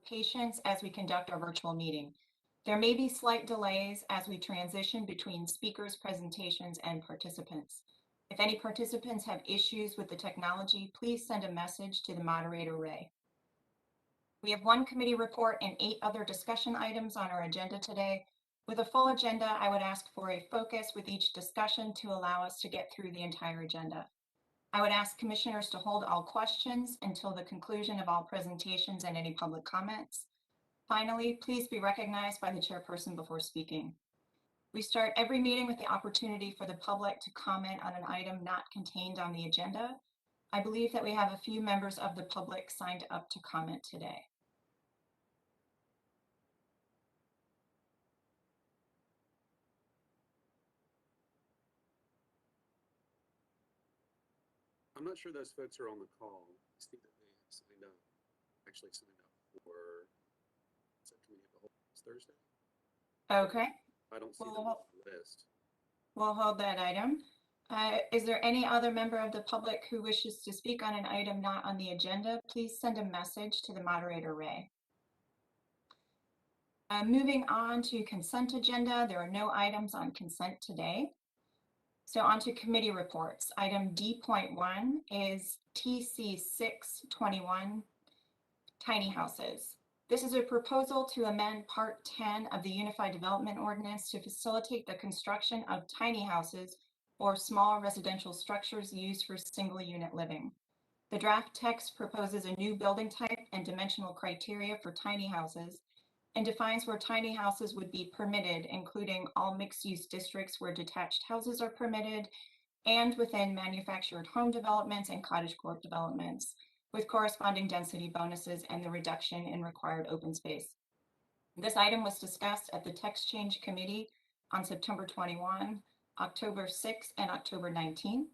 patience as we conduct our virtual meeting. There may be slight delays as we transition between speakers, presentations, and participants. If any participants have issues with the technology, please send a message to the moderator, Ray. We have one committee report and 8 other discussion items on our agenda today. With a full agenda, I would ask for a focus with each discussion to allow us to get through the entire agenda. I would ask commissioners to hold all questions until the conclusion of all presentations and any public comments. Finally, please be recognized by the chairperson before speaking. We start every meeting with the opportunity for the public to comment on an item not contained on the agenda. I believe that we have a few members of the public signed up to comment today. I'm not sure those folks are on the call. I think that they have signed up, actually signed up for subcommittee of the whole Thursday. Okay. I don't see them on the list. We'll hold that item. Is there any other member of the public who wishes to speak on an item not on the agenda? Please send a message to the moderator, Ray. Moving on to consent agenda, there are no items on consent today. So on to committee reports. Item D.1 is TC 621, tiny houses. This is a proposal to amend Part 10 of the Unified Development Ordinance to facilitate the construction of tiny houses or small residential structures used for single unit living. The draft text proposes a new building type and dimensional criteria for tiny houses and defines where tiny houses would be permitted, including all mixed-use districts where detached houses are permitted and within manufactured home developments and cottagecore developments, with corresponding density bonuses and the reduction in required open space. This item was discussed at the Text Change Committee on September 21, October 6, and October 19th.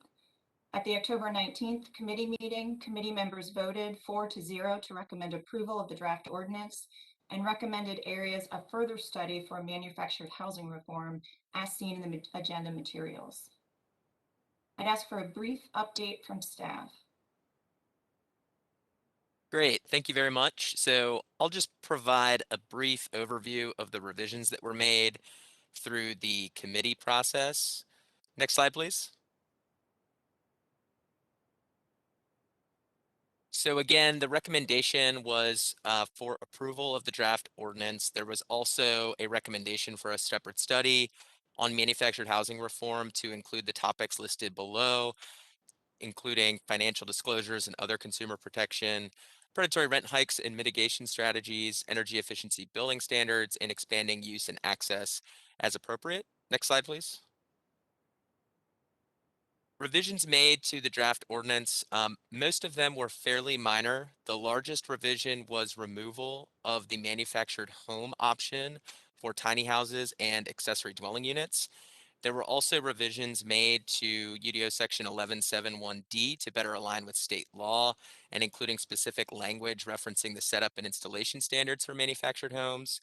At the October 19th committee meeting, committee members voted 4-0 to recommend approval of the draft ordinance and recommended areas of further study for manufactured housing reform as seen in the agenda materials. I'd ask for a brief update from staff. Great, thank you very much. So I'll just provide a brief overview of the revisions that were made through the committee process. Next slide, please. So again, the recommendation was for approval of the draft ordinance. There was also a recommendation for a separate study on manufactured housing reform to include the topics listed below, including financial disclosures and other consumer protection, predatory rent hikes and mitigation strategies, energy efficiency building standards, and expanding use and access as appropriate. Next slide, please. Revisions made to the draft ordinance, most of them were fairly minor. The largest revision was removal of the manufactured home option for tiny houses and accessory dwelling units. There were also revisions made to UDO section 1171D to better align with state law and including specific language referencing the setup and installation standards for manufactured homes.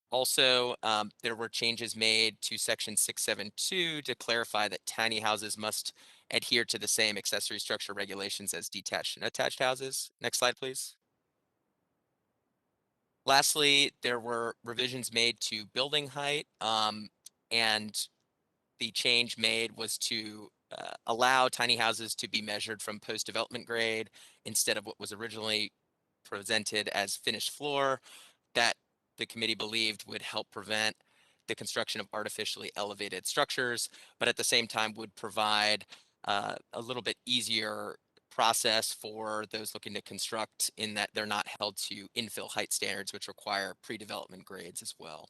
Also, there were changes made to section 672 to clarify that tiny houses must adhere to the same accessory structure regulations as detached and attached houses. Next slide, please. Lastly, there were revisions made to building height, and the change made was to allow tiny houses to be measured from post-development grade instead of what was originally presented as finished floor. That the committee believed would help prevent the construction of artificially elevated structures, but at the same time would provide a little bit easier process for those looking to construct in that they're not held to infill height standards, which require pre-development grades as well.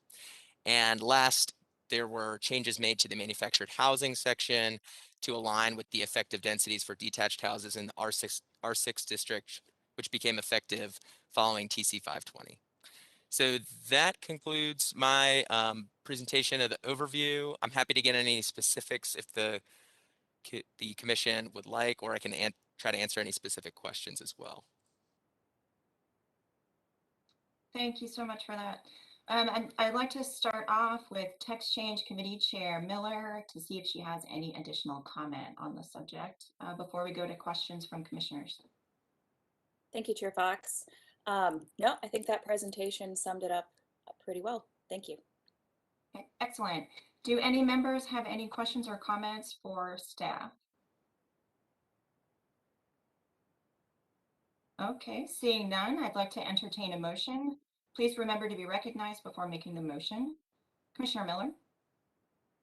And last, there were changes made to the manufactured housing section to align with the effective densities for detached houses in the R6 district, which became effective following TC 520. So that concludes my presentation of the overview. I'm happy to get any specifics if the commission would like, or I can try to answer any specific questions as well. Thank you so much for that. And I'd like to start off with Text Change Committee Chair Miller to see if she has any additional comment on the subject before we go to questions from commissioners. Thank you, Chair Fox. No, I think that presentation summed it up pretty well. Thank you. Okay, excellent. Do any members have any questions or comments for staff? Okay, seeing none, I'd like to entertain a motion. Please remember to be recognized before making the motion. Commissioner Miller?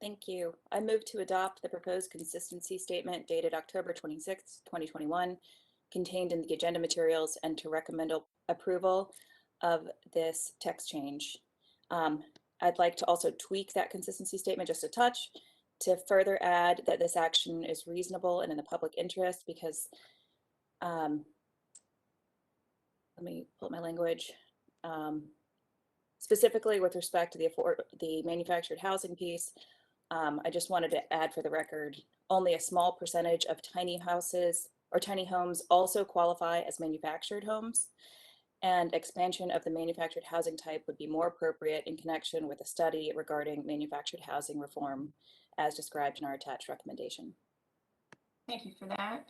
Thank you. I move to adopt the proposed consistency statement dated October 26th, 2021, contained in the agenda materials, and to recommend approval of this text change. I'd like to also tweak that consistency statement just a touch to further add that this action is reasonable and in the public interest because, let me pull up my language. Specifically with respect to the manufactured housing piece, I just wanted to add for the record, only a small percentage of tiny houses or tiny homes also qualify as manufactured homes, and expansion of the manufactured housing type would be more appropriate in connection with a study regarding manufactured housing reform as described in our attached recommendation. Thank you for that.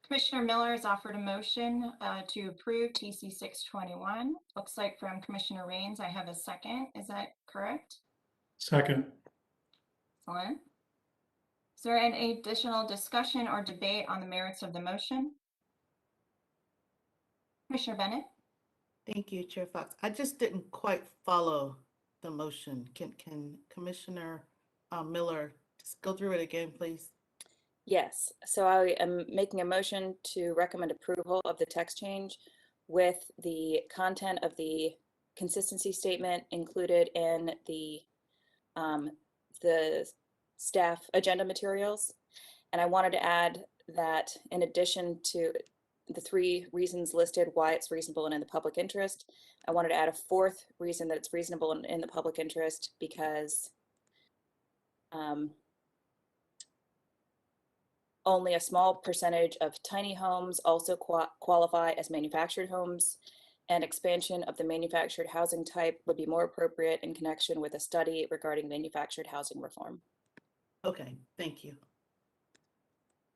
Commissioner Miller has offered a motion to approve TC 621. Looks like from Commissioner Rains, I have a second. Is that correct? Second. Excellent. Is there any additional discussion or debate on the merits of the motion? Commissioner Bennett? Thank you, Chair Fox. I just didn't quite follow the motion. Can Commissioner Miller just go through it again, please? Yes, so I am making a motion to recommend approval of the text change with the content of the consistency statement included in the staff agenda materials. And I wanted to add that in addition to the 3 reasons listed why it's reasonable and in the public interest, I wanted to add a 4th reason that it's reasonable and in the public interest because only a small percentage of tiny homes also qualify as manufactured homes, and expansion of the manufactured housing type would be more appropriate in connection with a study regarding manufactured housing reform. Okay, thank you.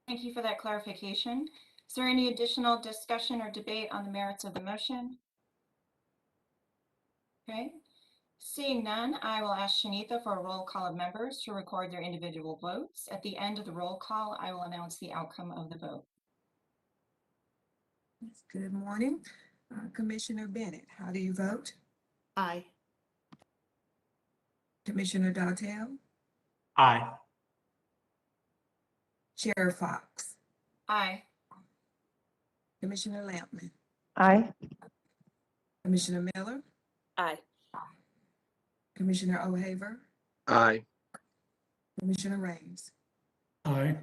Thank you for that clarification. Is there any additional discussion or debate on the merits of the motion? Okay. Seeing none, I will ask Shanitha for a roll call of members to record their individual votes. At the end of the roll call, I will announce the outcome of the vote. Good morning. Commissioner Bennett, how do you vote? Aye. Commissioner Dartell? Aye. Chair Fox? Aye. Commissioner Lampman? Aye. Commissioner Miller? Aye. Commissioner O'Haver? Aye. Commissioner Rains? Aye.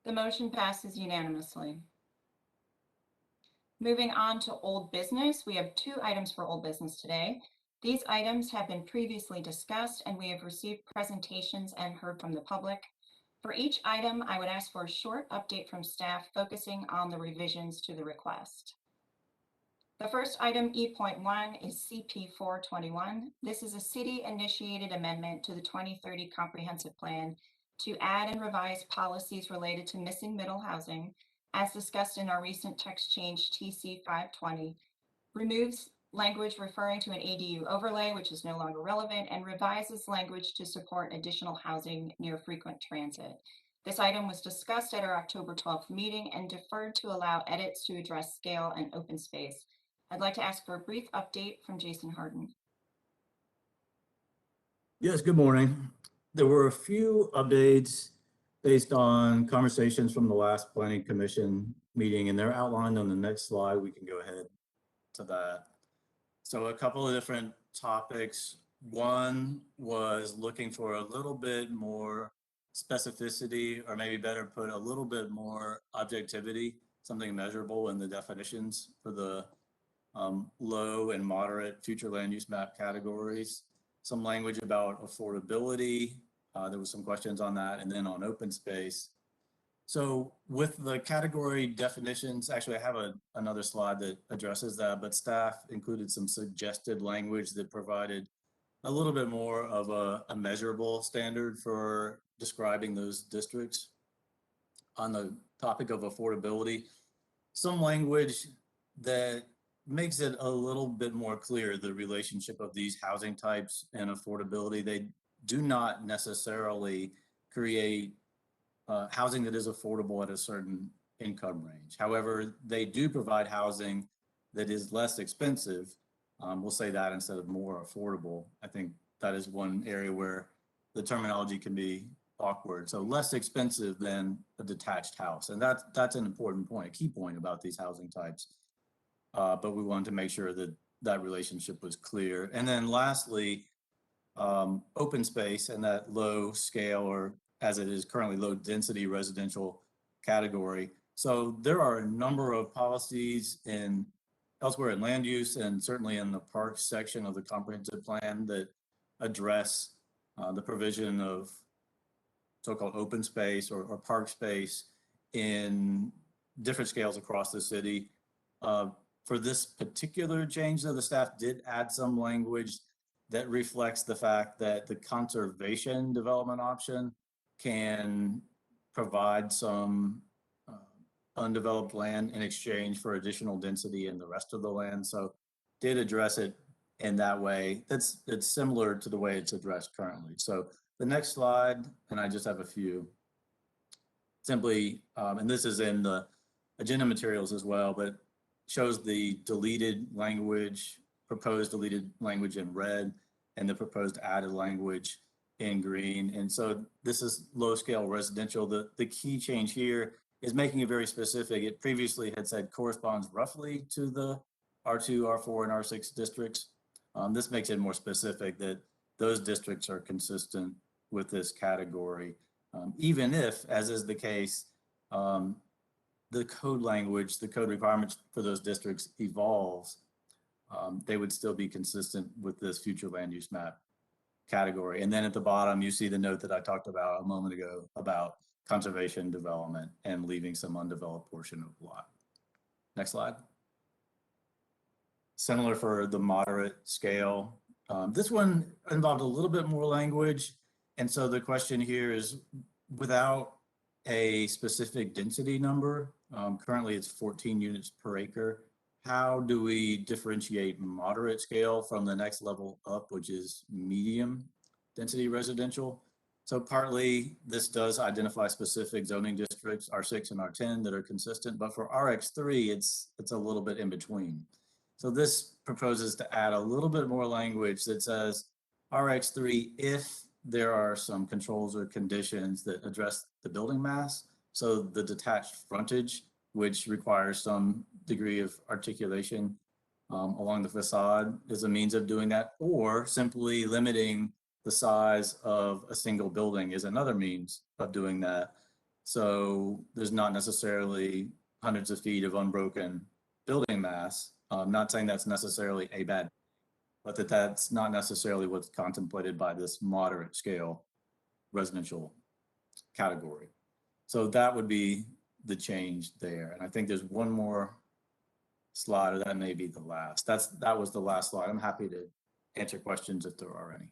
The motion passes unanimously. Moving on to old business, we have 2 items for old business today. These items have been previously discussed and we have received presentations and heard from the public. For each item, I would ask for a short update from staff focusing on the revisions to the request. The first item, E.1, is CP 421. This is a city-initiated amendment to the 2030 Comprehensive Plan to add and revise policies related to missing middle housing, as discussed in our recent text change TC 520, removes language referring to an ADU overlay, which is no longer relevant, and revises language to support additional housing near frequent transit. This item was discussed at our October 12th meeting and deferred to allow edits to address scale and open space. I'd like to ask for a brief update from Jason Harden. Yes, good morning. There were a few updates based on conversations from the last Planning Commission meeting, and they're outlined on the next slide. We can go ahead to that. So a couple of different topics. One was looking for a little bit more specificity, or maybe better put, a little bit more objectivity, something measurable in the definitions for the low and moderate future land use map categories. Some language about affordability. There was some questions on that, and then on open space. So with the category definitions, actually I have another slide that addresses that, but staff included some suggested language that provided a little bit more of a measurable standard for describing those districts. On the topic of affordability, some language that makes it a little bit more clear, the relationship of these housing types and affordability. They do not necessarily create housing that is affordable at a certain income range. However, they do provide housing that is less expensive. We'll say that instead of more affordable. I think that is one area where the terminology can be awkward. So less expensive than a detached house. And that's an important point, a key point about these housing types. But we wanted to make sure that that relationship was clear. And then lastly, open space and that low scale, or as it is currently, low density residential category. So there are a number of policies elsewhere in land use and certainly in the parks section of the comprehensive plan that address the provision of so-called open space or park space in different scales across the city. For this particular change, though, the staff did add some language that reflects the fact that the conservation development option can provide some undeveloped land in exchange for additional density in the rest of the land. So did address it in that way. It's similar to the way it's addressed currently. So the next slide, and I just have a few, simply, and this is in the agenda materials as well, but shows the deleted language, proposed deleted language in red, and the proposed added language in green. And so this is low scale residential. The key change here is making it very specific. It previously had said corresponds roughly to the R2, R4, and R6 districts. This makes it more specific that those districts are consistent with this category, even if, as is the case, the code language, the code requirements for those districts evolves, they would still be consistent with this future land use map category. And then at the bottom, you see the note that I talked about a moment ago about conservation development and leaving some undeveloped portion of the lot. Next slide. Similar for the moderate scale. This one involved a little bit more language. And so the question here is, without a specific density number, currently it's 14 units per acre, how do we differentiate moderate scale from the next level up, which is medium density residential? So partly this does identify specific zoning districts, R6 and R10, that are consistent, but for RX3, it's a little bit in between. So this proposes to add a little bit more language that says RX3 if there are some controls or conditions that address the building mass. So the detached frontage, which requires some degree of articulation along the facade, is a means of doing that, or simply limiting the size of a single building is another means of doing that. So there's not necessarily hundreds of feet of unbroken building mass. I'm not saying that's necessarily a bad, but that's not necessarily what's contemplated by this moderate scale residential category. So that would be the change there. And I think there's one more slide, or that may be the last. That was the last slide. I'm happy to answer questions if there are any.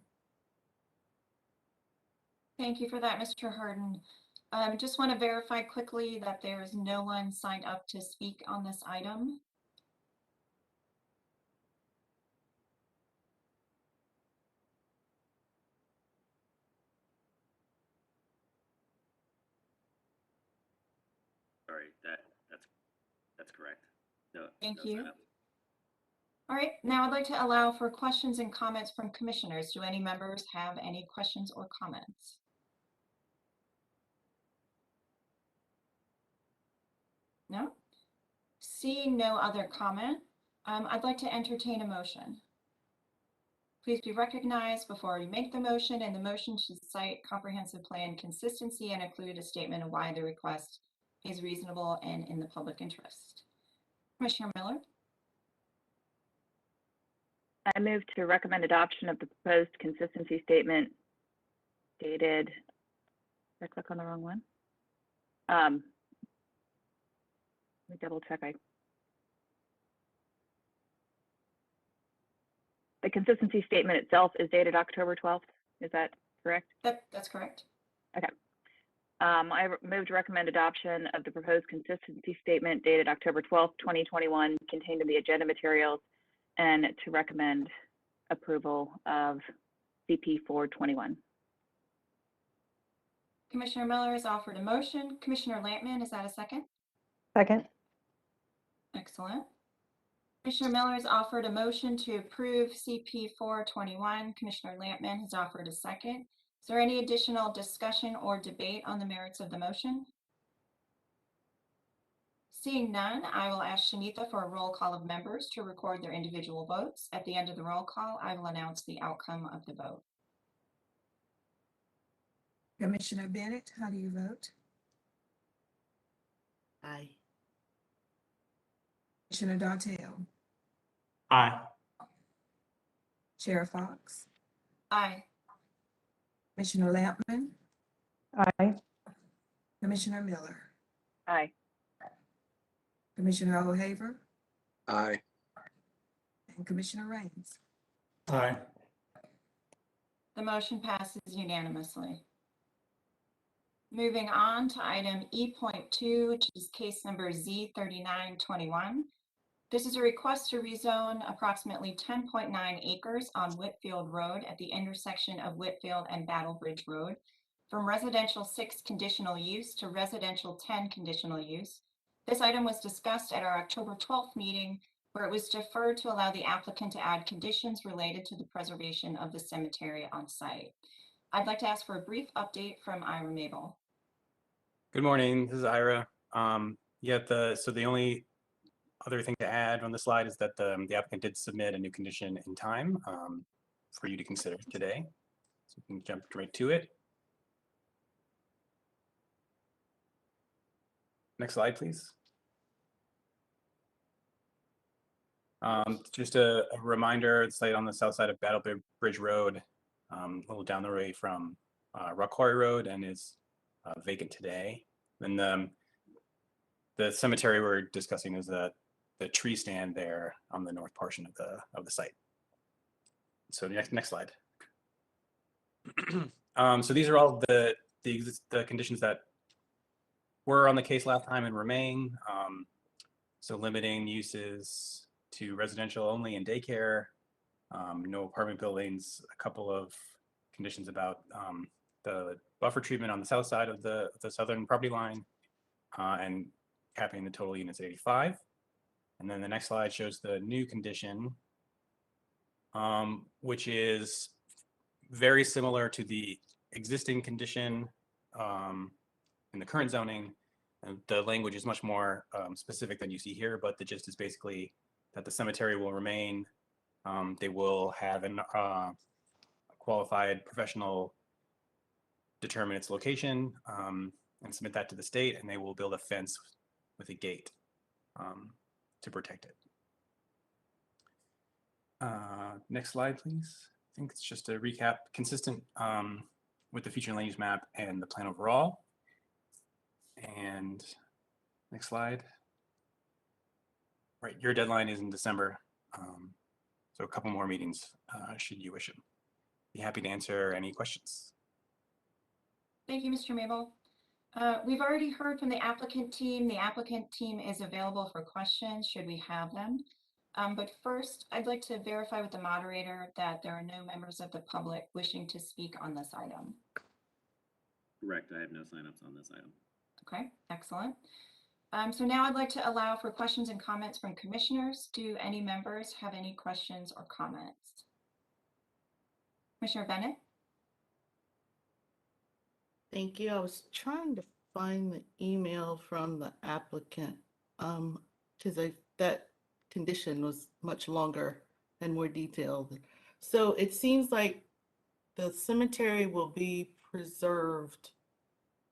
Thank you for that, Mr. Harden. Just want to verify quickly that there is no one signed up to speak on this item. Sorry, that's correct. No, Thank no you. sign up. All right, now I'd like to allow for questions and comments from commissioners. Do any members have any questions or comments? No? Seeing no other comment, I'd like to entertain a motion. Please be recognized before you make the motion, and the motion should cite comprehensive plan consistency and include a statement of why the request is reasonable and in the public interest. Commissioner Miller? I move to recommend adoption of the proposed consistency statement dated, did I click on the wrong one? Let me double check. The consistency statement itself is dated October 12th. Is that correct? That's correct. Okay. Move to recommend adoption of the proposed consistency statement dated October 12th, 2021, contained in the agenda materials, and to recommend approval of CP 421. Commissioner Miller has offered a motion. Commissioner Lampman, is that a second? Second. Excellent. Commissioner Miller has offered a motion to approve CP 421. Commissioner Lampman has offered a second. Is there any additional discussion or debate on the merits of the motion? Seeing none, I will ask Shanitha for a roll call of members to record their individual votes. At the end of the roll call, I will announce the outcome of the vote. Commissioner Bennett, how do you vote? Aye. Commissioner Dartell, Aye. Chair Fox, Aye. Commissioner Lampman, Aye. Commissioner Miller, Aye. Commissioner O'Haver, Aye. and Commissioner Raines. Aye. The motion passes unanimously. Moving on to item E.2, which is case number Z3921. This is a request to rezone approximately 10.9 acres on Whitfield Road at the intersection of Whitfield and Battle Bridge Road from residential 6 conditional use to residential 10 conditional use. This item was discussed at our October 12th meeting, where it was deferred to allow the applicant to add conditions related to the preservation of the cemetery on site. I'd like to ask for a brief update from Ira Mabel. Good morning, this is Ira. So the only other thing to add on the slide is that the applicant did submit a new condition in time for you to consider today. So we can jump right to it. Next slide, please. Just a reminder, the site on the south side of Battle Bridge Road, a little down the way from Rock Quarry Road, and is vacant today. And the cemetery we're discussing is the tree stand there on the north portion of the site. So next slide. So these are all the conditions that were on the case last time and remain. So limiting uses to residential only and daycare, no apartment buildings, a couple of conditions about the buffer treatment on the south side of the southern property line, and capping the total units at 85. And then the next slide shows the new condition, which is very similar to the existing condition in the current zoning. And the language is much more specific than you see here, but the gist is basically that the cemetery will remain. They will have a qualified professional determine its location and submit that to the state, and they will build a fence with a gate to protect it. Next slide, please. I think it's just a recap, consistent with the future land use map and the plan overall. And next slide. Right, your deadline is in December, so a couple more meetings should you wish them. Be happy to answer any questions. Thank you, Mr. Mabel. We've already heard from the applicant team. The applicant team is available for questions should we have them. But first, I'd like to verify with the moderator that there are no members of the public wishing to speak on this item. Correct. I have no signups on this item. Okay, excellent. So now I'd like to allow for questions and comments from commissioners. Do any members have any questions or comments? Commissioner Bennett? Thank you. I was trying to find the email from the applicant because that condition was much longer and more detailed. So it seems like the cemetery will be preserved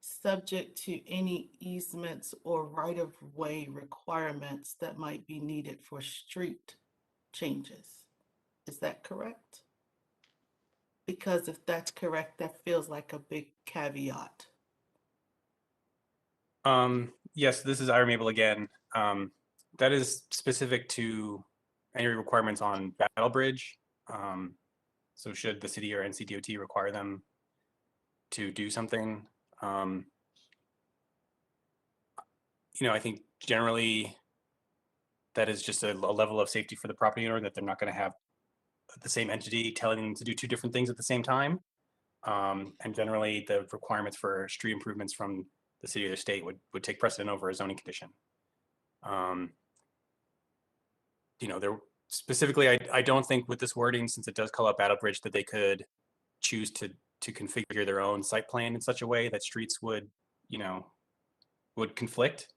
subject to any easements or right-of-way requirements that might be needed for street changes. Is that correct? Because if that's correct, that feels like a big caveat. Yes, this is Ira Mabel again. That is specific to any requirements on Battle Bridge. So should the city or NCDOT require them to do something, I think generally that is just a level of safety for the property owner, that they're not going to have the same entity telling them to do two different things at the same time. And generally the requirements for street improvements from the city or the state would take precedent over a zoning condition. There specifically, I don't think with this wording, since it does call out Battle Bridge, that they could choose to configure their own site plan in such a way that streets would conflict.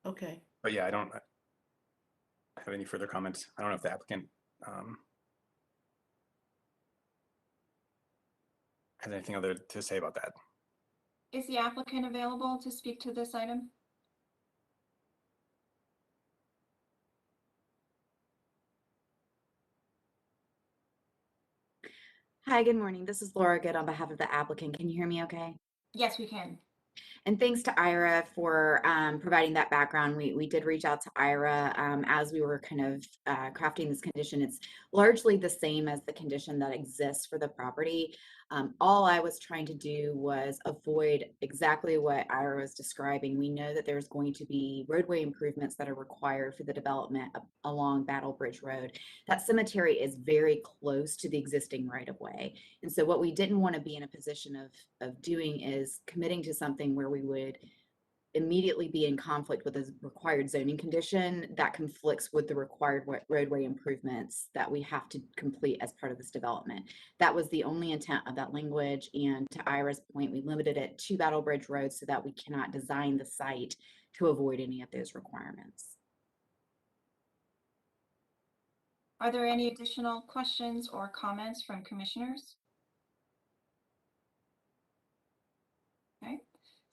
Okay. But yeah, I don't have any further comments. I don't know if the applicant has anything other to say about that. Is the applicant available to speak to this item? Hi, good morning. This is Laura Good on behalf of the applicant. Can you hear me okay? Yes, we can. And thanks to Ira for providing that background. We did reach out to Ira as we were kind of crafting this condition. It's largely the same as the condition that exists for the property. All I was trying to do was avoid exactly what Ira was describing. We know that there's going to be roadway improvements that are required for the development along Battle Bridge Road. That cemetery is very close to the existing right-of-way. And so what we didn't want to be in a position of doing is committing to something where we would immediately be in conflict with a required zoning condition that conflicts with the required roadway improvements that we have to complete as part of this development. That was the only intent of that language. And to Ira's point, we limited it to Battle Bridge Road so that we cannot design the site to avoid any of those requirements. Are there any additional questions or comments from commissioners? Okay.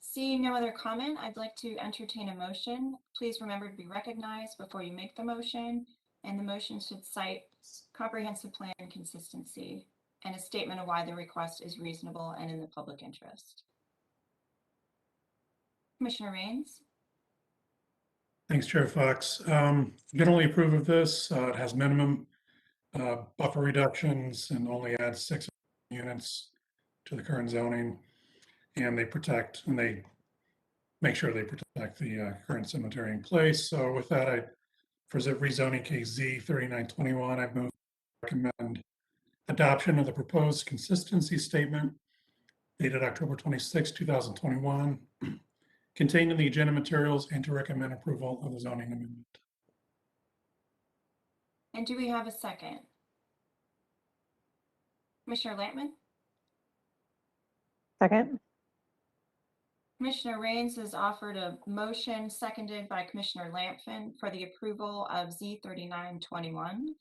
Seeing no other comment, I'd like to entertain a motion. Please remember to be recognized before you make the motion, and the motion should cite comprehensive plan consistency and a statement of why the request is reasonable and in the public interest. Commissioner Rains? Thanks, Chair Fox. Generally approve of this. It has minimum buffer reductions and only adds 6 units to the current zoning. And they make sure they protect the current cemetery in place. So with that, for rezoning case Z 3921, I move to recommend adoption of the proposed consistency statement dated October 26, 2021, contained in the agenda materials, and to recommend approval of the zoning amendment. And do we have a second? Commissioner Lampman? Second. Commissioner Rains has offered a motion seconded by Commissioner Lampman for the approval of Z 3921.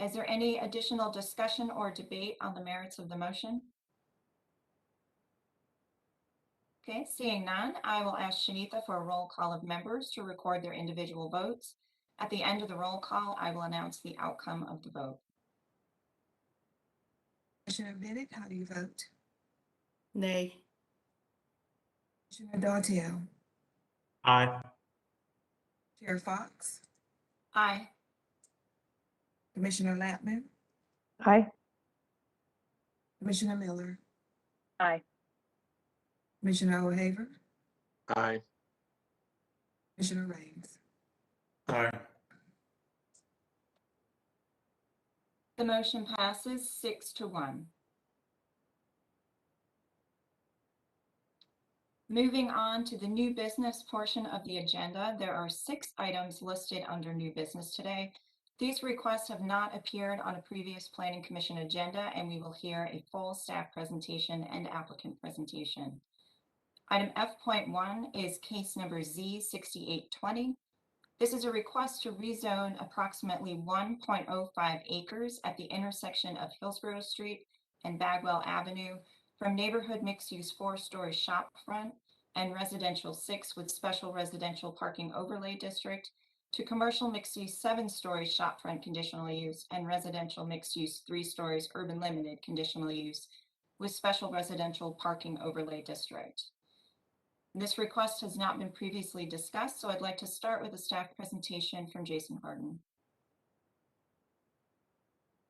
Is there any additional discussion or debate on the merits of the motion? Okay, seeing none, I will ask Shanitha for a roll call of members to record their individual votes. At the end of the roll call, I will announce the outcome of the vote. Commissioner Bennett, how do you vote? Nay. Commissioner Daltiel? Aye. Chair Fox? Aye. Commissioner Lampman? Aye. Commissioner Miller? Aye. Commissioner O'Haver? Aye. Commissioner Rains? Aye. The motion passes 6-1. Moving on to the new business portion of the agenda, there are 6 items listed under new business today. These requests have not appeared on a previous Planning Commission agenda, and we will hear a full staff presentation and applicant presentation. Item F.1 is case number Z6820. This is a request to rezone approximately 1.05 acres at the intersection of Hillsborough Street and Bagwell Avenue from neighborhood mixed-use 4-story shopfront and residential 6 with special residential parking overlay district to commercial mixed-use 7-story shopfront conditional use and residential mixed-use 3 stories urban limited conditional use with special residential parking overlay district. This request has not been previously discussed, so I'd like to start with a staff presentation from Jason Harden.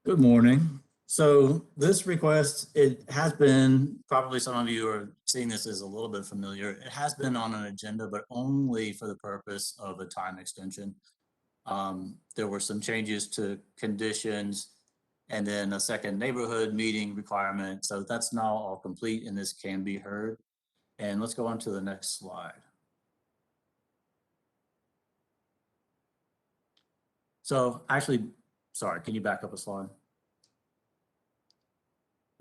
Good morning. So this request, it has been, probably some of you are seeing this as a little bit familiar. It has been on an agenda, but only for the purpose of a time extension. There were some changes to conditions and then a second neighborhood meeting requirement. So that's now all complete and this can be heard. And let's go on to the next slide. So actually, sorry, can you back up a slide?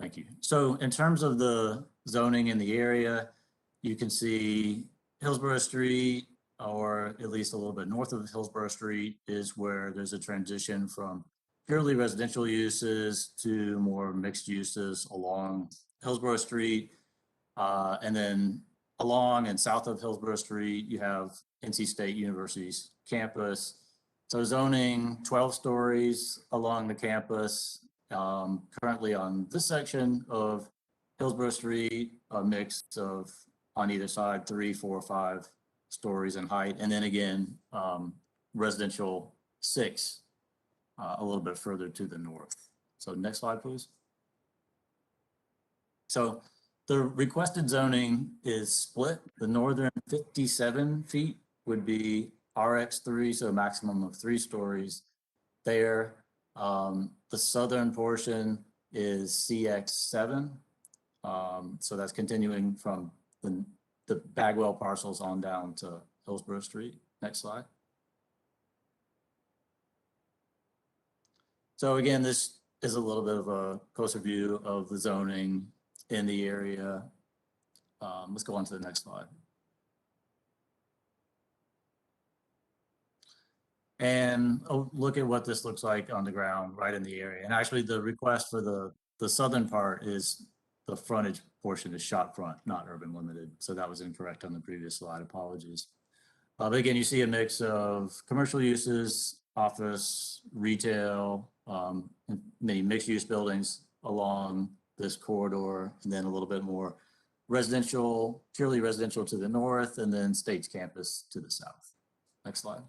Thank you. So in terms of the zoning in the area, you can see Hillsborough Street, or at least a little bit north of Hillsborough Street, is where there's a transition from purely residential uses to more mixed uses along Hillsborough Street. And then along and south of Hillsborough Street, you have NC State University's campus. So zoning 12 stories along the campus. Currently on this section of Hillsborough Street, a mix of on either side, 3, 4, 5 stories in height. And then again, residential 6, a little bit further to the north. So next slide, please. So the requested zoning is split. The northern 57 feet would be RX3, so a maximum of 3 stories there. The southern portion is CX7. So that's continuing from the Bagwell parcels on down to Hillsborough Street. Next slide. So again, this is a little bit of a closer view of the zoning in the area. Let's go on to the next slide. And look at what this looks like on the ground right in the area. And actually the request for the southern part is the frontage portion is shot front, not urban limited. So that was incorrect on the previous slide, apologies. But again, you see a mix of commercial uses, office, retail, many mixed use buildings along this corridor, and then a little bit more residential, purely residential to the north, and then State's campus to the south. Next slide.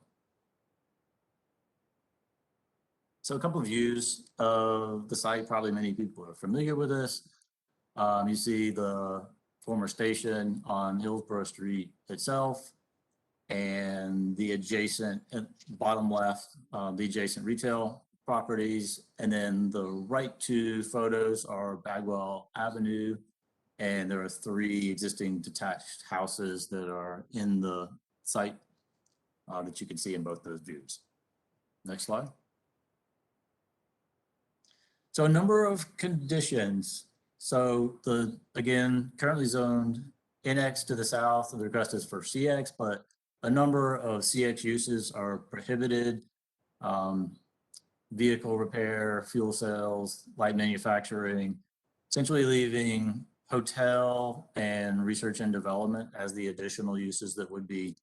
So a couple of views of the site, probably many people are familiar with this. You see the former station on Hillsborough Street itself, and the adjacent, bottom left, the adjacent retail properties. And then the right 2 photos are Bagwell Avenue, and there are 3 existing detached houses that are in the site that you can see in both those views. Next slide. So a number of conditions. So again, currently zoned NX to the south, the request is for CX, but a number of CX uses are prohibited. Vehicle repair, fuel cells, light manufacturing, essentially leaving hotel and research and development as the additional uses that would be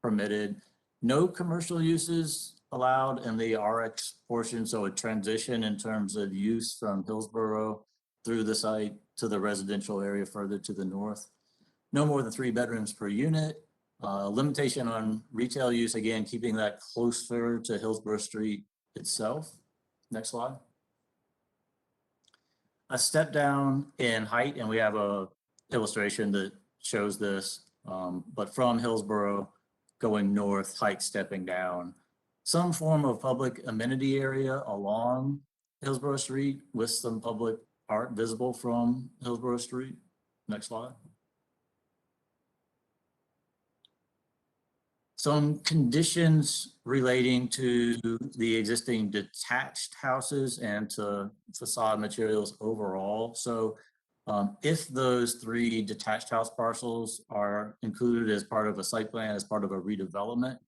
permitted. No commercial uses allowed in the RX portion, so a transition in terms of use from Hillsborough through the site to the residential area further to the north. No more than 3 bedrooms per unit. Limitation on retail use, again, keeping that closer to Hillsborough Street itself. Next slide. A step down in height, and we have a illustration that shows this, but from Hillsborough going north, height stepping down. Some form of public amenity area along Hillsborough Street with some public art visible from Hillsborough Street. Next slide. Some conditions relating to the existing detached houses and to facade materials overall. So if those 3 detached house parcels are included as part of a site plan, as part of a redevelopment,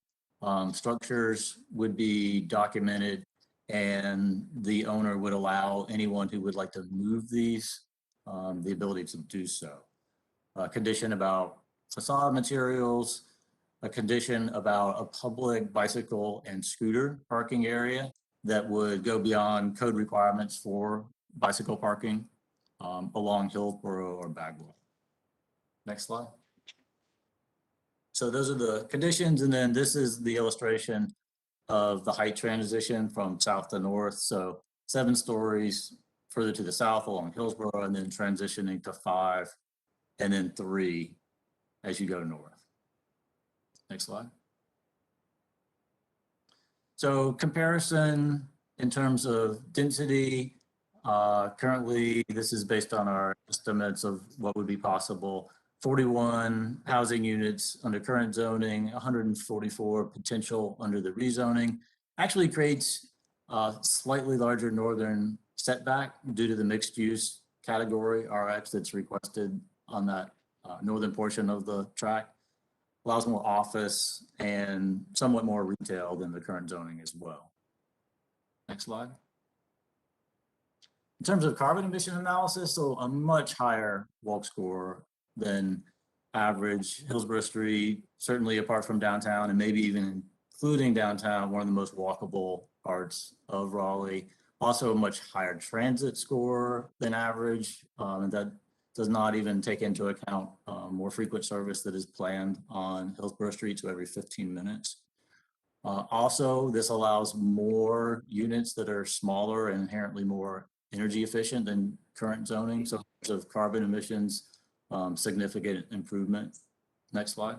structures would be documented and the owner would allow anyone who would like to move these the ability to do so. A condition about facade materials, a condition about a public bicycle and scooter parking area that would go beyond code requirements for bicycle parking along Hillsborough or Bagwell. Next slide. So those are the conditions, and then this is the illustration of the height transition from south to north. So 7 stories further to the south along Hillsborough, and then transitioning to 5 and then 3 as you go north. Next slide. So comparison in terms of density, currently this is based on our estimates of what would be possible. 41 housing units under current zoning, 144 potential under the rezoning. Actually creates a slightly larger northern setback due to the mixed use category RX that's requested on that northern portion of the tract. Allows more office and somewhat more retail than the current zoning as well. Next slide. In terms of carbon emission analysis, so a much higher walk score than average. Hillsborough Street, certainly apart from downtown and maybe even including downtown, one of the most walkable parts of Raleigh. Also a much higher transit score than average, and that does not even take into account more frequent service that is planned on Hillsborough Street, so every 15 minutes. Also, this allows more units that are smaller and inherently more energy efficient than current zoning. So in terms of carbon emissions, significant improvement. Next slide.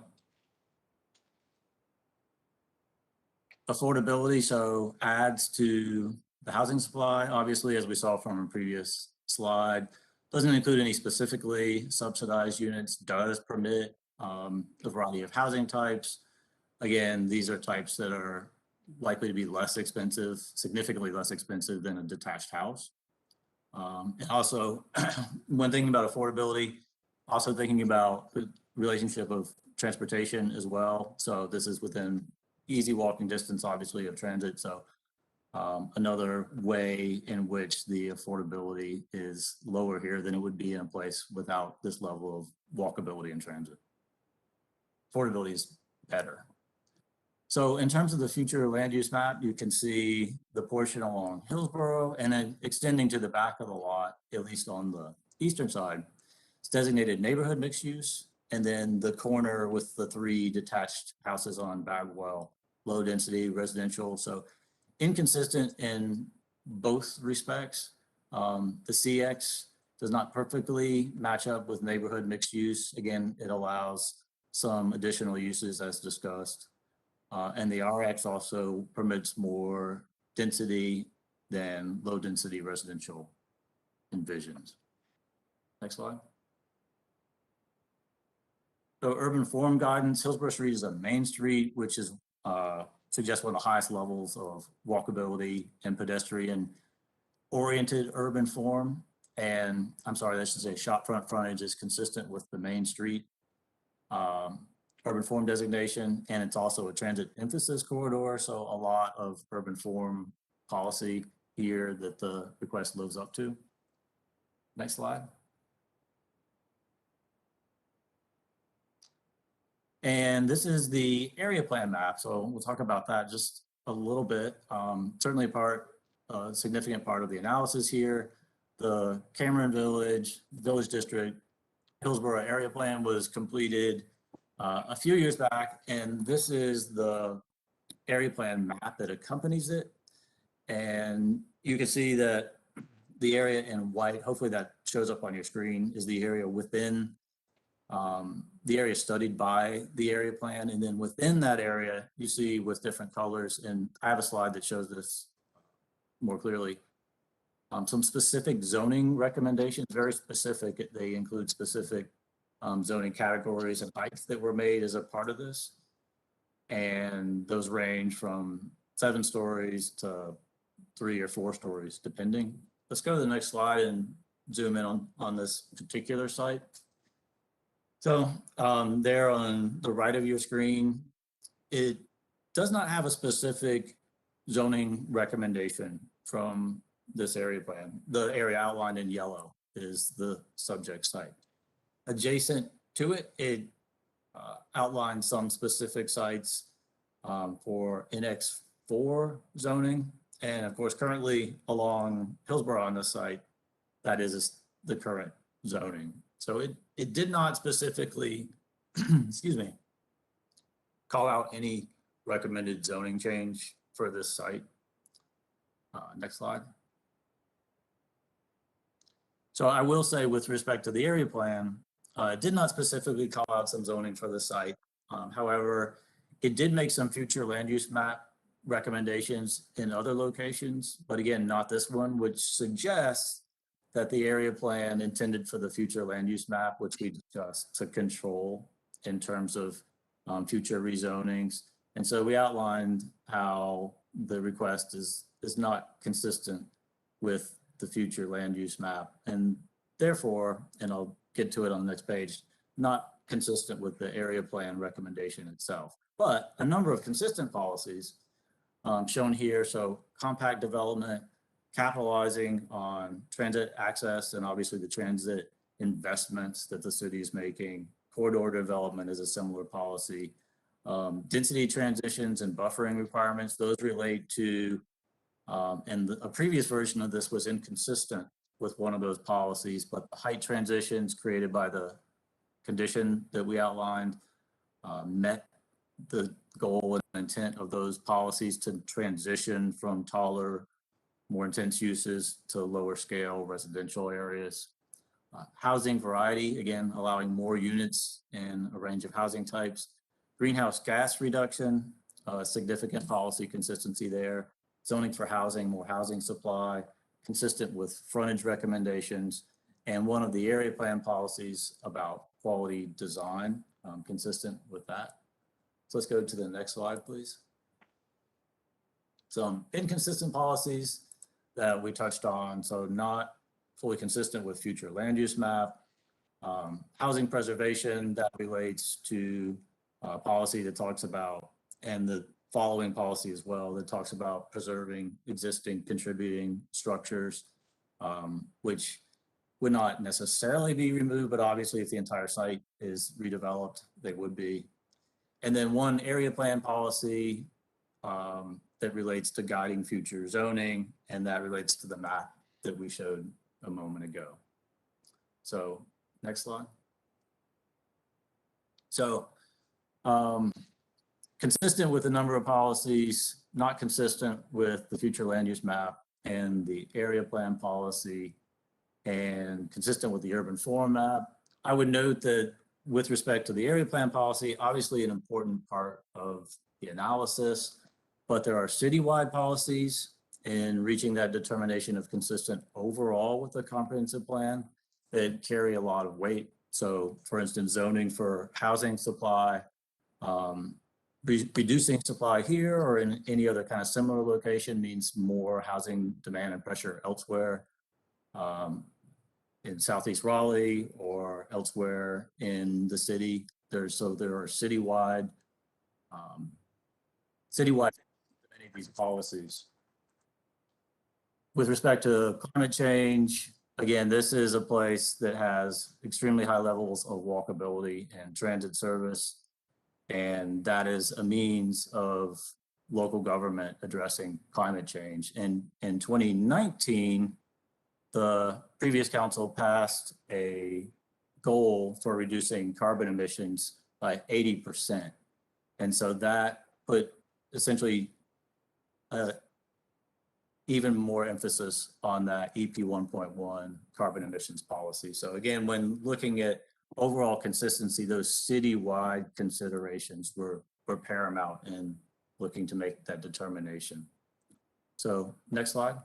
Affordability, so adds to the housing supply, obviously, as we saw from a previous slide. Doesn't include any specifically subsidized units, does permit a variety of housing types. Again, these are types that are likely to be less expensive, significantly less expensive than a detached house. And also, when thinking about affordability, also thinking about the relationship of transportation as well. So this is within easy walking distance, obviously, of transit. So another way in which the affordability is lower here than it would be in a place without this level of walkability and transit. Affordability is better. So in terms of the future land use map, you can see the portion along Hillsborough and then extending to the back of the lot, at least on the eastern side. It's designated neighborhood mixed use, and then the corner with the 3 detached houses on Bagwell, low density residential. So inconsistent in both respects. The CX does not perfectly match up with neighborhood mixed use. Again, it allows some additional uses as discussed. And the RX also permits more density than low density residential envisions. Next slide. So urban form guidance, Hillsborough Street is a main street, which is suggests one of the highest levels of walkability and pedestrian oriented urban form. And I'm sorry, this is a shop front frontage is consistent with the main street urban form designation, and it's also a transit emphasis corridor. So a lot of urban form policy here that the request lives up to. Next slide. And this is the area plan map. So we'll talk about that just a little bit. Certainly a significant part of the analysis here. The Cameron Village District, Hillsborough area plan was completed a few years back, and this is the area plan map that accompanies it. And you can see that the area in white, hopefully that shows up on your screen, is the area within the area studied by the area plan. And then within that area, you see with different colors, and I have a slide that shows this more clearly, some specific zoning recommendations, very specific. They include specific zoning categories and heights that were made as a part of this. And those range from 7 stories to 3 or 4 stories, depending. Let's go to the next slide and zoom in on this particular site. So there on the right of your screen, it does not have a specific zoning recommendation from this area plan. The area outlined in yellow is the subject site. Adjacent to it, it outlines some specific sites for NX4 zoning. And of course, currently along Hillsborough on this site, that is the current zoning. So it did not specifically, excuse me, call out any recommended zoning change for this site. Next slide. So I will say with respect to the area plan, it did not specifically call out some zoning for the site. However, it did make some future land use map recommendations in other locations, but again, not this one, which suggests that the area plan intended for the future land use map, which we discussed, to control in terms of future rezonings. And so we outlined how the request is not consistent with the future land use map, and therefore, and I'll get to it on the next page, not consistent with the area plan recommendation itself. But a number of consistent policies shown here. So compact development, capitalizing on transit access, and obviously the transit investments that the city is making. Corridor development is a similar policy. Density transitions and buffering requirements, those relate to, and a previous version of this was inconsistent with one of those policies, but the height transitions created by the condition that we outlined met the goal and intent of those policies to transition from taller, more intense uses to lower scale residential areas. Housing variety, again, allowing more units in a range of housing types. Greenhouse gas reduction, significant policy consistency there. Zoning for housing, more housing supply, consistent with frontage recommendations. And one of the area plan policies about quality design, consistent with that. So let's go to the next slide, please. Some inconsistent policies that we touched on. So not fully consistent with future land use map. Housing preservation, that relates to policy that talks about, and the following policy as well, that talks about preserving existing contributing structures, which would not necessarily be removed, but obviously if the entire site is redeveloped, they would be. And then one area plan policy that relates to guiding future zoning, and that relates to the map that we showed a moment ago. So next slide. So consistent with a number of policies, not consistent with the future land use map and the area plan policy, and consistent with the urban form map. I would note that with respect to the area plan policy, obviously an important part of the analysis, but there are citywide policies in reaching that determination of consistent overall with the comprehensive plan that carry a lot of weight. So for instance, zoning for housing supply, reducing supply here or in any other kind of similar location means more housing demand and pressure elsewhere. In Southeast Raleigh or elsewhere in the city. There are citywide many of these policies. With respect to climate change, again, this is a place that has extremely high levels of walkability and transit service, and that is a means of local government addressing climate change. And in 2019, the previous council passed a goal for reducing carbon emissions by 80%. And so that put essentially even more emphasis on that EP 1.1 carbon emissions policy. So again, when looking at overall consistency, those citywide considerations were paramount in looking to make that determination. So next slide.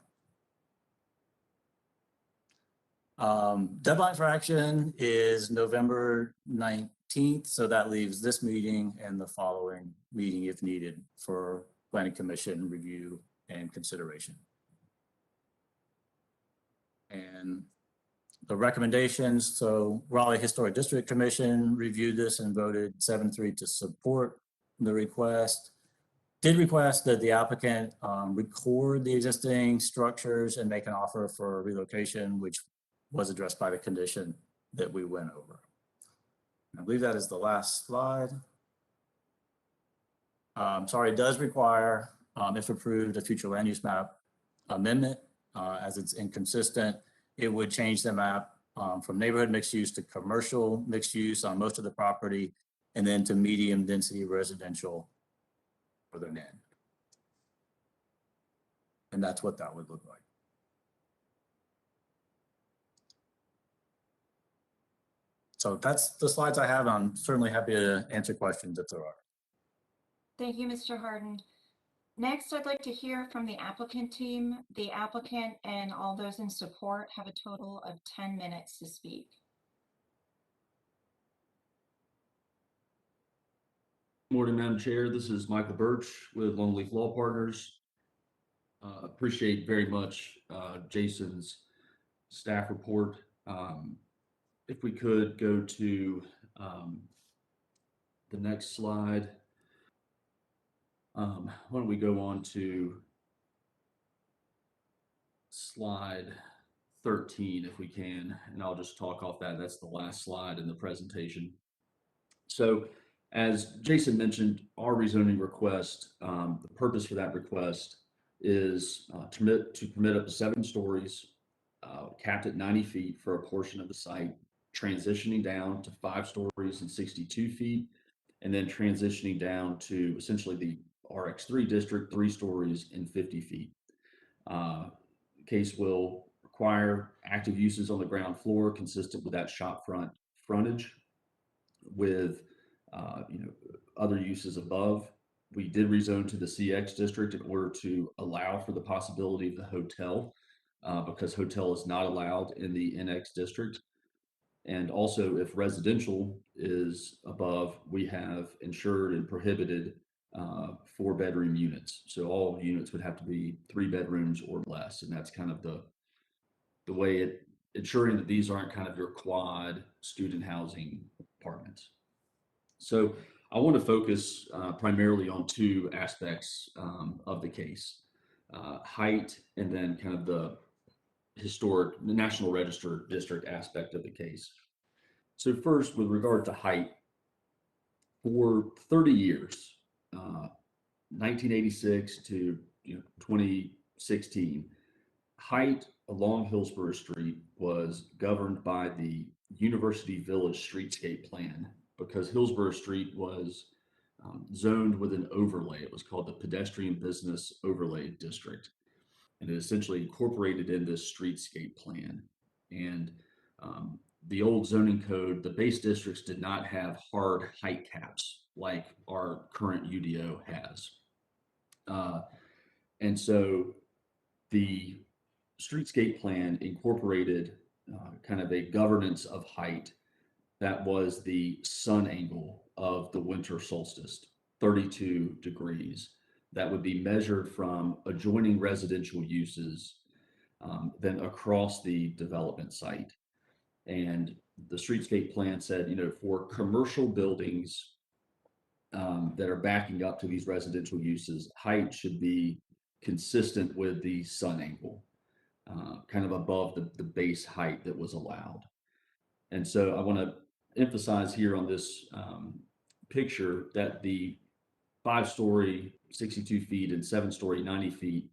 Deadline for action is November 19th, so that leaves this meeting and the following meeting if needed for Planning Commission review and consideration. And the recommendations, so Raleigh Historic District Commission reviewed this and voted 7-3 to support the request. Did request that the applicant record the existing structures and make an offer for relocation, which was addressed by the condition that we went over. I believe that is the last slide. Sorry, it does require, if approved, a future land use map amendment, as it's inconsistent. It would change the map from neighborhood mixed use to commercial mixed use on most of the property, and then to medium density residential further in. And that's what that would look like. So that's the slides I have. I'm certainly happy to answer questions if there are. Thank you, Mr. Harden. Next, I'd like to hear from the applicant team. The applicant and all those in support have a total of 10 minutes to speak. Morning, Madam Chair. This is Michael Birch with Longleaf Law Partners. Appreciate very much Jason's staff report. If we could go to the next slide. Why don't we go on to slide 13 if we can, and I'll just talk off that. That's the last slide in the presentation. So as Jason mentioned, our rezoning request, the purpose for that request is to permit up to 7 stories, capped at 90 feet for a portion of the site, transitioning down to 5 stories and 62 feet, and then transitioning down to essentially the RX3 district, 3 stories and 50 feet. Case will require active uses on the ground floor consistent with that shop front frontage with other uses above. We did rezone to the CX district in order to allow for the possibility of the hotel because hotel is not allowed in the NX district. And also if residential is above, we have ensured and prohibited 4-bedroom units. So all units would have to be 3 bedrooms or less. And that's kind of the way ensuring that these aren't kind of your quad student housing apartments. So I want to focus primarily on 2 aspects of the case, height and then kind of the National Register district aspect of the case. So first, with regard to height, for 30 years, 1986 to 2016, height along Hillsborough Street was governed by the University Village Streetscape Plan because Hillsborough Street was zoned with an overlay. It was called the Pedestrian Business Overlay District, and it essentially incorporated in this streetscape plan. And the old zoning code, the base districts did not have hard height caps like our current UDO has. And so the streetscape plan incorporated kind of a governance of height that was the sun angle of the winter solstice, 32 degrees. That would be measured from adjoining residential uses, then across the development site. And the streetscape plan said, for commercial buildings that are backing up to these residential uses, height should be consistent with the sun angle, kind of above the base height that was allowed. And so I want to emphasize here on this picture that the 5-story 62 feet and 7-story 90 feet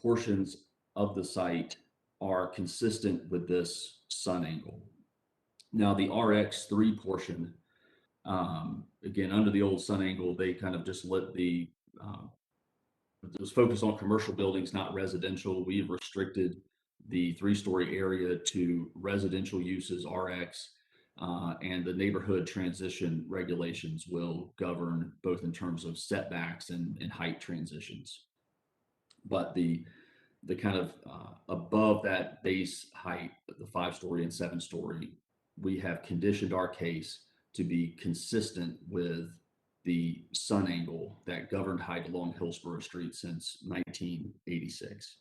portions of the site are consistent with this sun angle. Now the RX3 portion, again, under the old sun angle, they kind of just let it was focused on commercial buildings, not residential. We've restricted the 3-story area to residential uses, RX, and the neighborhood transition regulations will govern both in terms of setbacks and height transitions. But the kind of above that base height, the 5-story and 7-story, we have conditioned our case to be consistent with the sun angle that governed height along Hillsborough Street since 1986.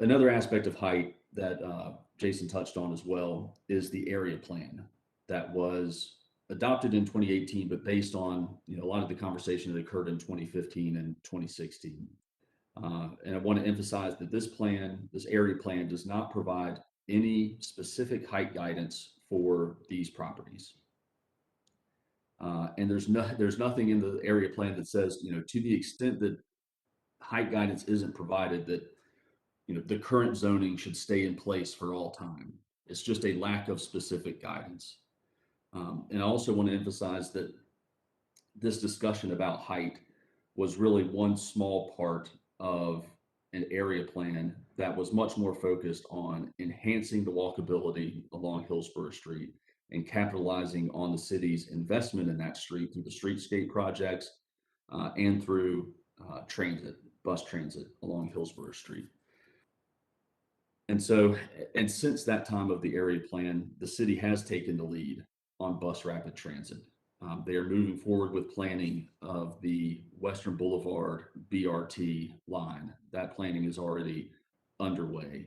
Another aspect of height that Jason touched on as well is the area plan that was adopted in 2018, but based on a lot of the conversation that occurred in 2015 and 2016. And I want to emphasize that this area plan does not provide any specific height guidance for these properties. And there's nothing in the area plan that says, to the extent that height guidance isn't provided, that the current zoning should stay in place for all time. It's just a lack of specific guidance. And I also want to emphasize that this discussion about height was really one small part of an area plan that was much more focused on enhancing the walkability along Hillsborough Street and capitalizing on the city's investment in that street through the streetscape projects and through bus transit along Hillsborough Street. And since that time of the area plan, the city has taken the lead on bus rapid transit. They are moving forward with planning of the Western Boulevard BRT line. That planning is already underway.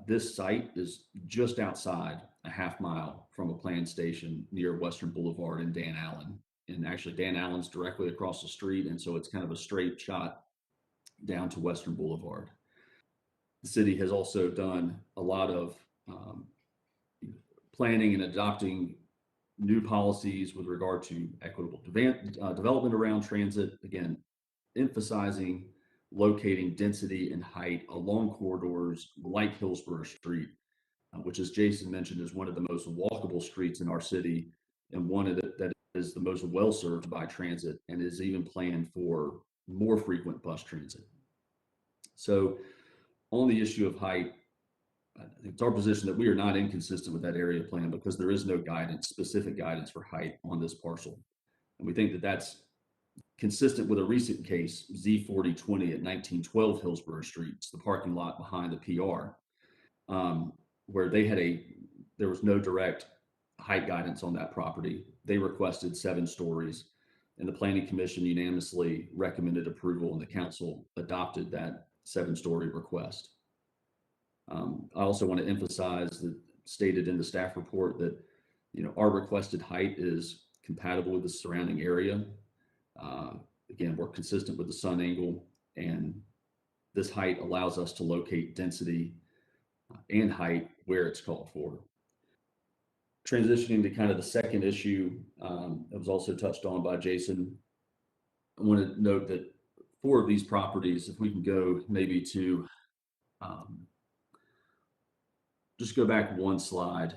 This site is just outside a half-mile from a planned station near Western Boulevard in Dan Allen. And actually Dan Allen's directly across the street, and so it's kind of a straight shot down to Western Boulevard. The city has also done a lot of planning and adopting new policies with regard to equitable development around transit, again, emphasizing locating density and height along corridors like Hillsborough Street, which, as Jason mentioned, is one of the most walkable streets in our city and one of that is the most well-served by transit and is even planned for more frequent bus transit. So on the issue of height, it's our position that we are not inconsistent with that area plan because there is no specific guidance for height on this parcel. And we think that that's consistent with a recent case, Z4020 at 1912 Hillsborough Street. It's the parking lot behind the PR, where there was no direct height guidance on that property. They requested 7 stories and the Planning Commission unanimously recommended approval and the council adopted that 7-story request. I also want to emphasize that stated in the staff report that, our requested height is compatible with the surrounding area. Again, we're consistent with the sun angle, and this height allows us to locate density and height where it's called for. Transitioning to kind of the second issue that was also touched on by Jason, I want to note that 4 of these properties, if we can go maybe to just go back one slide.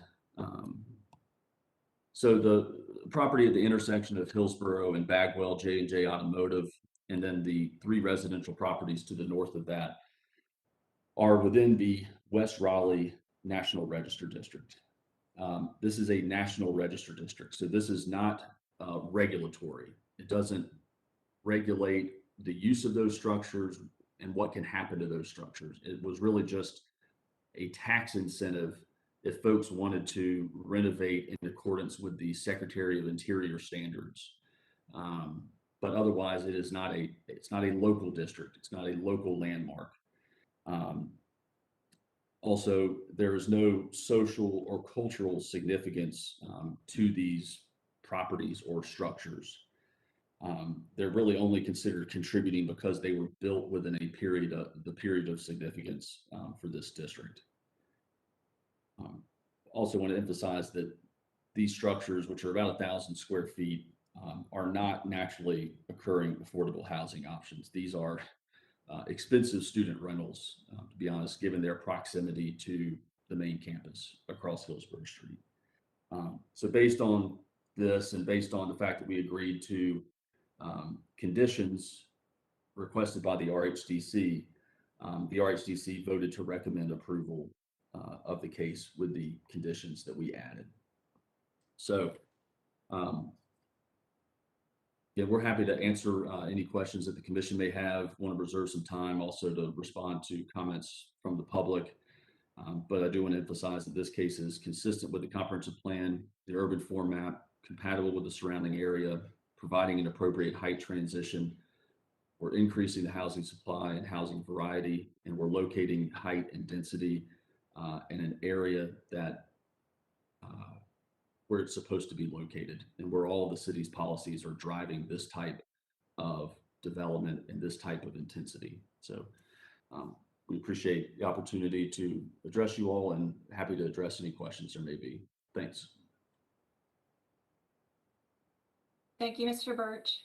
So the property at the intersection of Hillsborough and Bagwell, J&J Automotive, and then the 3 residential properties to the north of that are within the West Raleigh National Register District. This is a National Register District, so this is not regulatory. It doesn't regulate the use of those structures and what can happen to those structures. It was really just a tax incentive if folks wanted to renovate in accordance with the Secretary of Interior standards. But otherwise, it's not a local district. It's not a local landmark. Also, there is no social or cultural significance to these properties or structures. They're really only considered contributing because they were built within the period of significance for this district. Also want to emphasize that these structures, which are about 1,000 square feet, are not naturally occurring affordable housing options. These are expensive student rentals, to be honest, given their proximity to the main campus across Hillsborough Street. So based on this and based on the fact that we agreed to conditions requested by the RHDC, the RHDC voted to recommend approval of the case with the conditions that we added. So yeah, we're happy to answer any questions that the commission may have. Want to reserve some time also to respond to comments from the public. But I do want to emphasize that this case is consistent with the comprehensive plan, the urban form map, compatible with the surrounding area, providing an appropriate height transition. We're increasing the housing supply and housing variety, and we're locating height and density in an area that where it's supposed to be located and where all the city's policies are driving this type of development and this type of intensity. So we appreciate the opportunity to address you all and happy to address any questions there may be. Thanks. Thank you, Mr. Birch.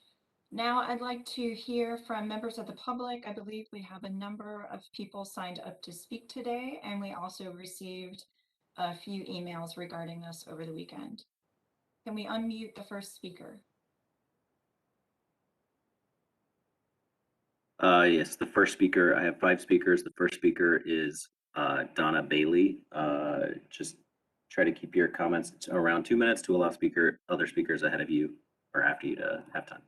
Now I'd like to hear from members of the public. I believe we have a number of people signed up to speak today, and we also received a few emails regarding this over the weekend. Can we unmute the first speaker? Yes, the first speaker, I have 5 speakers. The first speaker is Donna Bailey. Just try to keep your comments to around 2 minutes to allow other speakers ahead of you or after you to have time.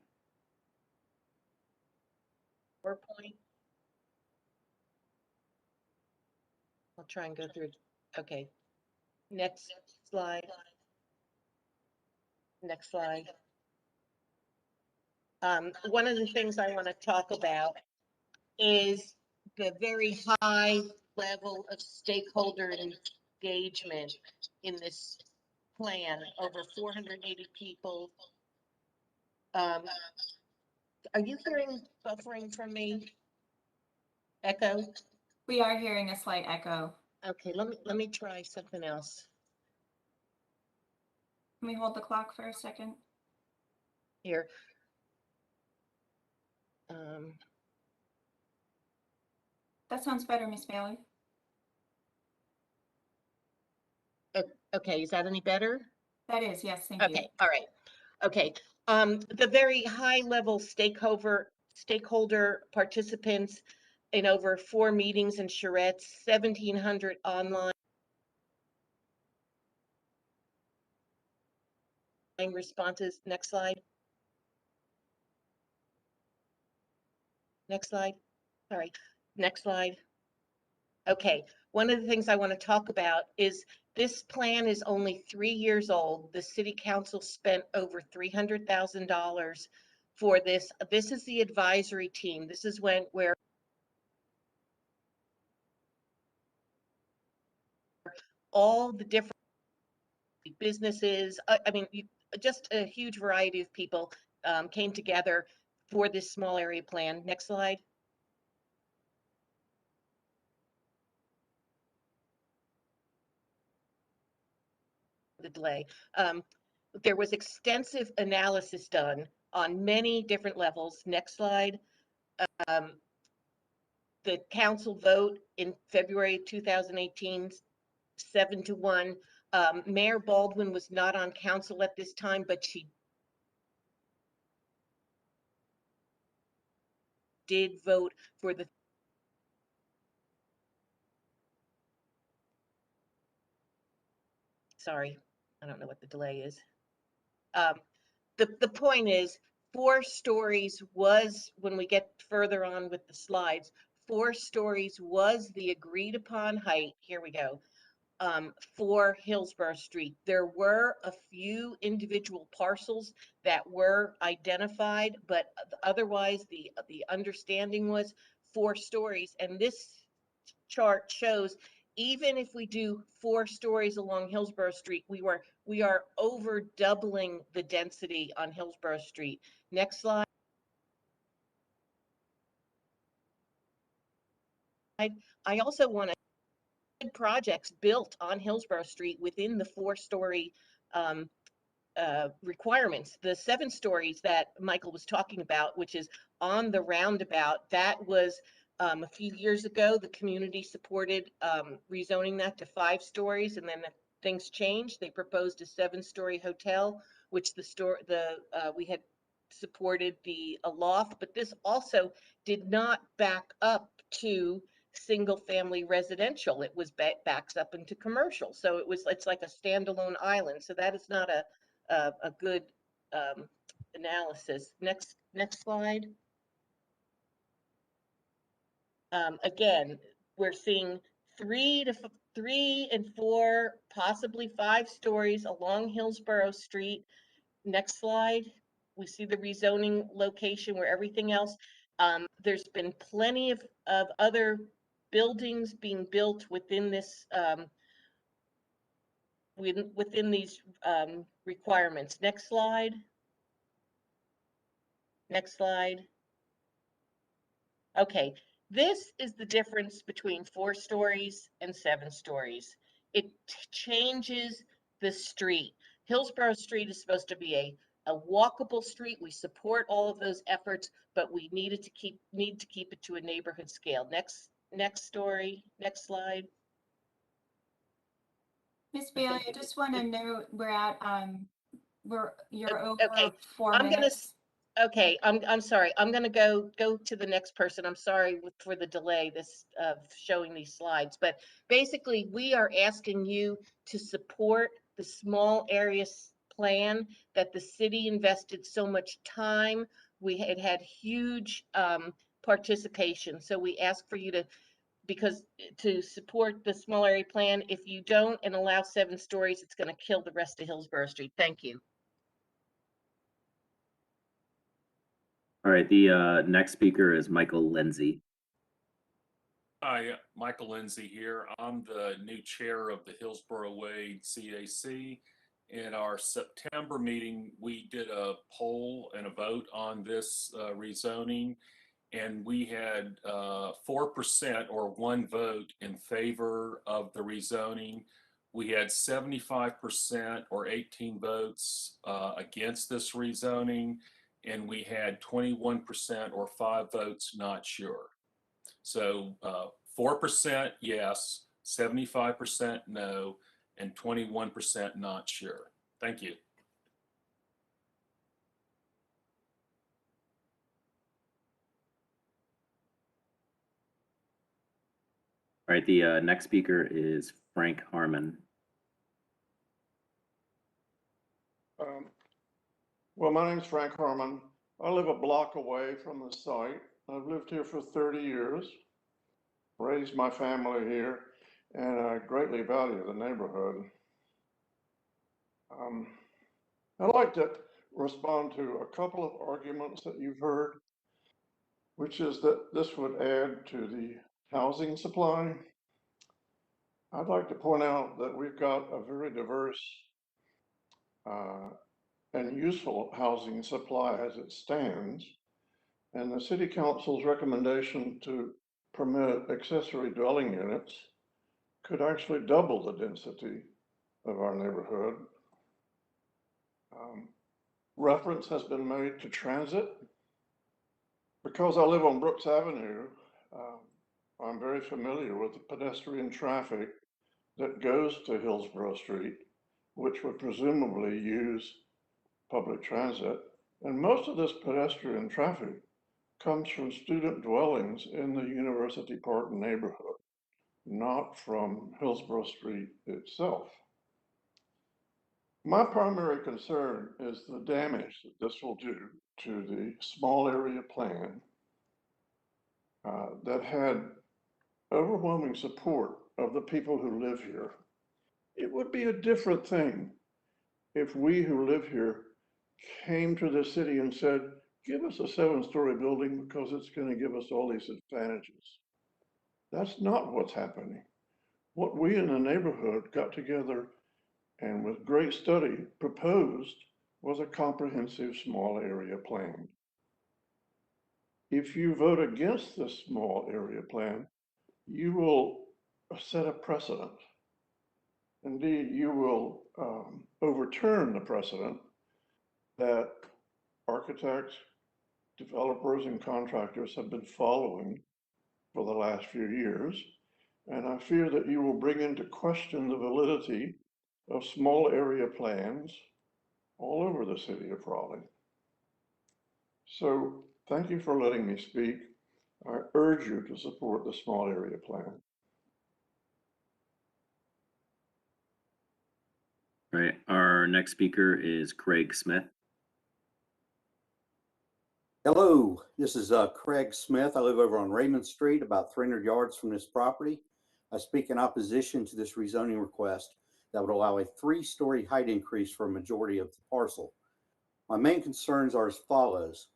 PowerPoint. I'll try and go through. Okay. Next slide. Next slide. One of the things I want to talk about is the very high level of stakeholder engagement in this plan, over 480 people. Are you hearing buffering from me? Echo? We are hearing a slight echo. Okay, let me try something else. Can we hold the clock for a second? Here. That sounds better, Miss Bailey. Okay, is that any better? That is, yes, thank you. Okay, all right. Okay, the very high level stakeholder participants in over 4 meetings in charrettes, 1,700 online responses. Next slide. Next slide. Sorry. Next slide. Okay, one of the things I want to talk about is this plan is only 3 years old. The city council spent over $300,000 for this. This is the advisory team. This is where all the different businesses, I mean, just a huge variety of people came together for this small area plan. Next slide. The delay. There was extensive analysis done on many different levels. Next slide. The council vote in February 2018, 7-1. Mayor Baldwin was not on council at this time, but she did vote for the sorry, I don't know what the delay is. The point is 4 stories was, when we get further on with the slides, 4 stories was the agreed upon height. Here we go. For Hillsborough Street. There were a few individual parcels that were identified, but otherwise the understanding was 4 stories. And this chart shows even if we do 4 stories along Hillsborough Street, we are over doubling the density on Hillsborough Street. Next slide. I also want to projects built on Hillsborough Street within the 4-story requirements. The 7 stories that Michael was talking about, which is on the roundabout, that was a few years ago. The community supported rezoning that to 5 stories, and then things changed. They proposed a 7-story hotel, which we had supported the loft, but this also did not back up to single family residential. It was backs up into commercial, so it's like a standalone island. So that is not a good analysis. Next slide. Again, we're seeing 3 and 4, possibly 5 stories along Hillsborough Street. Next slide. We see the rezoning location where everything else. There's been plenty of other buildings being built within this within these requirements. Next slide. Next slide. Okay, this is the difference between 4 stories and 7 stories. It changes the street. Hillsborough Street is supposed to be a walkable street. We support all of those efforts, but we need to keep it to a neighborhood scale. Next story, next slide. Miss Bailey, I just want to note you're over Okay, 4 I'm minutes. Okay, I'm sorry. I'm gonna go to the next person. I'm sorry for the delay this of showing these slides, but basically we are asking you to support the small areas plan that the city invested so much time. We had huge participation, so we ask for you to to support the small area plan. If you don't and allow 7 stories, it's going to kill the rest of Hillsborough Street. Thank you. All right, the next speaker is Michael Lindsay. Hi, Michael Lindsay here. I'm the new chair of the Hillsborough Way CAC. In our September meeting, we did a poll and a vote on this rezoning, and we had 4% or 1 vote in favor of the rezoning. We had 75% or 18 votes against this rezoning, and we had 21% or 5 votes not sure. So 4% yes, 75% no, and 21% not sure. Thank you. All right, the next speaker is Frank Harmon. Well, my name's Frank Harmon. I live a block away from the site. I've lived here for 30 years, raised my family here, and I greatly value the neighborhood. I'd like to respond to a couple of arguments that you've heard, which is that this would add to the housing supply. I'd like to point out that we've got a very diverse and useful housing supply as it stands. And the City Council's recommendation to permit accessory dwelling units could actually double the density of our neighborhood. Reference has been made to transit. Because I live on Brooks Avenue, I'm very familiar with the pedestrian traffic that goes to Hillsborough Street, which would presumably use public transit. And most of this pedestrian traffic comes from student dwellings in the University Park neighborhood, not from Hillsborough Street itself. My primary concern is the damage that this will do to the small area plan that had overwhelming support of the people who live here. It would be a different thing if we who live here came to the city and said, give us a 7-story building because it's going to give us all these advantages. That's not what's happening. What we in the neighborhood got together and with great study proposed was a comprehensive small area plan. If you vote against this small area plan, you will set a precedent. Indeed, you will overturn the precedent that architects, developers, and contractors have been following for the last few years. And I fear that you will bring into question the validity of small area plans all over the city of Raleigh. So thank you for letting me speak. I urge you to support the small area plan. All right, our next speaker is Craig Smith. Hello, this is Craig Smith. I live over on Raymond Street, about 300 yards from this property. I speak in opposition to this rezoning request that would allow a 3-story height increase for a majority of the parcel. My main concerns are as follows.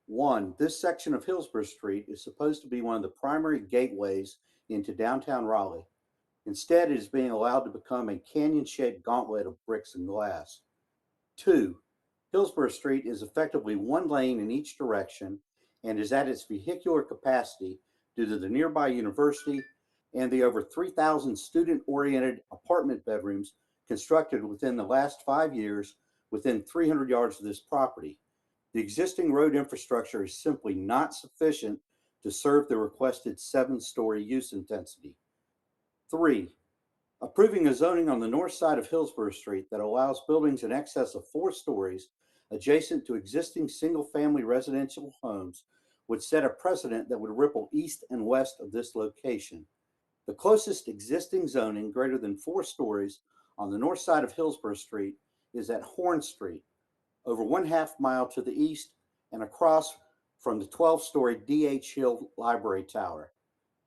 1, this section of Hillsborough Street is supposed to be one of the primary gateways into downtown Raleigh. Instead, it is being allowed to become a canyon-shaped gauntlet of bricks and glass. 2, Hillsborough Street is effectively 1 lane in each direction and is at its vehicular capacity due to the nearby university and the over 3,000 student-oriented apartment bedrooms constructed within the last 5 years within 300 yards of this property. The existing road infrastructure is simply not sufficient to serve the requested 7-story use intensity. 3, approving a zoning on the north side of Hillsborough Street that allows buildings in excess of 4 stories adjacent to existing single-family residential homes would set a precedent that would ripple east and west of this location. The closest existing zoning greater than 4 stories on the north side of Hillsborough Street is at Horn Street, over 1/2 mile to the east and across from the 12-story D.H. Hill Library Tower.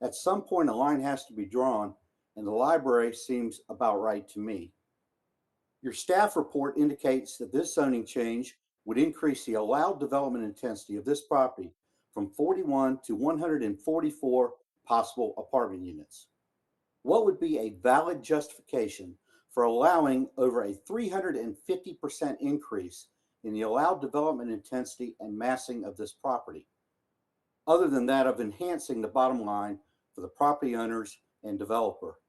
At some point, a line has to be drawn, and the library seems about right to me. Your staff report indicates that this zoning change would increase the allowed development intensity of this property from 41 to 144 possible apartment units. What would be a valid justification for allowing over a 350% increase in the allowed development intensity and massing of this property, other than that of enhancing the bottom line for the property owners and developer?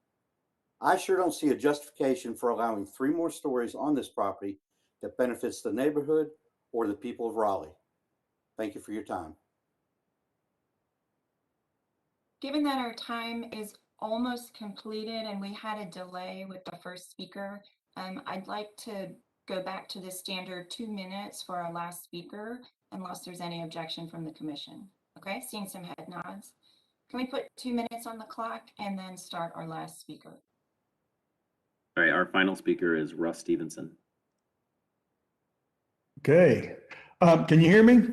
I sure don't see a justification for allowing 3 more stories on this property that benefits the neighborhood or the people of Raleigh. Thank you for your time. Given that our time is almost completed and we had a delay with the first speaker, I'd like to go back to the standard 2 minutes for our last speaker, unless there's any objection from the commission. Okay, seeing some head nods. Can we put 2 minutes on the clock and then start our last speaker? All right, our final speaker is Russ Stevenson. Okay, can you hear me?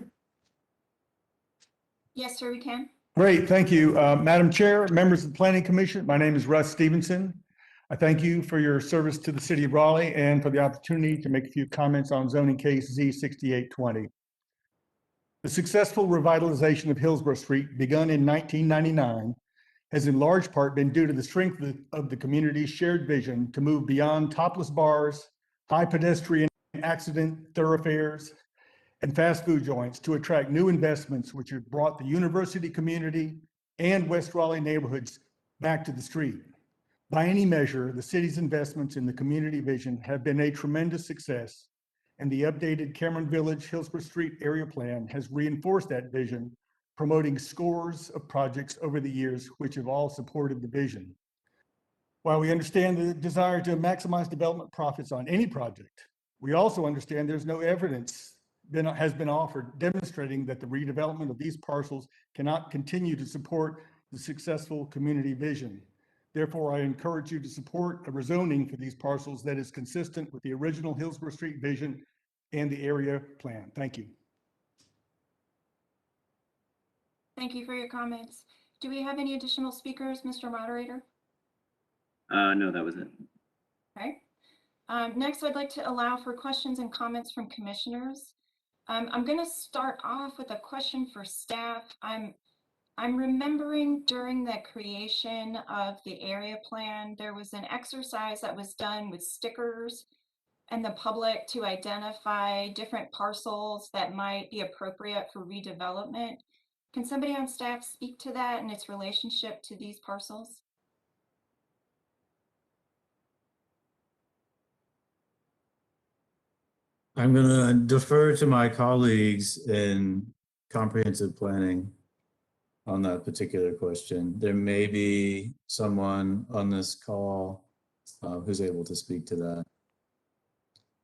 Yes, sir, we can. Great, thank you. Madam Chair, members of the Planning Commission, my name is Russ Stevenson. I thank you for your service to the city of Raleigh and for the opportunity to make a few comments on zoning case Z6820. The successful revitalization of Hillsborough Street, begun in 1999, has in large part been due to the strength of the community's shared vision to move beyond topless bars, high pedestrian accident thoroughfares, and fast food joints to attract new investments which have brought the university community and West Raleigh neighborhoods back to the street. By any measure, the city's investments in the community vision have been a tremendous success, and the updated Cameron Village Hillsborough Street area plan has reinforced that vision, promoting scores of projects over the years which have all supported the vision. While we understand the desire to maximize development profits on any project, we also understand there's no evidence has been offered demonstrating that the redevelopment of these parcels cannot continue to support the successful community vision. Therefore, I encourage you to support a rezoning for these parcels that is consistent with the original Hillsborough Street vision and the area plan. Thank you. Thank you for your comments. Do we have any additional speakers, Mr. Moderator? No, that was it. Okay. Next, I'd like to allow for questions and comments from commissioners. I'm going to start off with a question for staff. I'm remembering during the creation of the area plan, there was an exercise that was done with stickers and the public to identify different parcels that might be appropriate for redevelopment. Can somebody on staff speak to that and its relationship to these parcels? I'm going to defer to my colleagues in comprehensive planning on that particular question. There may be someone on this call who's able to speak to that.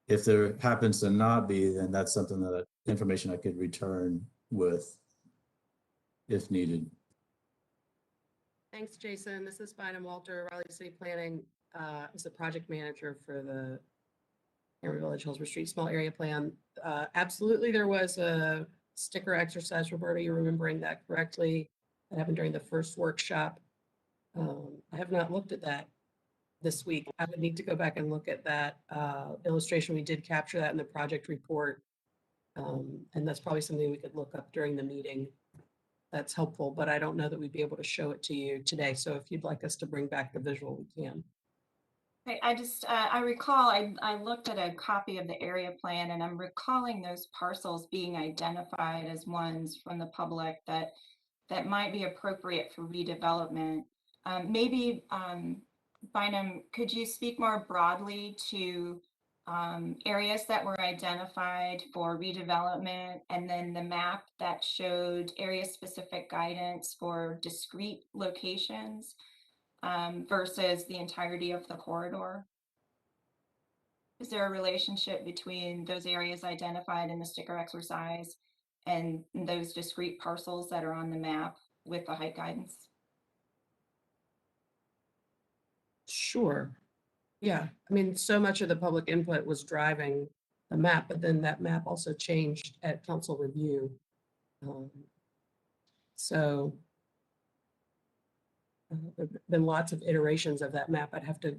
If there happens to not be, then that's something that information I could return with if needed. Thanks, Jason. This is Bynum Walter, Raleigh City Planning. As a project manager for the Cameron Village Hillsborough Street Small Area Plan. Absolutely, there was a sticker exercise. Roberta, you're remembering that correctly. That happened during the first workshop. I have not looked at that this week. I would need to go back and look at that illustration. We did capture that in the project report. And that's probably something we could look up during the meeting. That's helpful, but I don't know that we'd be able to show it to you today. So if you'd like us to bring back the visual, we can. I recall I looked at a copy of the area plan and I'm recalling those parcels being identified as ones from the public that might be appropriate for redevelopment. Maybe Bynum, could you speak more broadly to areas that were identified for redevelopment and then the map that showed area-specific guidance for discrete locations versus the entirety of the corridor? Is there a relationship between those areas identified in the sticker exercise and those discrete parcels that are on the map with the height guidance? Sure. Yeah, I mean, so much of the public input was driving the map, but then that map also changed at council review. So there've been lots of iterations of that map. I'd have to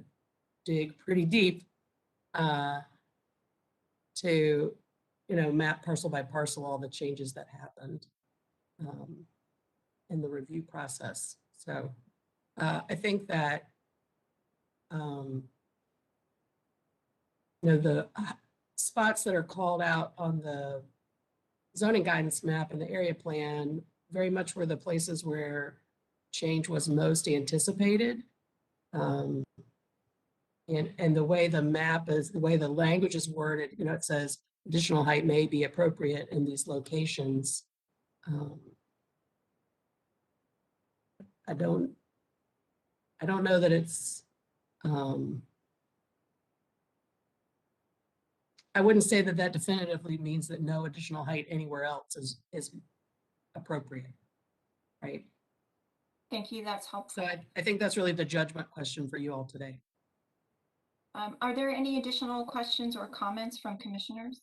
dig pretty deep to, map parcel by parcel all the changes that happened in the review process. So I think that the spots that are called out on the zoning guidance map and the area plan very much were the places where change was most anticipated. And the way the map is, the way the language is worded, it says additional height may be appropriate in these locations. I don't know that it's, I wouldn't say that that definitively means that no additional height anywhere else is appropriate, right? Thank you, that's helpful. So I think that's really the judgment question for you all today. Are there any additional questions or comments from commissioners?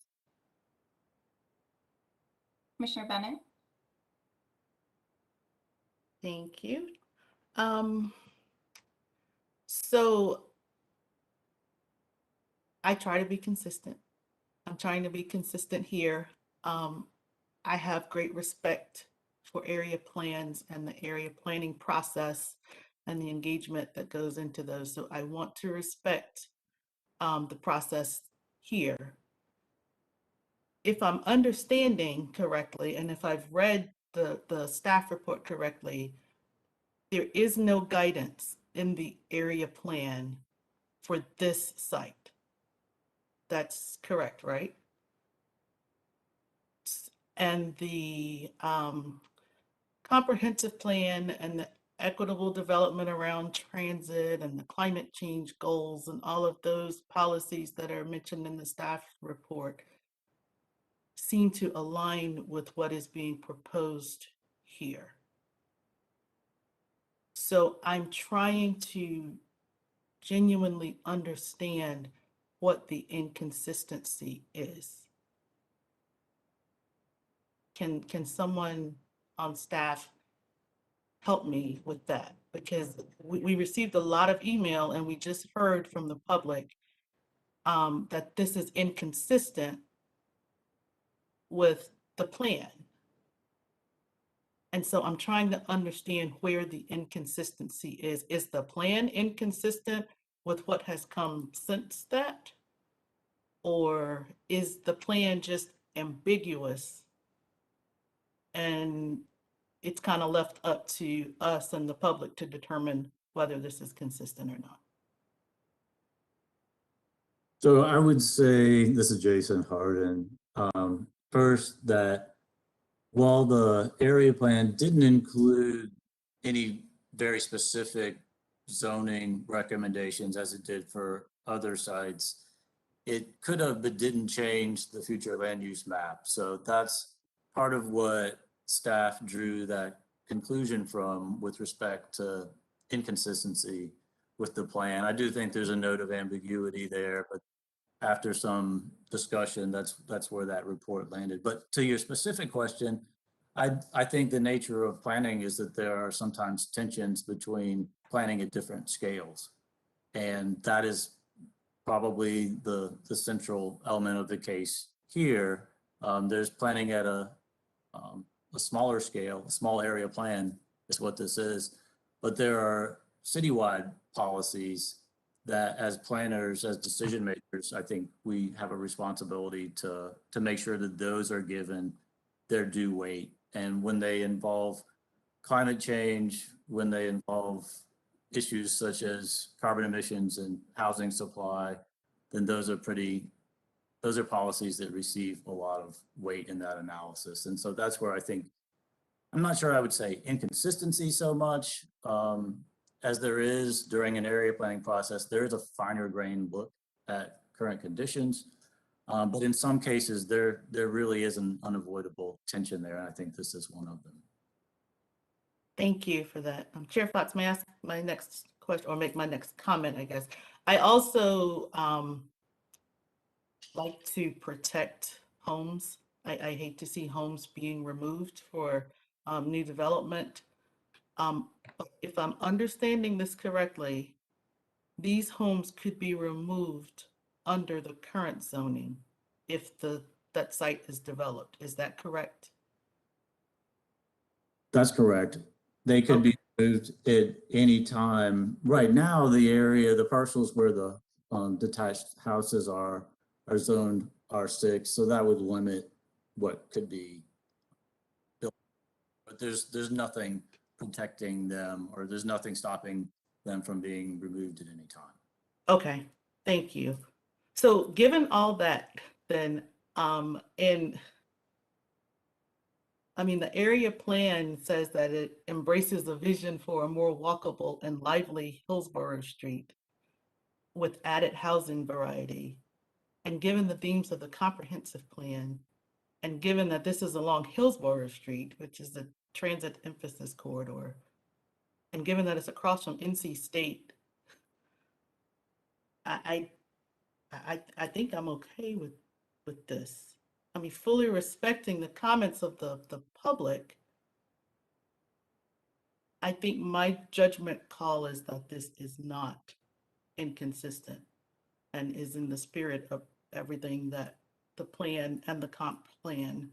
Commissioner Bennett? Thank you. So I try to be consistent. I'm trying to be consistent here. I have great respect for area plans and the area planning process and the engagement that goes into those. So I want to respect the process here. If I'm understanding correctly, and if I've read the staff report correctly, there is no guidance in the area plan for this site. That's correct, right? And the comprehensive plan and the equitable development around transit and the climate change goals and all of those policies that are mentioned in the staff report seem to align with what is being proposed here. So I'm trying to genuinely understand what the inconsistency is. Can someone on staff help me with that? Because we received a lot of email and we just heard from the public that this is inconsistent with the plan. And so I'm trying to understand where the inconsistency is. Is the plan inconsistent with what has come since that? Or is the plan just ambiguous and it's kind of left up to us and the public to determine whether this is consistent or not? So I would say, this is Jason Harden, first that while the area plan didn't include any very specific zoning recommendations as it did for other sites, it could have but didn't change the future land use map. So that's part of what staff drew that conclusion from with respect to inconsistency with the plan. I do think there's a note of ambiguity there, but after some discussion, that's where that report landed. But to your specific question, I think the nature of planning is that there are sometimes tensions between planning at different scales. And that is probably the central element of the case here. There's planning at a smaller scale, a small area plan is what this is. But there are citywide policies that as planners, as decision makers, I think we have a responsibility to make sure that those are given their due weight. And when they involve climate change, when they involve issues such as carbon emissions and housing supply, then those are policies that receive a lot of weight in that analysis. And so that's where I think, I'm not sure I would say inconsistency so much, as there is during an area planning process. There is a finer grained look at current conditions. But in some cases, there really is an unavoidable tension there, and I think this is one of them. Thank you for that. Chair Fox, may I ask my next question or make my next comment, I guess? I also like to protect homes. I hate to see homes being removed for new development. If I'm understanding this correctly, these homes could be removed under the current zoning if that site is developed. Is that correct? That's correct. They could be moved at any time. Right now, the parcels where the detached houses are zoned R6, so that would limit what could be built. But there's nothing protecting them, or there's nothing stopping them from being removed at any time. Okay, thank you. So given all that, then, the area plan says that it embraces a vision for a more walkable and lively Hillsborough Street with added housing variety. And given the themes of the comprehensive plan, and given that this is along Hillsborough Street, which is the transit emphasis corridor, and given that it's across from NC State, I think I'm okay with this. Fully respecting the comments of the public, I think my judgment call is that this is not inconsistent and is in the spirit of everything that the plan and the comp plan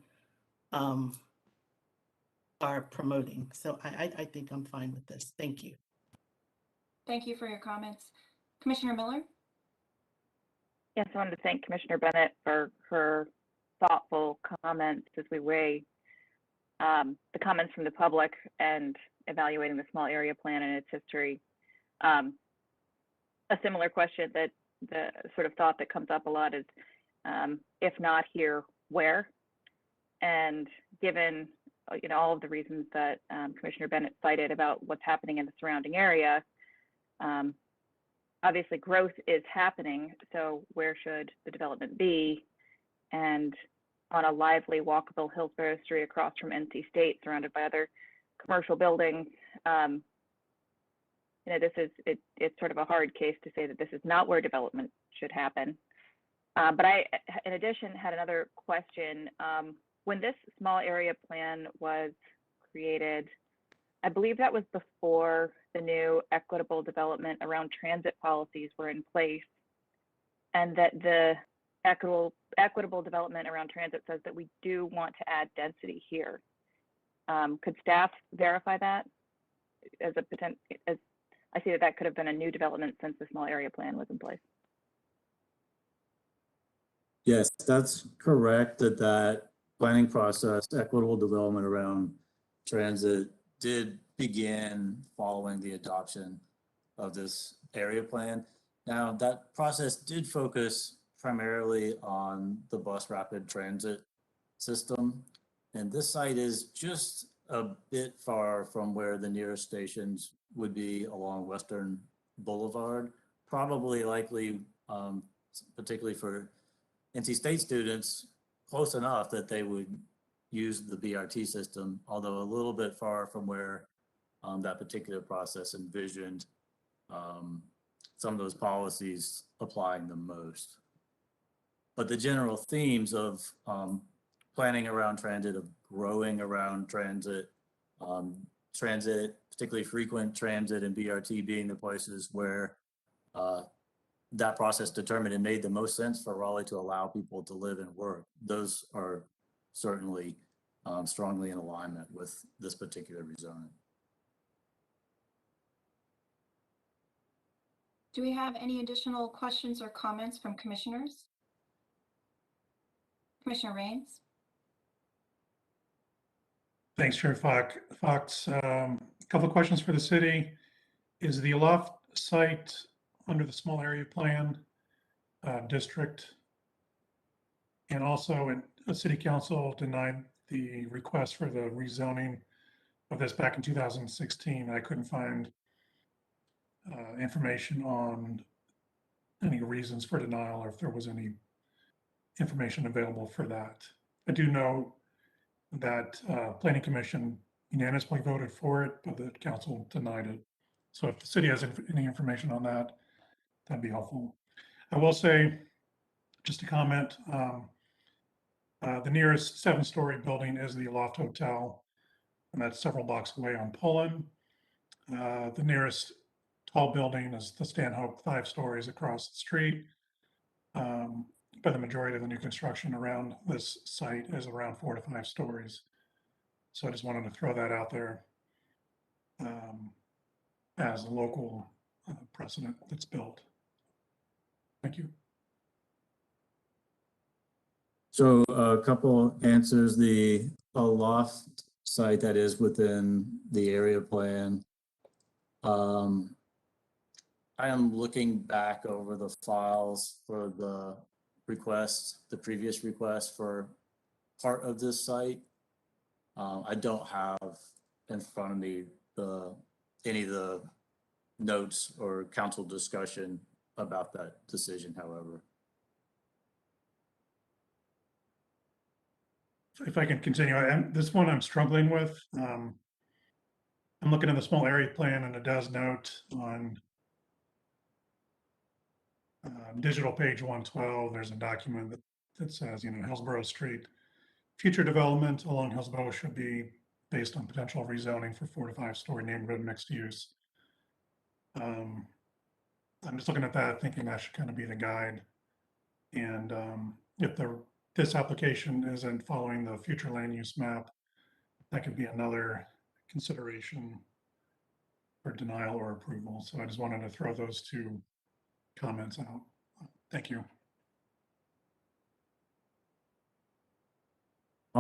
are promoting. So I think I'm fine with this. Thank you. Thank you for your comments. Commissioner Miller? Yes, I wanted to thank Commissioner Bennett for her thoughtful comments as we weigh the comments from the public and evaluating the small area plan and its history. A similar question that the sort of thought that comes up a lot is, if not here, where? And given all of the reasons that Commissioner Bennett cited about what's happening in the surrounding area, obviously growth is happening, so where should the development be? And on a lively, walkable Hillsborough Street across from NC State, surrounded by other commercial buildings, it's sort of a hard case to say that this is not where development should happen. But I, in addition, had another question. When this small area plan was created, I believe that was before the new equitable development around transit policies were in place, and that the equitable development around transit says that we do want to add density here. Could staff verify that as a potential? As I see that could have been a new development since the small area plan was in place. Yes, that's correct, that planning process, equitable development around transit, did begin following the adoption of this area plan. Now, that process did focus primarily on the bus rapid transit system. And this site is just a bit far from where the nearest stations would be along Western Boulevard. Probably likely, particularly for NC State students, close enough that they would use the BRT system, although a little bit far from where that particular process envisioned some of those policies applying the most. But the general themes of planning around transit, of growing around transit, particularly frequent transit and BRT being the places where that process determined and made the most sense for Raleigh to allow people to live and work. Those are certainly strongly in alignment with this particular rezoning. Do we have any additional questions or comments from commissioners? Commissioner Rains? Thanks, Chair Fox. A couple of questions for the city. Is the Aloft site under the small area plan district? And also, City Council denied the request for the rezoning of this back in 2016. I couldn't find information on any reasons for denial or if there was any information available for that. I do know that Planning Commission unanimously voted for it, but the council denied it. So if the city has any information on that, that'd be helpful. I will say, just a comment, the nearest 7-story building is the Loft Hotel, and that's several blocks away on Pullen. The nearest tall building is the Stanhope, 5 stories across the street. But the majority of the new construction around this site is around 4 to 5 stories. So I just wanted to throw that out there as a local precedent that's built. Thank you. So a couple answers. The loft site that is within the area plan. I am looking back over the files for the request, the previous request for part of this site. I don't have in front of me any of the notes or council discussion about that decision, however. If I can continue, this one I'm struggling with. I'm looking at the small area plan, and it does note on digital page 112, there's a document that says, Hillsborough Street, future development along Hillsborough should be based on potential rezoning for 4 to 5 story neighborhood mixed use. I'm just looking at that, thinking that should kind of be the guide. And if this application isn't following the future land use map, that could be another consideration for denial or approval. So I just wanted to throw those 2 comments out. Thank you.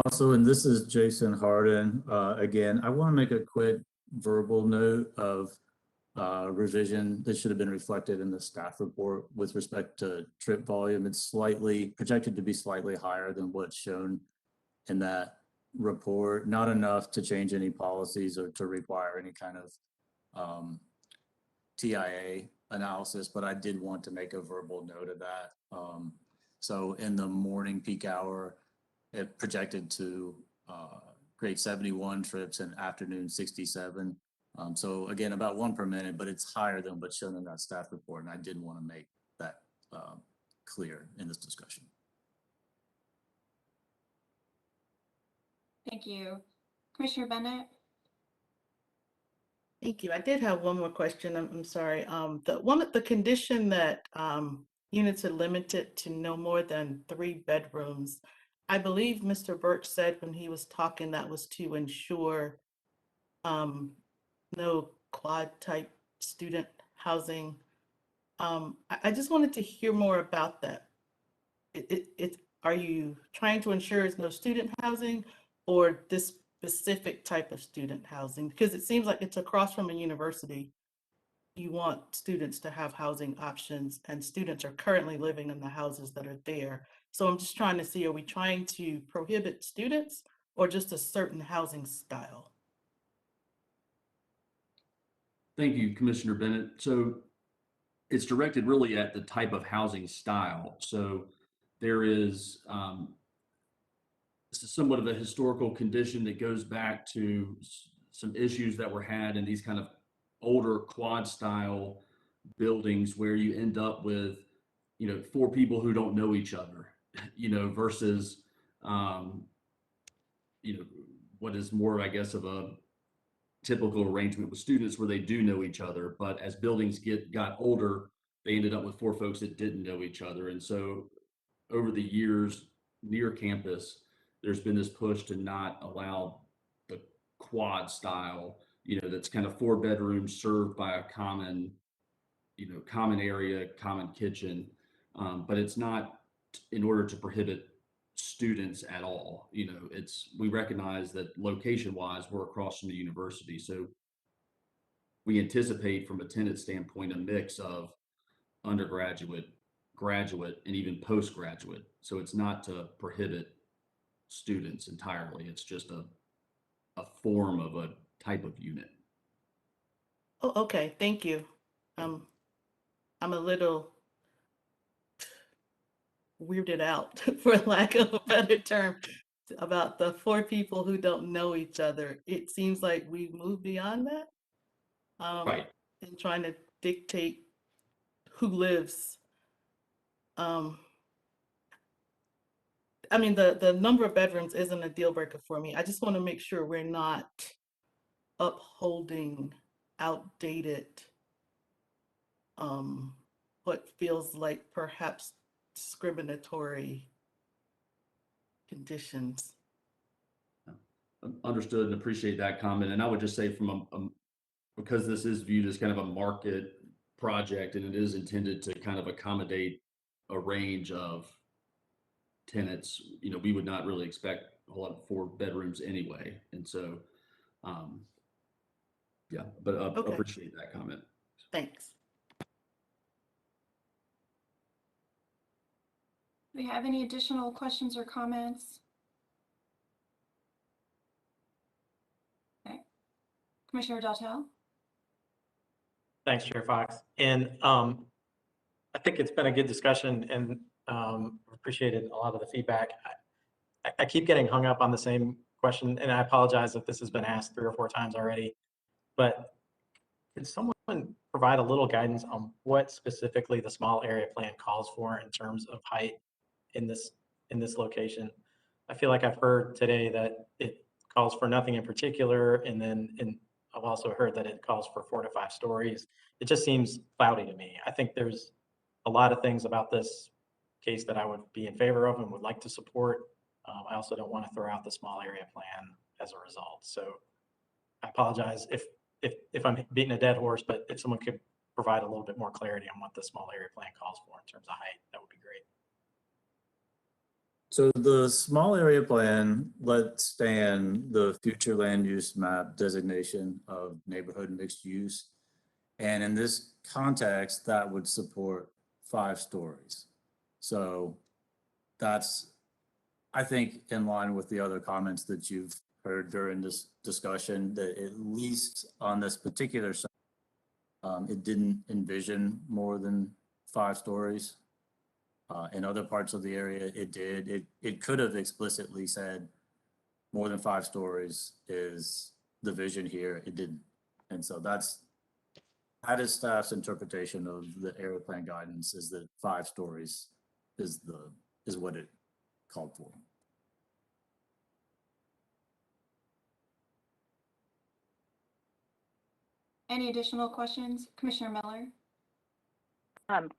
Also, and this is Jason Harden. Again, I want to make a quick verbal note of revision that should have been reflected in the staff report with respect to trip volume. It's slightly projected to be slightly higher than what's shown in that report. Not enough to change any policies or to require any kind of TIA analysis, but I did want to make a verbal note of that. So in the morning peak hour, it projected to grade 71 trips and afternoon 67. So again, about 1 per minute, but it's higher than what's shown in that staff report. And I did want to make that clear in this discussion. Thank you. Commissioner Bennett? Thank you. I did have one more question. I'm sorry. The condition that units are limited to no more than 3 bedrooms. I believe Mr. Burke said when he was talking that was to ensure no quad type student housing. I just wanted to hear more about that. Are you trying to ensure there's no student housing or this specific type of student housing? Because it seems like it's across from a university. You want students to have housing options, and students are currently living in the houses that are there. So I'm just trying to see, are we trying to prohibit students or just a certain housing style? Thank you, Commissioner Bennett. So it's directed really at the type of housing style. So there is somewhat of a historical condition that goes back to some issues that were had in these kind of older quad style buildings where you end up with, 4 people who don't know each other, versus, what is more, I guess, of a typical arrangement with students where they do know each other. But as buildings got older, they ended up with 4 folks that didn't know each other. And so over the years near campus, there's been this push to not allow the quad style, that's kind of 4 bedrooms served by a common area, common kitchen. But it's not in order to prohibit students at all. We recognize that location wise, we're across from the university. So we anticipate from a tenant standpoint, a mix of undergraduate, graduate, and even postgraduate. So it's not to prohibit students entirely. It's just a form of a type of unit. Oh, okay. Thank you. I'm a little weirded out, for lack of a better term, about the 4 people who don't know each other. It seems like we've moved beyond that. Right. In trying to dictate who lives. I mean, the number of bedrooms isn't a deal breaker for me. I just want to make sure we're not upholding outdated, what feels like perhaps discriminatory conditions. Understood and appreciate that comment. And I would just say from because this is viewed as kind of a market project and it is intended to kind of accommodate a range of tenants, you know, we would not really expect a whole lot of 4 bedrooms anyway. And so, yeah, but Okay. appreciate that comment. Thanks. Do we have any additional questions or comments? Okay. Commissioner Daltell? Thanks, Chair Fox. And I think it's been a good discussion and appreciated a lot of the feedback. I keep getting hung up on the same question, and I apologize if this has been asked 3 or 4 times already, but can someone provide a little guidance on what specifically the small area plan calls for in terms of height in this location? I feel like I've heard today that it calls for nothing in particular, and I've also heard that it calls for 4 to 5 stories. It just seems cloudy to me. I think there's a lot of things about this case that I would be in favor of and would like to support. I also don't want to throw out the small area plan as a result. So I apologize if I'm beating a dead horse, but if someone could provide a little bit more clarity on what the small area plan calls for in terms of height, that would be great. So the small area plan lets stand the future land use map designation of neighborhood mixed use. And in this context, that would support 5 stories. So that's, I think, in line with the other comments that you've heard during this discussion, that at least on this particular site, it didn't envision more than 5 stories. In other parts of the area, it did. It could have explicitly said more than 5 stories is the vision here. It didn't. And so that is staff's interpretation of the area plan guidance, is that 5 stories is what it called for. Any additional questions? Commissioner Miller?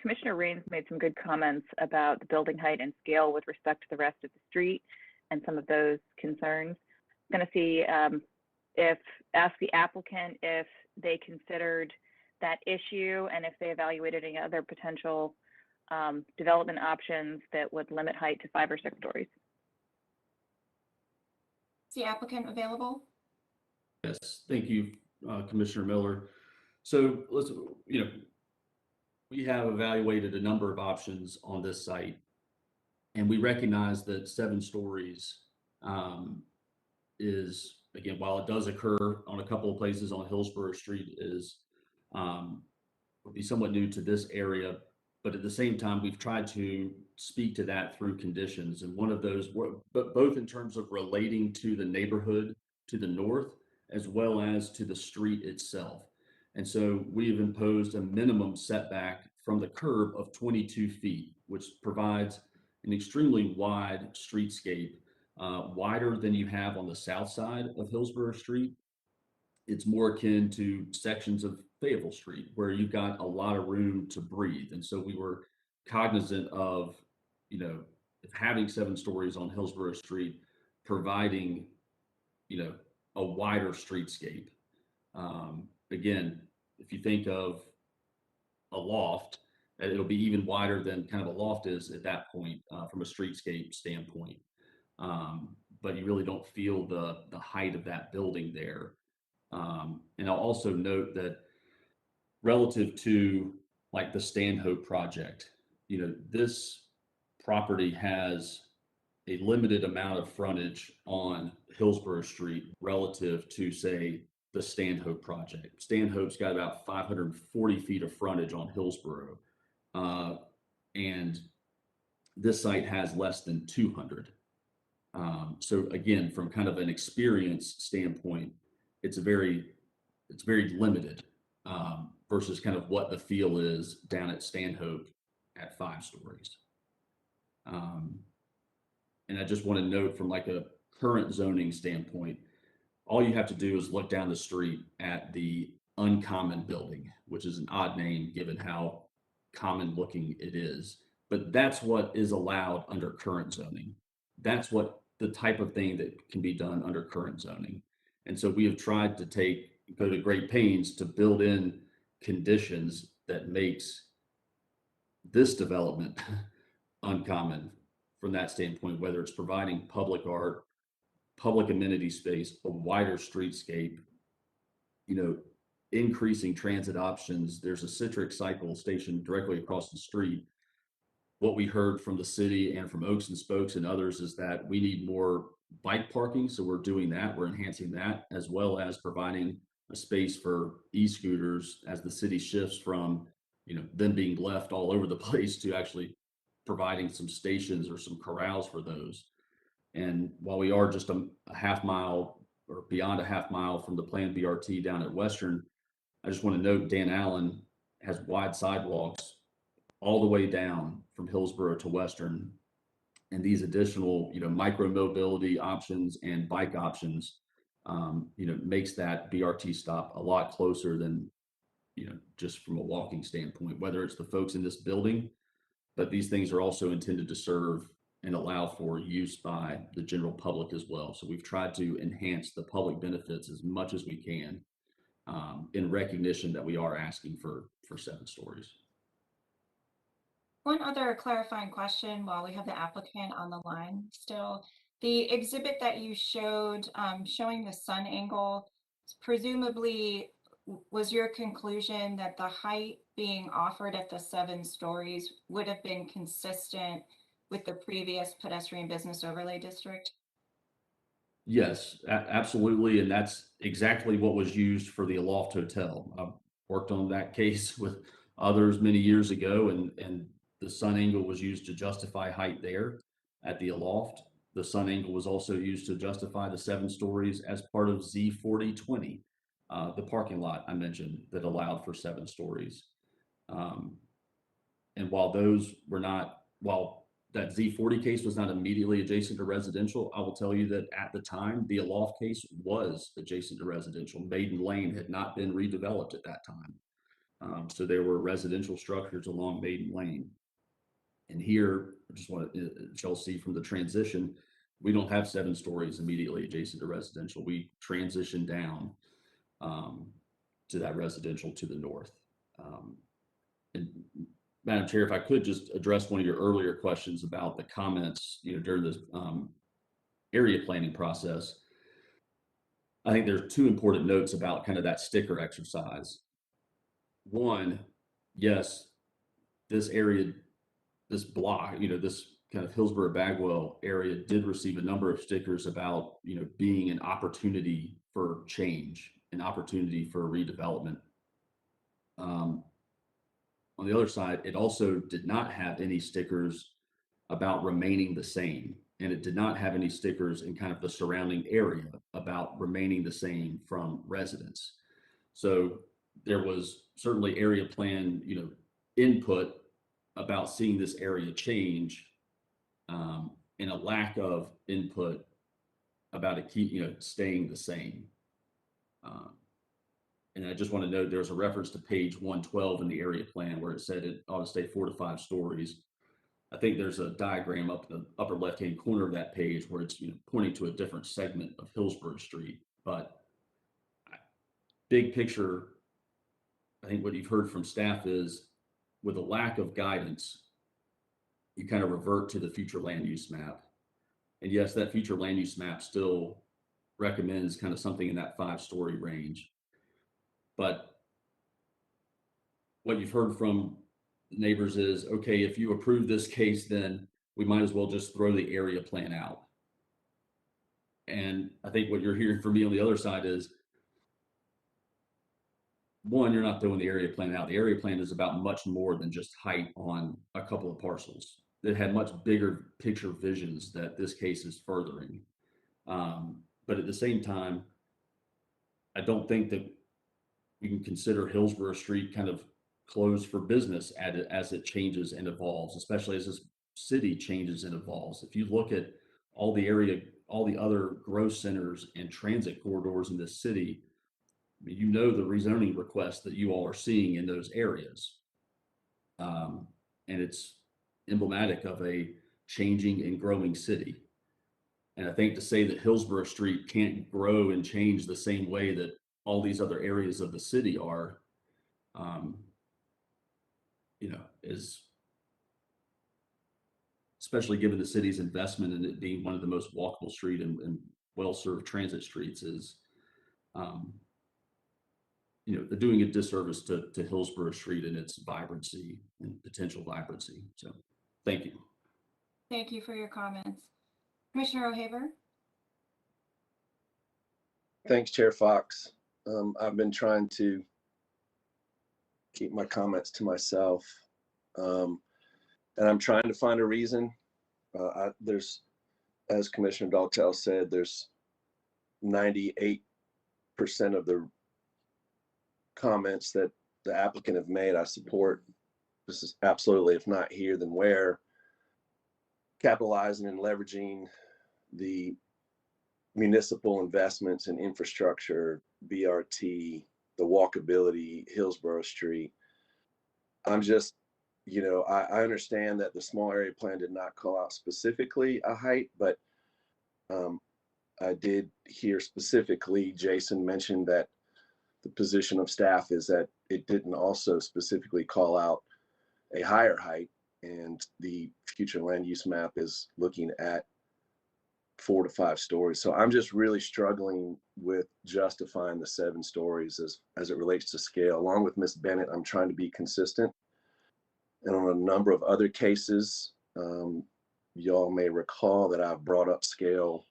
Commissioner Rains made some good comments about the building height and scale with respect to the rest of the street and some of those concerns. I'm going to see ask the applicant if they considered that issue and if they evaluated any other potential development options that would limit height to 5 or 6 stories. Is the applicant available? Yes, thank you, Commissioner Miller. So let's, we have evaluated a number of options on this site, and we recognize that 7 stories is, again, while it does occur on a couple of places on Hillsborough Street, would be somewhat new to this area. But at the same time, we've tried to speak to that through conditions. And one of those, but both in terms of relating to the neighborhood to the north, as well as to the street itself. And so we've imposed a minimum setback from the curb of 22 feet, which provides an extremely wide streetscape, wider than you have on the south side of Hillsborough Street. It's more akin to sections of Fayetteville Street, where you've got a lot of room to breathe. And so we were cognizant of, having 7 stories on Hillsborough Street, providing, a wider streetscape. Again, if you think of a loft, it'll be even wider than kind of a loft is at that point from a streetscape standpoint. But you really don't feel the height of that building there. And I'll also note that relative to like the Stanhope project, this property has a limited amount of frontage on Hillsborough Street relative to, say, the Stanhope project. Stanhope's got about 540 feet of frontage on Hillsborough. And This site has less than 200. So again, from kind of an experience standpoint, it's very limited versus kind of what the feel is down at Stanhope at 5 stories. And I just want to note from like a current zoning standpoint, all you have to do is look down the street at the Uncommon building, which is an odd name given how common looking it is. But that's what is allowed under current zoning. That's what the type of thing that can be done under current zoning. And so we have tried to go to great pains to build in conditions that makes this development uncommon from that standpoint, whether it's providing public art, public amenity space, a wider streetscape, increasing transit options. There's a Citrix cycle station directly across the street. What we heard from the city and from Oaks and Spokes and others is that we need more bike parking. So we're doing that. We're enhancing that, as well as providing a space for e-scooters as the city shifts from, them being left all over the place to actually providing some stations or some corrals for those. And while we are just a half mile or beyond a half mile from the planned BRT down at Western, I just want to note Dan Allen has wide sidewalks all the way down from Hillsborough to Western. And these additional, micro mobility options and bike options, makes that BRT stop a lot closer than, just from a walking standpoint, whether it's the folks in this building, but these things are also intended to serve and allow for use by the general public as well. So we've tried to enhance the public benefits as much as we can, in recognition that we are asking for 7 stories. One other clarifying question while we have the applicant on the line still. The exhibit that you showed, showing the sun angle, presumably was your conclusion that the height being offered at the 7 stories would have been consistent with the previous pedestrian business overlay district? Yes, absolutely. And that's exactly what was used for the Aloft Hotel. I've worked on that case with others many years ago, and the sun angle was used to justify height there at the Aloft. The sun angle was also used to justify the 7 stories as part of Z4020, the parking lot I mentioned that allowed for 7 stories. And while that Z40 case was not immediately adjacent to residential, I will tell you that at the time, the Aloft case was adjacent to residential. Maiden Lane had not been redeveloped at that time. So there were residential structures along Maiden Lane. And here, I just want to, you'll see from the transition, we don't have 7 stories immediately adjacent to residential. We transition down to that residential to the north. And Madam Chair, if I could just address one of your earlier questions about the comments, during this area planning process. I think there's 2 important notes about kind of that sticker exercise. One, yes, this area, this block, this kind of Hillsborough Bagwell area did receive a number of stickers about, being an opportunity for change, an opportunity for redevelopment. On the other side, it also did not have any stickers about remaining the same. And it did not have any stickers in kind of the surrounding area about remaining the same from residents. So there was certainly area plan, input about seeing this area change, and a lack of input about it staying the same. And I just want to note there's a reference to page 112 in the area plan where it said it ought to stay 4 to 5 stories. I think there's a diagram up in the upper left-hand corner of that page where it's pointing to a different segment of Hillsborough Street. But big picture, I think what you've heard from staff is with a lack of guidance, you kind of revert to the future land use map. And yes, that future land use map still recommends kind of something in that 5-story range. But what you've heard from neighbors is, okay, if you approve this case, then we might as well just throw the area plan out. And I think what you're hearing from me on the other side is, one, you're not throwing the area plan out. The area plan is about much more than just height on a couple of parcels. that had much bigger picture visions that this case is furthering. But at the same time, I don't think that we can consider Hillsborough Street kind of closed for business as it changes and evolves, especially as this city changes and evolves. If you look at all the other growth centers and transit corridors in this city, you know the rezoning requests that you all are seeing in those areas. And it's emblematic of a changing and growing city. And I think to say that Hillsborough Street can't grow and change the same way that all these other areas of the city are, is, especially given the city's investment in it being one of the most walkable street and well-served transit streets, is, they're doing a disservice to Hillsborough Street and its vibrancy and potential vibrancy. So, thank you. Thank you for your comments. Commissioner O'Haver? Thanks, Chair Fox. I've been trying to keep my comments to myself, and I'm trying to find a reason. There's, as Commissioner Daltell said, there's 98% of the comments that the applicant have made I support. This is absolutely, if not here, then where. Capitalizing and leveraging the municipal investments in infrastructure, BRT, the walkability, Hillsborough Street. I'm just, I understand that the small area plan did not call out specifically a height, but I did hear specifically Jason mentioned that the position of staff is that it didn't also specifically call out a higher height, and the future land use map is looking at 4 to 5 stories. So I'm just really struggling with justifying the 7 stories as it relates to scale. Along with Ms. Bennett, I'm trying to be consistent. And on a number of other cases, y'all may recall that I've brought up scale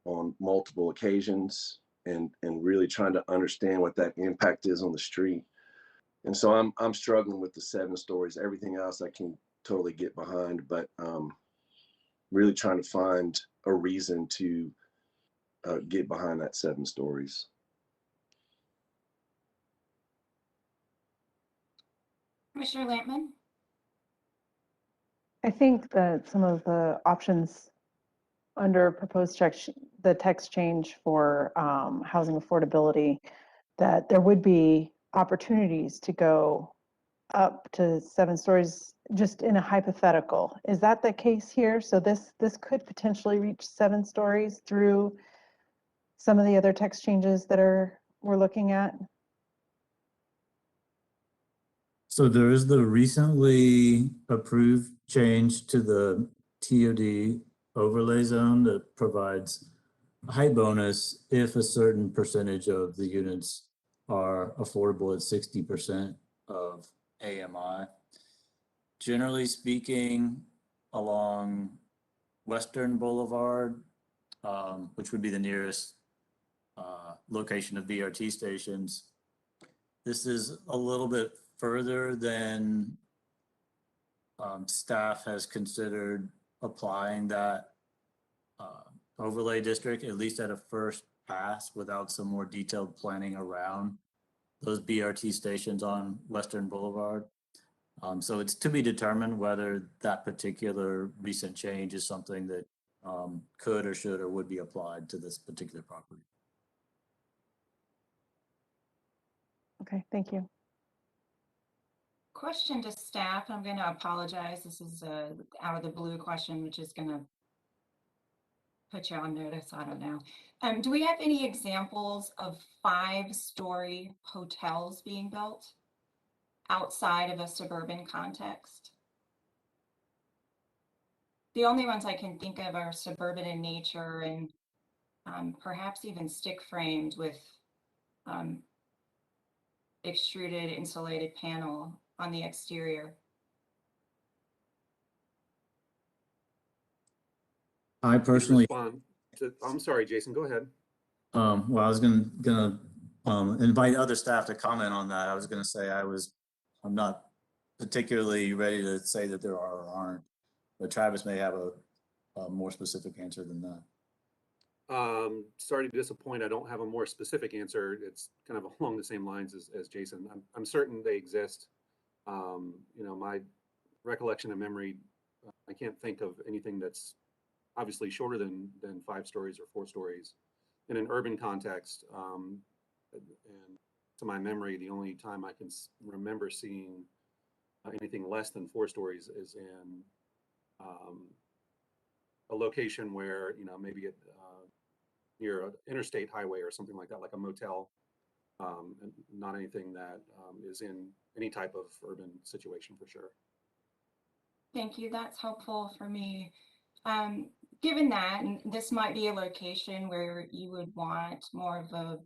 on multiple occasions and really trying to understand what that impact is on the street. And so I'm struggling with the 7 stories. Everything else I can totally get behind, but really trying to find a reason to get behind that 7 stories. Commissioner Lampman? I think that some of the options under proposed the text change for housing affordability, that there would be opportunities to go up to 7 stories just in a hypothetical. Is that the case here? So this could potentially reach 7 stories through some of the other text changes that we're looking at? So there is the recently approved change to the TOD overlay zone that provides a height bonus if a certain percentage of the units are affordable at 60% of AMI. Generally speaking, along Western Boulevard, which would be the nearest location of BRT stations, this is a little bit further than staff has considered applying that overlay district, at least at a first pass, without some more detailed planning around those BRT stations on Western Boulevard. So it's to be determined whether that particular recent change is something that could or should or would be applied to this particular property. Okay, thank you. Question to staff. I'm going to apologize. This is a out of the blue question, which is going to put you on notice. I don't know. Do we have any examples of 5-story hotels being built outside of a suburban context? The only ones I can think of are suburban in nature and perhaps even stick framed with extruded insulated panel on the exterior. I personally, I'm sorry, Jason, go ahead. well, I was gonna invite other staff to comment on that. I was gonna say I'm not particularly ready to say that there are or aren't. But Travis may have a more specific answer than that. Sorry to disappoint. I don't have a more specific answer. It's kind of along the same lines as Jason. I'm certain they exist. My recollection and memory, I can't think of anything that's obviously shorter than 5 stories or 4 stories in an urban context. And to my memory, the only time I can remember seeing anything less than 4 stories is in a location where, maybe near an interstate highway or something like that, like a motel, and not anything that is in any type of urban situation for sure. Thank you. That's helpful for me. Given that, and this might be a location where you would want more of a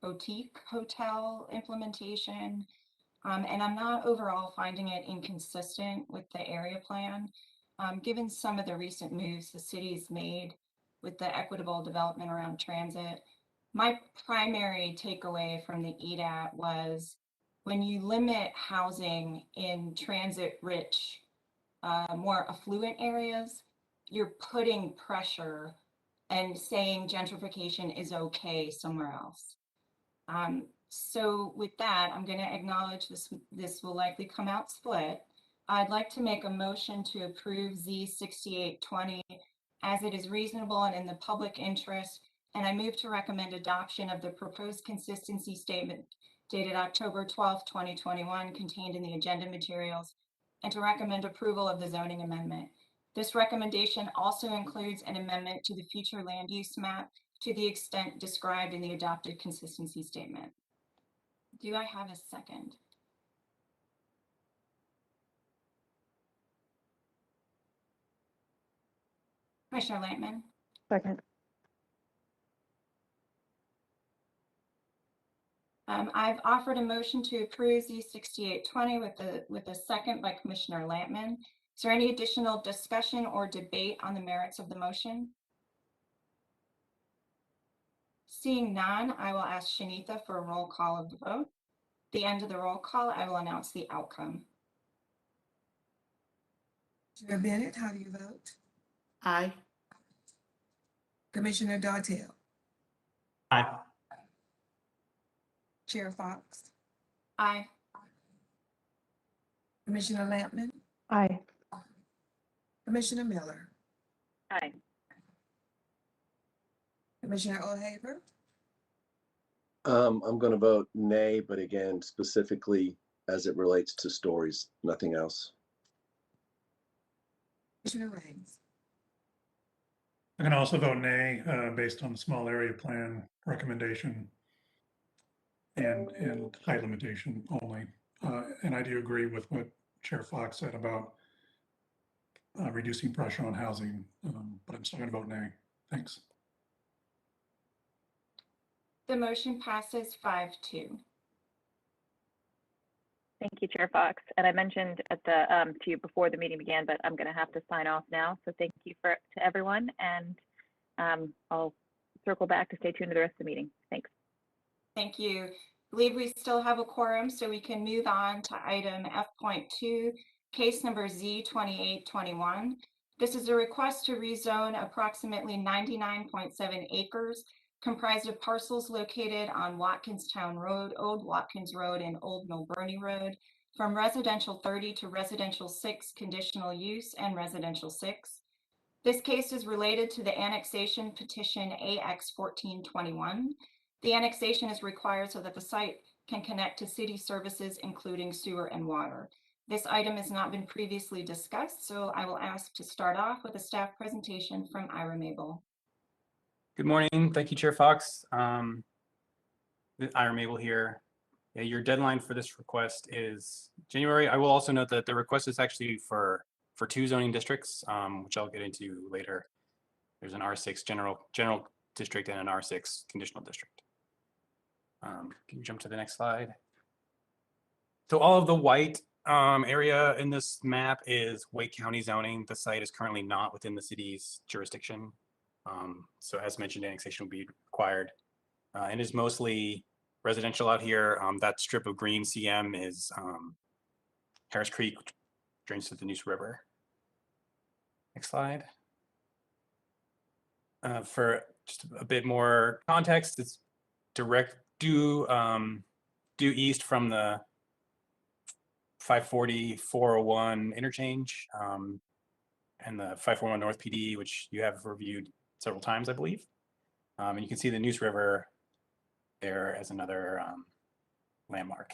boutique hotel implementation, and I'm not overall finding it inconsistent with the area plan. Given some of the recent moves the city's made with the equitable development around transit, my primary takeaway from the EDAT was when you limit housing in transit-rich, more affluent areas, you're putting pressure and saying gentrification is okay somewhere else. So with that, I'm going to acknowledge this will likely come out split. I'd like to make a motion to approve Z6820 as it is reasonable and in the public interest, and I move to recommend adoption of the proposed consistency statement dated October 12, 2021, contained in the agenda materials, and to recommend approval of the zoning amendment. This recommendation also includes an amendment to the future land use map to the extent described in the adopted consistency statement. Do I have a second? Commissioner Lampman? Second. I've offered a motion to approve Z6820 with a second by Commissioner Lampman. Is there any additional discussion or debate on the merits of the motion? Seeing none, I will ask Shanitha for a roll call of the vote. At the end of the roll call, I will announce the outcome. Commissioner Bennett, how do you vote? Aye. Commissioner Dartell, Aye. Chair Fox, Aye. Commissioner Lampman, Aye. Commissioner Miller, Aye. Commissioner O'Haver, I'm going to vote nay, but again, specifically as it relates to stories, nothing else. Commissioner Raines. I can also vote nay, based on the small area plan recommendation and height limitation only. And I do agree with what Chair Fox said about reducing pressure on housing, but I'm still going to vote nay. Thanks. The motion passes 5-2. Thank you, Chair Fox. And I mentioned at the to you before the meeting began, but I'm going to have to sign off now. So thank you to everyone, and I'll circle back to stay tuned to the rest of the meeting. Thanks. Thank you. I believe we still have a quorum, so we can move on to item F.2, case number Z2821. This is a request to rezone approximately 99.7 acres comprised of parcels located on Watkinstown Road, Old Watkins Road, and Old Milburnie Road from residential 30 to residential 6 conditional use and residential 6. This case is related to the annexation petition AX 1421. The annexation is required so that the site can connect to city services, including sewer and water. This item has not been previously discussed, so I will ask to start off with a staff presentation from Ira Mabel. Good morning. Thank you, Chair Fox. Ira Mabel here. Yeah, your deadline for this request is January. I will also note that the request is actually for 2 zoning districts, which I'll get into later. There's an R6 general district and an R6 conditional district. Can you jump to the next slide? So all of the white area in this map is Wake County zoning. The site is currently not within the city's jurisdiction. So as mentioned, annexation will be required. And is mostly residential out here. That strip of green CM is Harris Creek, which drains to the Neuse River. Next slide. For just a bit more context, it's direct due east from the 540-401 interchange and the 541 North PD, which you have reviewed several times, I believe. And you can see the Neuse River there as another landmark.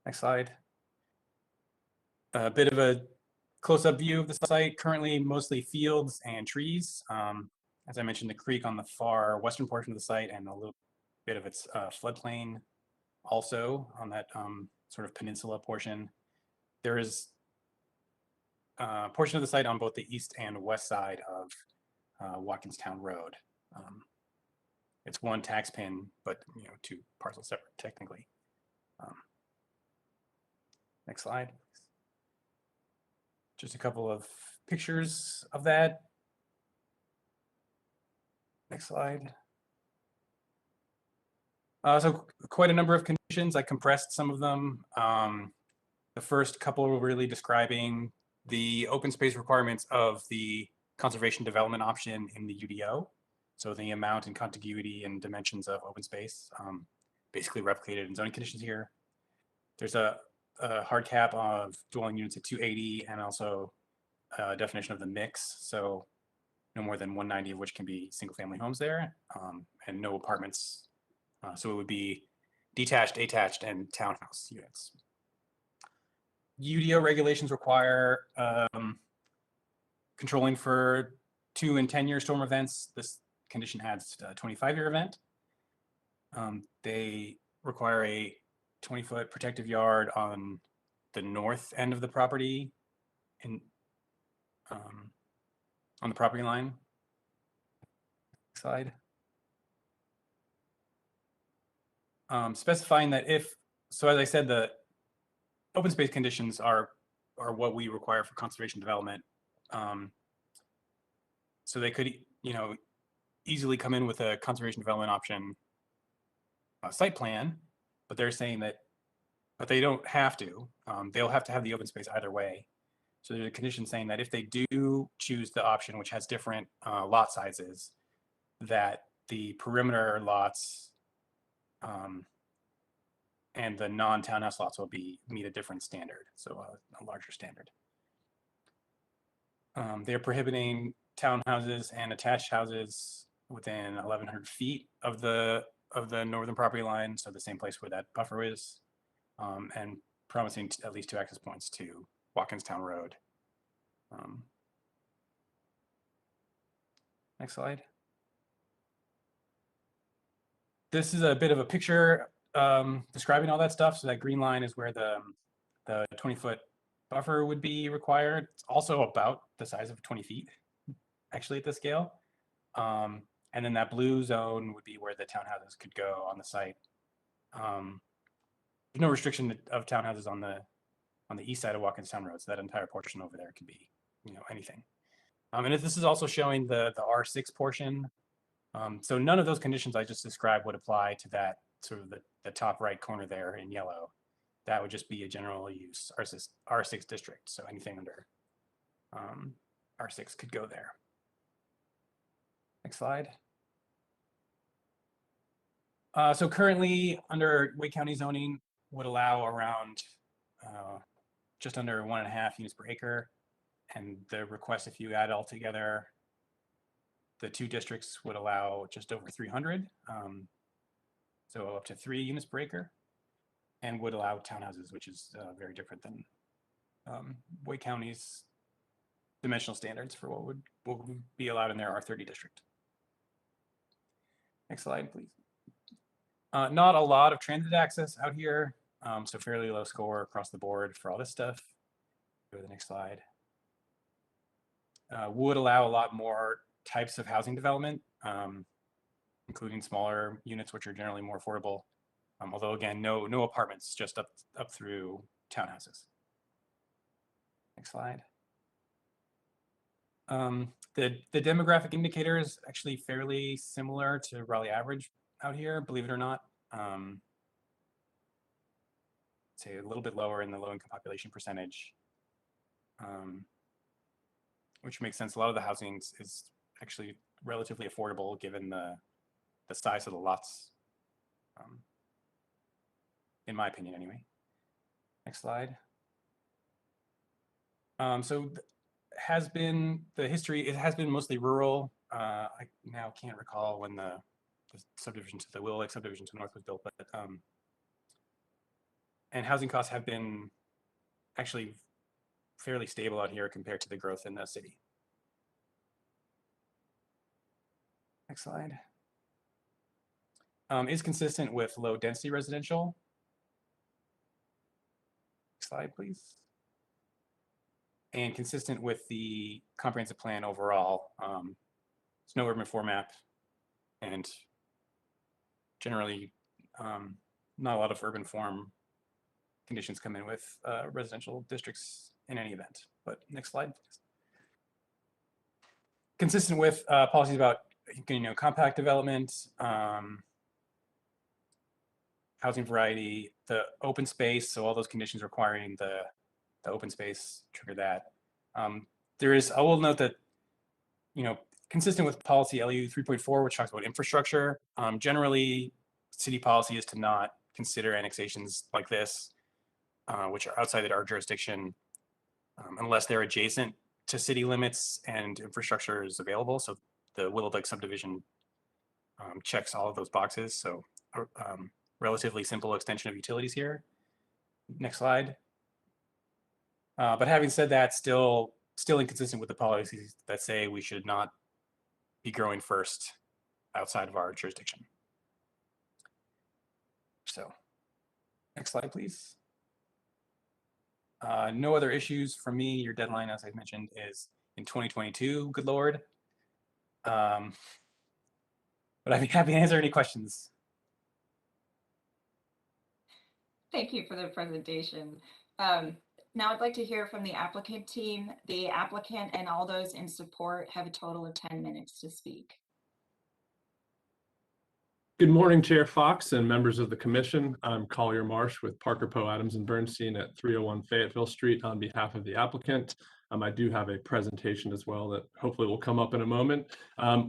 Next slide. A bit of a close-up view of the site, currently mostly fields and trees. As I mentioned, the creek on the far western portion of the site and a little bit of its floodplain also on that sort of peninsula portion. There is a portion of the site on both the east and west side of Watkinstown Road. It's one tax pin, but two parcels separate technically. Next slide. Just a couple of pictures of that. Next slide. So quite a number of conditions. I compressed some of them. The first couple were really describing the open space requirements of the conservation development option in the UDO. So the amount and contiguity and dimensions of open space, basically replicated in zoning conditions here. There's a hard cap of dwelling units at 280 and also a definition of the mix. So no more than 190 of which can be single family homes there, and no apartments. So it would be detached, attached, and townhouse units. UDO regulations require controlling for 2 and 10-year storm events. This condition adds a 25-year event. They require a 20-foot protective yard on the north end of the property in on the property line. Slide. Specifying that if, so as I said, the open space conditions are what we require for conservation development. So they could, easily come in with a conservation development option site plan, but they're saying that, but they don't have to. They'll have to have the open space either way. So there's a condition saying that if they do choose the option which has different lot sizes, that the perimeter lots and the non-townhouse lots will meet a different standard, so a larger standard. They're prohibiting townhouses and attached houses within 1,100 feet of the northern property line, so the same place where that buffer is, and promising at least 2 access points to Watkinstown Road. Next slide. This is a bit of a picture describing all that stuff. So that green line is where the 20-foot buffer would be required. It's also about the size of 20 feet, actually, at this scale. And then that blue zone would be where the townhouses could go on the site. There's no restriction of townhouses on the east side of Watkinstown Road, so that entire portion over there could be, anything. And this is also showing the R6 portion. So none of those conditions I just described would apply to that sort of the top right corner there in yellow. That would just be a general use R6 district. So anything under R6 could go there. Next slide. So currently under Wake County zoning would allow around just under 1.5 units per acre. And the request, if you add all together, the 2 districts would allow just over 300, so up to 3 units per acre, and would allow townhouses, which is very different than Wake County's dimensional standards for what would be allowed in their R30 district. Next slide, please. Not a lot of transit access out here, so fairly low score across the board for all this stuff. Go to the next slide. Would allow a lot more types of housing development, including smaller units, which are generally more affordable. Although again, no apartments, just up through townhouses. Next slide. The demographic indicator is actually fairly similar to Raleigh average out here, believe it or not. Say a little bit lower in the low income population percentage. which makes sense. A lot of the housing is actually relatively affordable given the size of the lots, in my opinion anyway. Next slide. So has been the history, it has been mostly rural. I now can't recall when the subdivision to the Willow Lake subdivision to north was built, but and housing costs have been actually fairly stable out here compared to the growth in the city. Next slide. Is consistent with low density residential. Next slide, please. And consistent with the comprehensive plan overall. It's no urban format, and generally not a lot of urban form conditions come in with residential districts in any event. But next slide, please. Consistent with policies about compact development, housing variety, the open space, so all those conditions requiring the open space trigger that. I will note that, consistent with policy LU 3.4, which talks about infrastructure, generally city policy is to not consider annexations like this, which are outside our jurisdiction, unless they're adjacent to city limits and infrastructure is available. So the Willow Lake subdivision checks all of those boxes. So relatively simple extension of utilities here. Next slide. But having said that, still inconsistent with the policies that say we should not be growing first outside of our jurisdiction. So next slide, please. No other issues from me. Your deadline, as I mentioned, is in 2022, good Lord. But I'd be happy to answer any questions. Thank you for the presentation. Now I'd like to hear from the applicant team. The applicant and all those in support have a total of 10 minutes to speak. Good morning, Chair Fox and members of the commission. I'm Collier Marsh with Parker, Poe, Adams, and Bernstein at 301 Fayetteville Street on behalf of the applicant. I do have a presentation as well that hopefully will come up in a moment.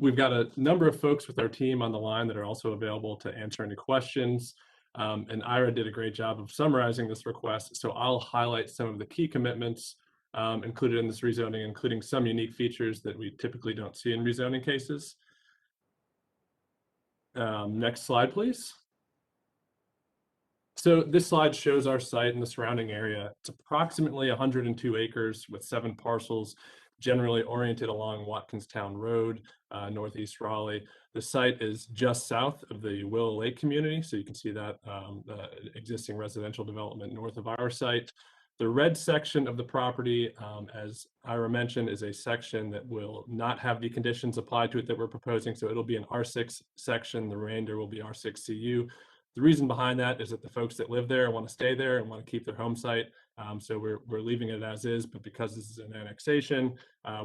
We've got a number of folks with our team on the line that are also available to answer any questions. And Ira did a great job of summarizing this request, so I'll highlight some of the key commitments included in this rezoning, including some unique features that we typically don't see in rezoning cases. Next slide, please. So this slide shows our site and the surrounding area. It's approximately 102 acres with 7 parcels, generally oriented along Watkinstown Road, northeast Raleigh. The site is just south of the Willow Lake community, so you can see that the existing residential development north of our site. The red section of the property, as Ira mentioned, is a section that will not have the conditions applied to it that we're proposing, so it'll be an R6 section. The remainder will be R6 CU. The reason behind that is that the folks that live there want to stay there and want to keep their home site. So we're leaving it as is, but because this is an annexation,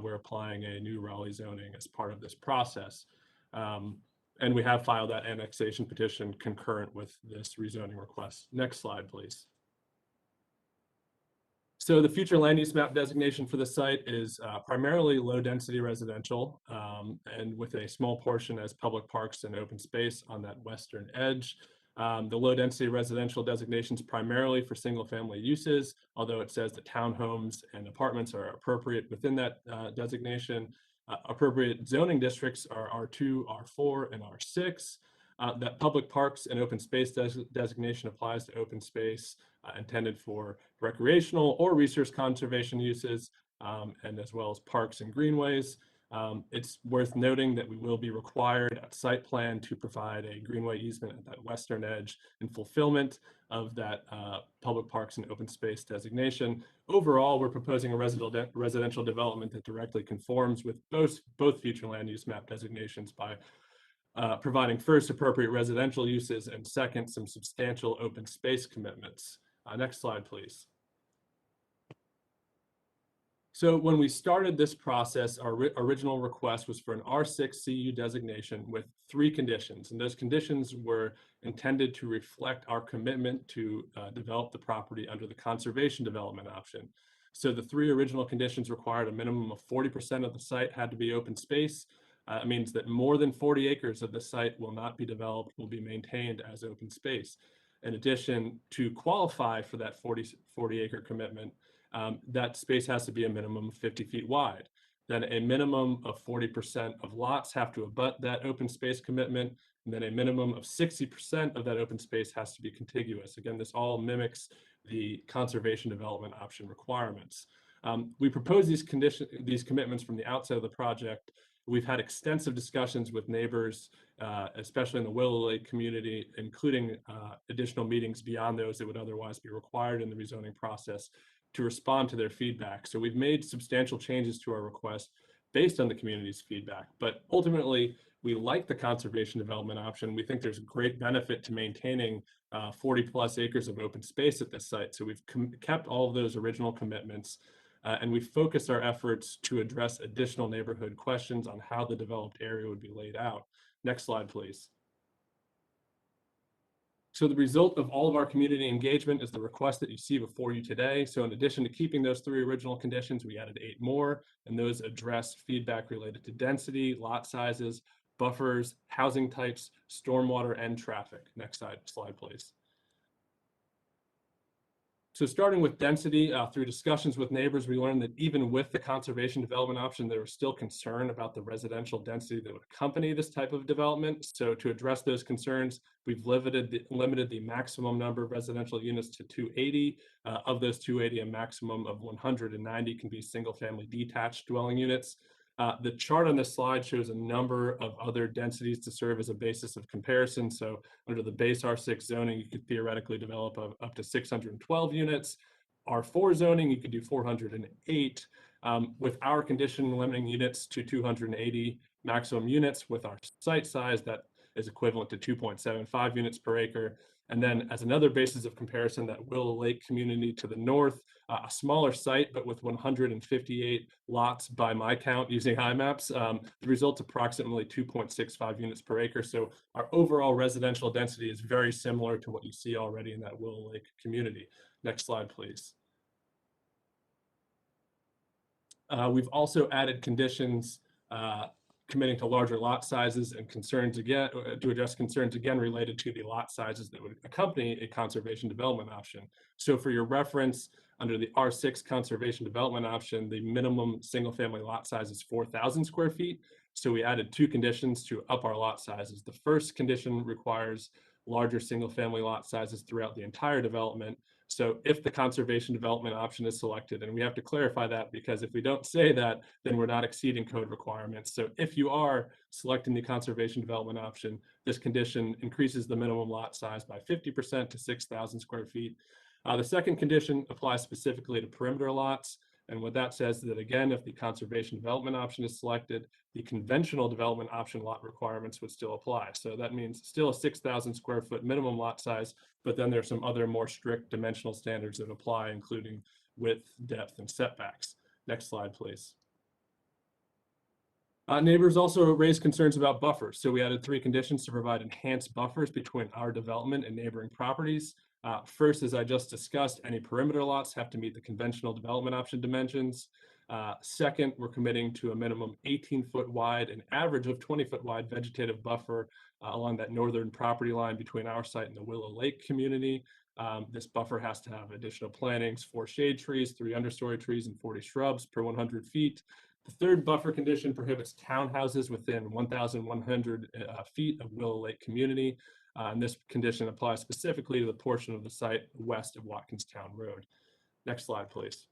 we're applying a new Raleigh zoning as part of this process. And we have filed that annexation petition concurrent with this rezoning request. Next slide, please. So the future land use map designation for the site is primarily low density residential and with a small portion as public parks and open space on that western edge. The low density residential designation is primarily for single family uses, although it says that townhomes and apartments are appropriate within that designation. Appropriate zoning districts are R2, R4, and R6. That public parks and open space designation applies to open space intended for recreational or resource conservation uses, and as well as parks and greenways. It's worth noting that we will be required at site plan to provide a greenway easement at that western edge in fulfillment of that public parks and open space designation. Overall, we're proposing a residential development that directly conforms with both future land use map designations by providing first appropriate residential uses and second some substantial open space commitments. Next slide, please. So when we started this process, our original request was for an R6 CU designation with 3 conditions, and those conditions were intended to reflect our commitment to develop the property under the conservation development option. So the three original conditions required a minimum of 40% of the site had to be open space. It means that more than 40 acres of the site will not be developed, will be maintained as open space. In addition, to qualify for that 40 acre commitment, that space has to be a minimum of 50 feet wide. Then a minimum of 40% of lots have to abut that open space commitment, and then a minimum of 60% of that open space has to be contiguous. Again, this all mimics the conservation development option requirements. We propose these commitments from the outset of the project. We've had extensive discussions with neighbors, especially in the Willow Lake community, including additional meetings beyond those that would otherwise be required in the rezoning process to respond to their feedback. So we've made substantial changes to our request based on the community's feedback, but ultimately we like the conservation development option. We think there's great benefit to maintaining 40 plus acres of open space at this site. So we've kept all of those original commitments and we focused our efforts to address additional neighborhood questions on how the developed area would be laid out. Next slide, please. So the result of all of our community engagement is the request that you see before you today. So in addition to keeping those three original conditions, we added 8 more, and those address feedback related to density, lot sizes, buffers, housing types, stormwater, and traffic. Next slide, please. So starting with density, through discussions with neighbors, we learned that even with the conservation development option, there was still concern about the residential density that would accompany this type of development. So to address those concerns, we've limited the maximum number of residential units to 280. Of those 280, a maximum of 190 can be single-family detached dwelling units. The chart on this slide shows a number of other densities to serve as a basis of comparison. So under the base R6 zoning, you could theoretically develop up to 612 units. R4 zoning, you could do 408. With our condition limiting units to 280 maximum units with our site size, that is equivalent to 2.75 units per acre. And then as another basis of comparison, that Willow Lake community to the north, a smaller site, but with 158 lots by my count using IMAPs, the result's approximately 2.65 units per acre. So our overall residential density is very similar to what you see already in that Willow Lake community. Next slide, please. We've also added conditions committing to larger lot sizes and concerns again, to address concerns again related to the lot sizes that would accompany a conservation development option. So for your reference, under the R6 conservation development option, the minimum single family lot size is 4,000 square feet. So we added 2 conditions to up our lot sizes. The first condition requires larger single family lot sizes throughout the entire development. So if the conservation development option is selected, and we have to clarify that because if we don't say that, then we're not exceeding code requirements. So if you are selecting the conservation development option, this condition increases the minimum lot size by 50% to 6,000 square feet. The second condition applies specifically to perimeter lots. And what that says is that, again, if the conservation development option is selected, the conventional development option lot requirements would still apply. So that means still a 6,000 square foot minimum lot size, but then there's some other more strict dimensional standards that apply, including width, depth, and setbacks. Next slide, please. Neighbors also raised concerns about buffers. So we added 3 conditions to provide enhanced buffers between our development and neighboring properties. First, as I just discussed, any perimeter lots have to meet the conventional development option dimensions. Second, we're committing to a minimum 18-foot wide and average of 20-foot wide vegetative buffer along that northern property line between our site and the Willow Lake community. This buffer has to have additional plantings, 4 shade trees, 3 understory trees, and 40 shrubs per 100 feet. The third buffer condition prohibits townhouses within 1,100 feet of Willow Lake community. And this condition applies specifically to the portion of the site west of Watkinstown Road. Next slide, please.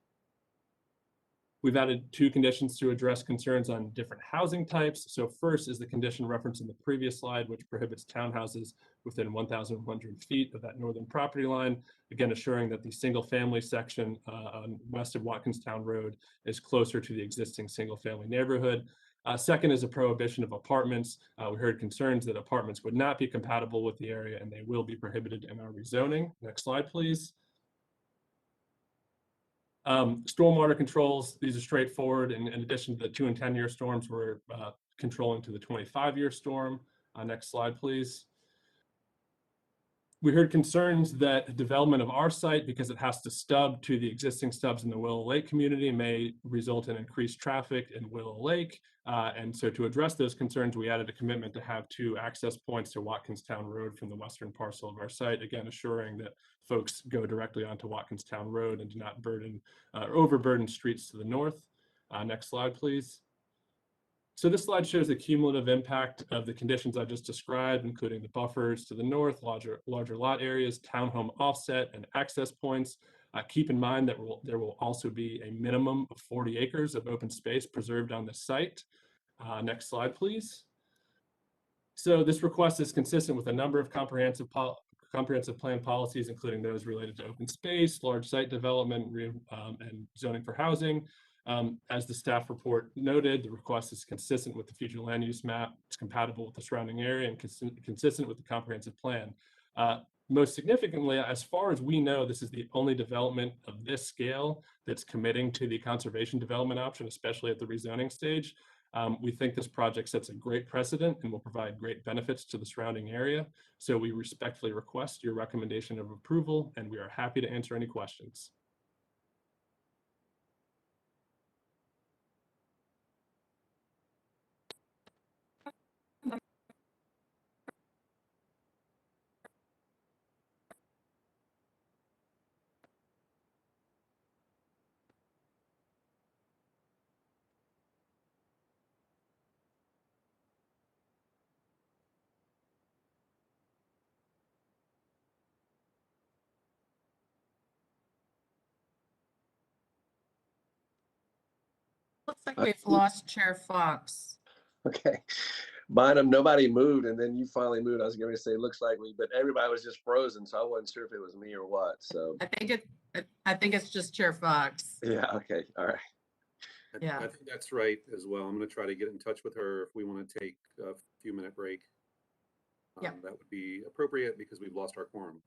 We've added 2 conditions to address concerns on different housing types. So first is the condition referenced in the previous slide, which prohibits townhouses within 1,100 feet of that northern property line, again assuring that the single family section west of Watkinstown Road is closer to the existing single family neighborhood. Second is a prohibition of apartments. We heard concerns that apartments would not be compatible with the area and they will be prohibited in our rezoning. Next slide, please. Stormwater controls, these are straightforward. In addition to the 2- and 10-year storms, we're controlling to the 25-year storm. Next slide, please. We heard concerns that development of our site, because it has to stub to the existing stubs in the Willow Lake community, may result in increased traffic in Willow Lake. And so to address those concerns, we added a commitment to have 2 access points to Watkinstown Road from the western parcel of our site, again, assuring that folks go directly onto Watkinstown Road and do not burden or overburden streets to the north. Next slide, please. So this slide shows the cumulative impact of the conditions I just described, including the buffers to the north, larger lot areas, townhome offset, and access points. Keep in mind that there will also be a minimum of 40 acres of open space preserved on the site. Next slide, please. So this request is consistent with a number of comprehensive plan policies, including those related to open space, large site development, and zoning for housing. As the staff report noted, the request is consistent with the future land use map. It's compatible with the surrounding area and consistent with the comprehensive plan. Most significantly, as far as we know, this is the only development of this scale that's committing to the conservation development option, especially at the rezoning stage. We think this project sets a great precedent and will provide great benefits to the surrounding area. So we respectfully request your recommendation of approval, and we are happy to answer any questions. Looks like we've lost Chair Fox. Okay. Bynum, nobody moved, and then you finally moved. I was going to say, looks like me, but everybody was just frozen, so I wasn't sure if it was me or what. So I think it's just Chair Fox. yeah, okay, all right. Yeah. I think that's right as well. I'm going to try to get in touch with her if we want to take a few minute break. Yeah. That would be appropriate because we've lost our quorum.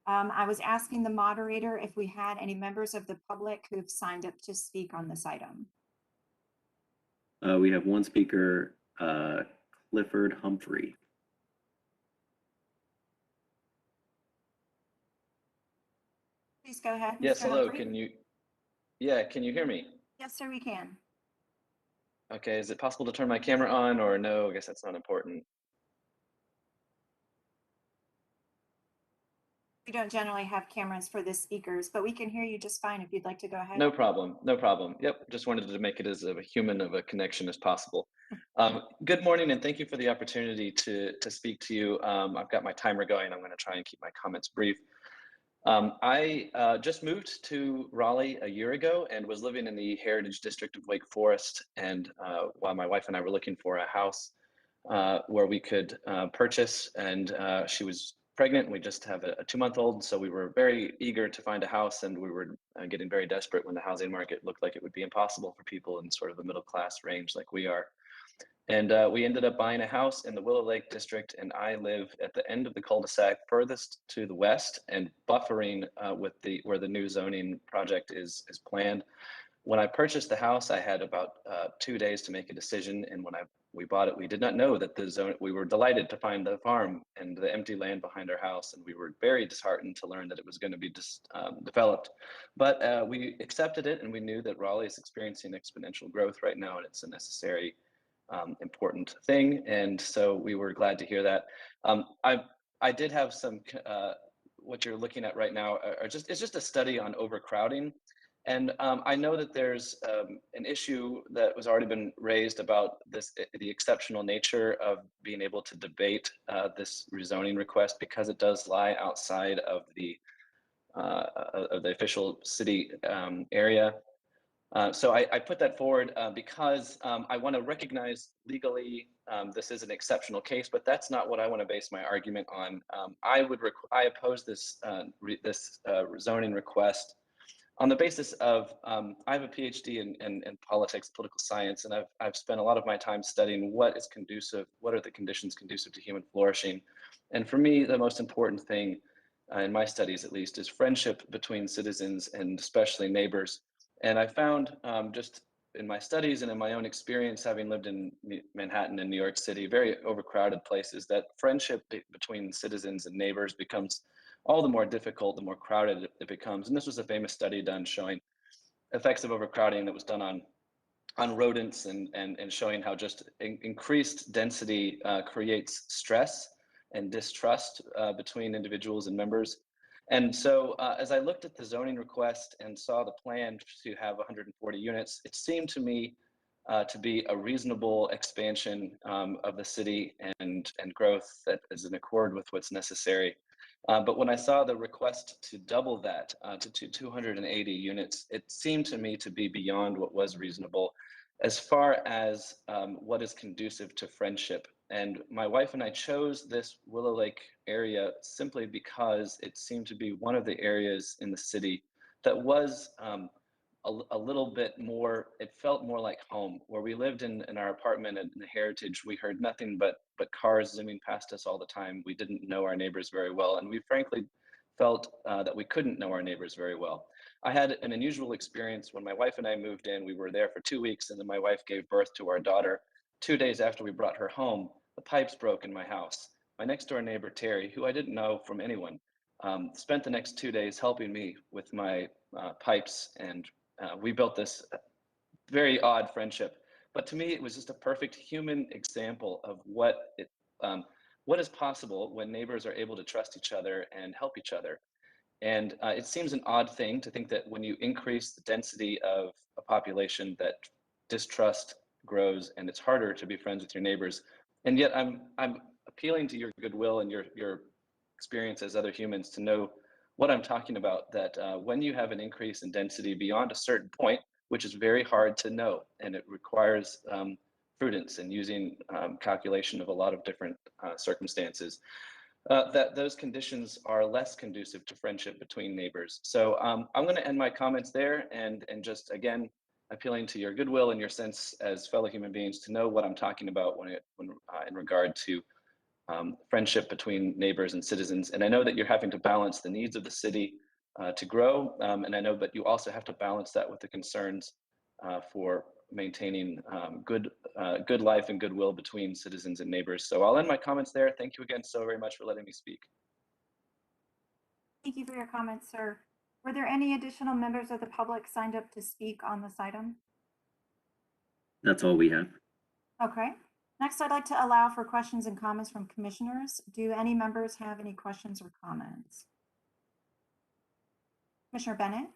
I was asking the moderator if we had any members of the public who've signed up to speak on this item. We have one speaker, Clifford Humphrey. Please go ahead. Yes, Mr. hello. Humphrey. Can you hear me? Yes, sir, we can. Okay, is it possible to turn my camera on or no? I guess that's not important. We don't generally have cameras for the speakers, but we can hear you just fine if you'd like to go ahead. No problem, no problem. Yep, just wanted to make it as a human of a connection as possible. Good morning and thank you for the opportunity to speak to you. I've got my timer going. I'm going to try and keep my comments brief. I just moved to Raleigh a year ago and was living in the Heritage District of Wake Forest. And while my wife and I were looking for a house where we could purchase, and she was pregnant, and we just have a 2-month-old. So we were very eager to find a house, and we were getting very desperate when the housing market looked like it would be impossible for people in sort of the middle class range like we are. And we ended up buying a house in the Willow Lake district, and I live at the end of the cul-de-sac furthest to the west and buffering with where the new zoning project is planned. When I purchased the house, I had about 2 days to make a decision, and when we bought it, we did not know that the zone. We were delighted to find the farm and the empty land behind our house, and we were very disheartened to learn that it was going to be developed. But we accepted it, and we knew that Raleigh is experiencing exponential growth right now, and it's a necessary important thing, and so we were glad to hear that. I did have some what you're looking at right now it's just a study on overcrowding, and I know that there's an issue that was already been raised about the exceptional nature of being able to debate this rezoning request because it does lie outside of the official city area. So I put that forward because I want to recognize legally this is an exceptional case, but that's not what I want to base my argument on. I oppose this zoning request on the basis of I have a PhD in politics, political science, and I've spent a lot of my time studying what are the conditions conducive to human flourishing, and for me the most important thing in my studies at least is friendship between citizens and especially neighbors. And I found just in my studies and in my own experience, having lived in Manhattan and New York City, very overcrowded places, that friendship between citizens and neighbors becomes all the more difficult, the more crowded it becomes. And this was a famous study done showing effects of overcrowding that was done on rodents and showing how just increased density creates stress and distrust between individuals and members. And so as I looked at the zoning request and saw the plan to have 140 units, it seemed to me to be a reasonable expansion of the city and growth that is in accord with what's necessary. But when I saw the request to double that to 280 units, it seemed to me to be beyond what was reasonable as far as what is conducive to friendship. And my wife and I chose this Willow Lake area simply because it seemed to be one of the areas in the city that was a little bit more, it felt more like home. Where we lived in our apartment in the Heritage, we heard nothing but cars zooming past us all the time. We didn't know our neighbors very well, and we frankly felt that we couldn't know our neighbors very well. I had an unusual experience when my wife and I moved in. We were there for 2 weeks, and then my wife gave birth to our daughter. 2 days after we brought her home, the pipes broke in my house. My next door neighbor, Terry, who I didn't know from anyone, spent the next 2 days helping me with my pipes, and we built this very odd friendship. But to me, it was just a perfect human example of what is possible when neighbors are able to trust each other and help each other. And it seems an odd thing to think that when you increase the density of a population, that distrust grows and it's harder to be friends with your neighbors. And yet I'm appealing to your goodwill and your experience as other humans to know what I'm talking about, that when you have an increase in density beyond a certain point, which is very hard to know, and it requires prudence and using calculation of a lot of different circumstances, that those conditions are less conducive to friendship between neighbors. So I'm going to end my comments there and just again appealing to your goodwill and your sense as fellow human beings to know what I'm talking about when in regard to friendship between neighbors and citizens. And I know that you're having to balance the needs of the city to grow. And I know that you also have to balance that with the concerns for maintaining good life and goodwill between citizens and neighbors. So I'll end my comments there. Thank you again so very much for letting me speak. Thank you for your comments, sir. Were there any additional members of the public signed up to speak on this item? That's all we have. Okay. Next, I'd like to allow for questions and comments from commissioners. Do any members have any questions or comments? Commissioner Bennett?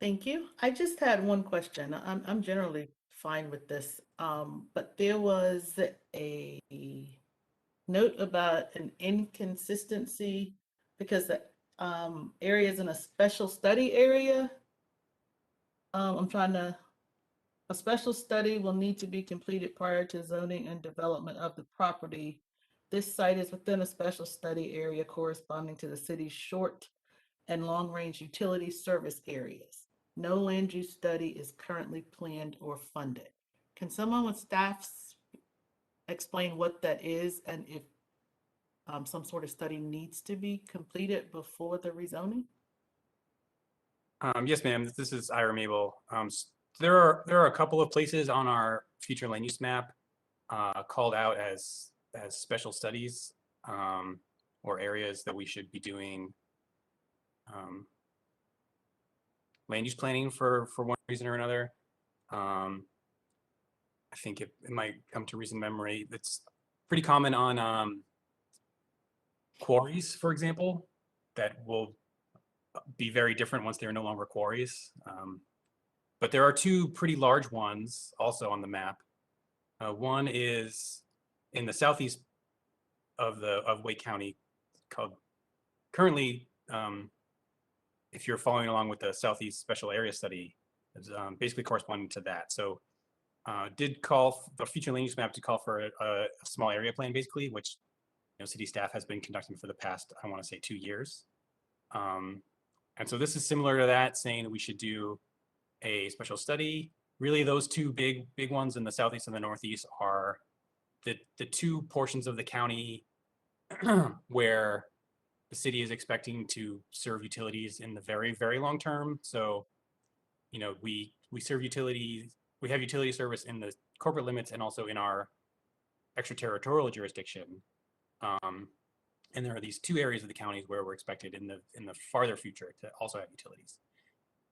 Thank you. I just had one question. I'm generally fine with this, but there was a note about an inconsistency because the area is in a special study area. A special study will need to be completed prior to zoning and development of the property. This site is within a special study area corresponding to the city's short and long-range utility service areas. No land use study is currently planned or funded. Can someone with staff explain what that is and if some sort of study needs to be completed before the rezoning? Yes, ma'am. This is Ira Mabel. There are a couple of places on our future land use map called out as special studies or areas that we should be doing land use planning for one reason or another. I think it might come to recent memory. It's pretty common on quarries, for example, that will be very different once they're no longer quarries. But there are two pretty large ones also on the map. One is in the southeast of Wake County, called currently, if you're following along with the Southeast Special Area Study, is basically corresponding to that. So did call the future land use map to call for a small area plan, basically, which city staff has been conducting for the past, I want to say, 2 years. And so this is similar to that, saying that we should do a special study. Really, those two big ones in the southeast and the northeast are the two portions of the county where the city is expecting to serve utilities in the very, very long term. So, we serve utilities, we have utility service in the corporate limits and also in our extraterritorial jurisdiction. And there are these two areas of the counties where we're expected in the farther future to also have utilities.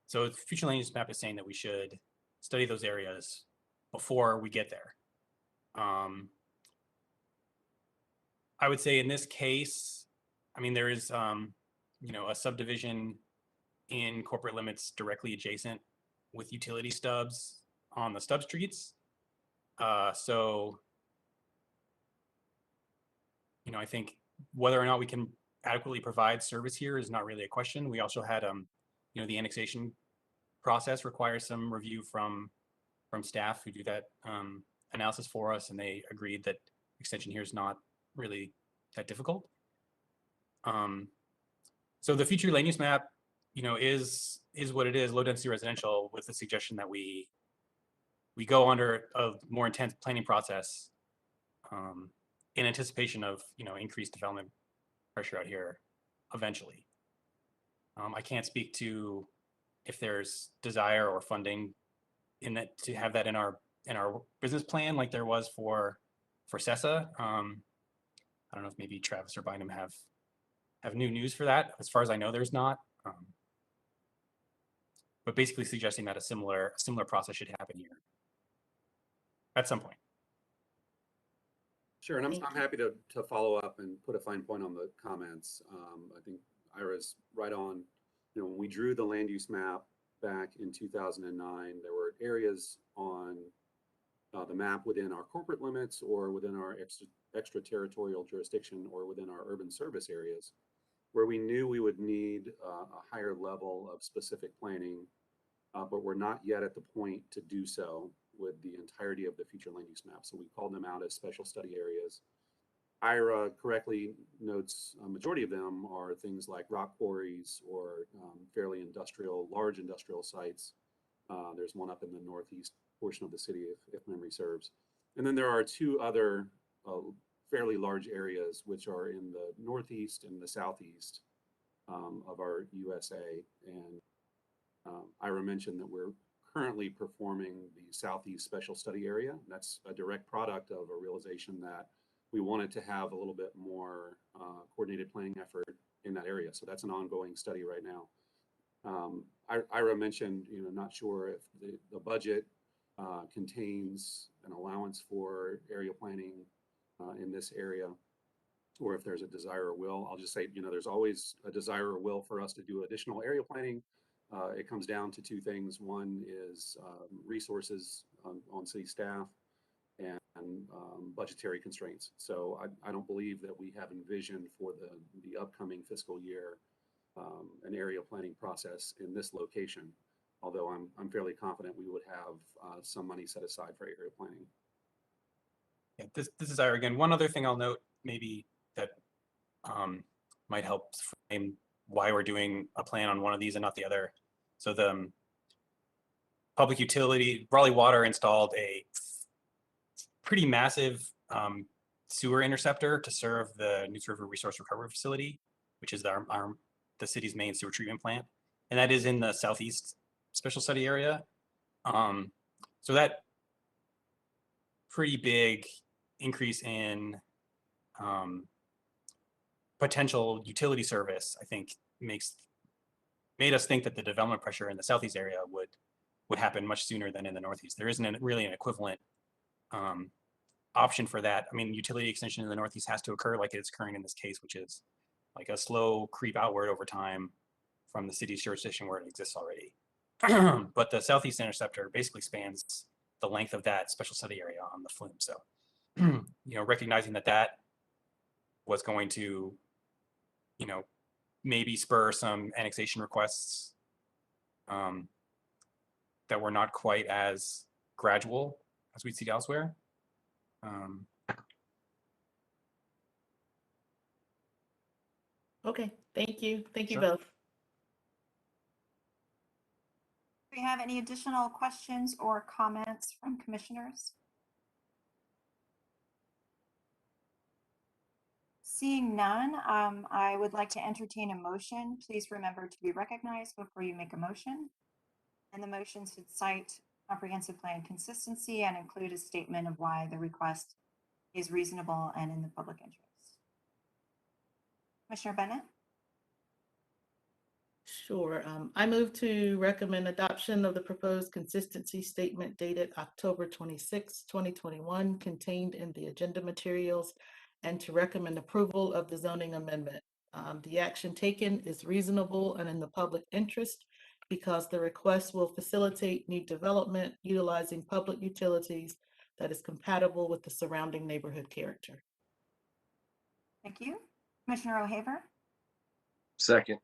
So the future land use map is saying that we should study those areas before we get there. I would say in this case, there is, a subdivision in corporate limits directly adjacent with utility stubs on the stub streets. So, I think whether or not we can adequately provide service here is not really a question. We also had, the annexation process requires some review from staff who do that analysis for us, and they agreed that extension here is not really that difficult. So the future land use map, is what it is, low density residential, with the suggestion that we go under a more intense planning process in anticipation of increased development pressure out here eventually. I can't speak to if there's desire or funding in that to have that in our business plan like there was for CESA. I don't know if maybe Travis or Bynum have new news for that. As far as I know, there's not. But basically suggesting that a similar process should happen here at some point. Sure, and I'm happy to follow up and put a fine point on the comments. I think Ira's right on. When we drew the land use map back in 2009, there were areas on the map within our corporate limits or within our extraterritorial jurisdiction or within our urban service areas where we knew we would need a higher level of specific planning, but we're not yet at the point to do so with the entirety of the future land use map. So we called them out as special study areas. Ira correctly notes a majority of them are things like rock quarries or fairly large industrial sites. There's one up in the northeast portion of the city, if memory serves. And then there are two other fairly large areas, which are in the northeast and the southeast of our USA. And Ira mentioned that we're currently performing the Southeast Special Study Area. That's a direct product of a realization that we wanted to have a little bit more coordinated planning effort in that area. So that's an ongoing study right now. Ira mentioned, not sure if the budget contains an allowance for area planning in this area, or if there's a desire or will. I'll just say, there's always a desire or will for us to do additional area planning. It comes down to two things. One is resources on city staff and budgetary constraints. So I don't believe that we have envisioned for the upcoming fiscal year an area planning process in this location, although I'm fairly confident we would have some money set aside for area planning. Yeah, this is Ira again. One other thing I'll note maybe that might help frame why we're doing a plan on one of these and not the other. So the public utility, Raleigh Water installed a pretty massive sewer interceptor to serve the News River Resource Recovery Facility, which is the city's main sewer treatment plant. And that is in the Southeast Special Study Area. So that pretty big increase in potential utility service, I think, made us think that the development pressure in the Southeast area would happen much sooner than in the Northeast. There isn't really an equivalent option for that. I mean, utility extension in the Northeast has to occur like it's occurring in this case, which is like a slow creep outward over time from the city's jurisdiction where it exists already. But the Southeast Interceptor basically spans the length of that special study area on the flume. So, recognizing that was going to, maybe spur some annexation requests that were not quite as gradual as we'd see elsewhere. Okay, thank you. Thank you Sure. both. Do we have any additional questions or comments from commissioners? Seeing none, I would like to entertain a motion. Please remember to be recognized before you make a motion. And the motion should cite comprehensive plan consistency and include a statement of why the request is reasonable and in the public interest. Commissioner Bennett? Sure. I move to recommend adoption of the proposed consistency statement dated October 26, 2021, contained in the agenda materials, and to recommend approval of the zoning amendment. The action taken is reasonable and in the public interest because the request will facilitate new development utilizing public utilities that is compatible with the surrounding neighborhood character. Thank you. Commissioner O'Haver? Second.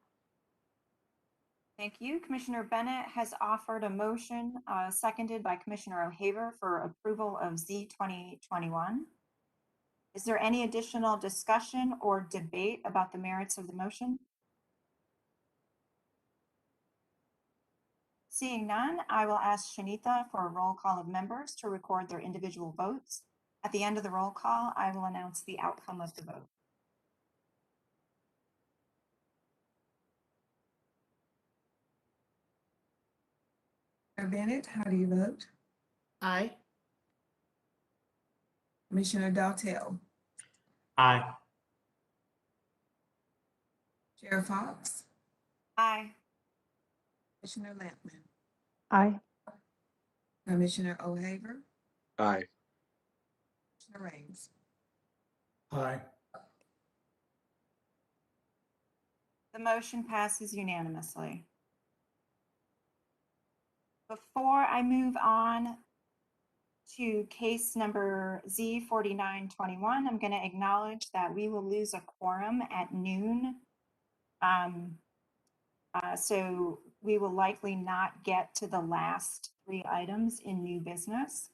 Thank you. Commissioner Bennett has offered a motion, seconded by Commissioner O'Haver for approval of Z 2021. Is there any additional discussion or debate about the merits of the motion? Seeing none, I will ask Shanita for a roll call of members to record their individual votes. At the end of the roll call, I will announce the outcome of the vote. Commissioner Bennett, how do you vote? Aye. Commissioner Dartell, Aye. Chair Fox, Aye. Commissioner Lampman, Aye. Commissioner O'Haver, Aye. Commissioner Raines. Aye. The motion passes unanimously. Before I move on to case number Z4921, I'm going to acknowledge that we will lose a quorum at noon. So we will likely not get to the last 3 items in new business.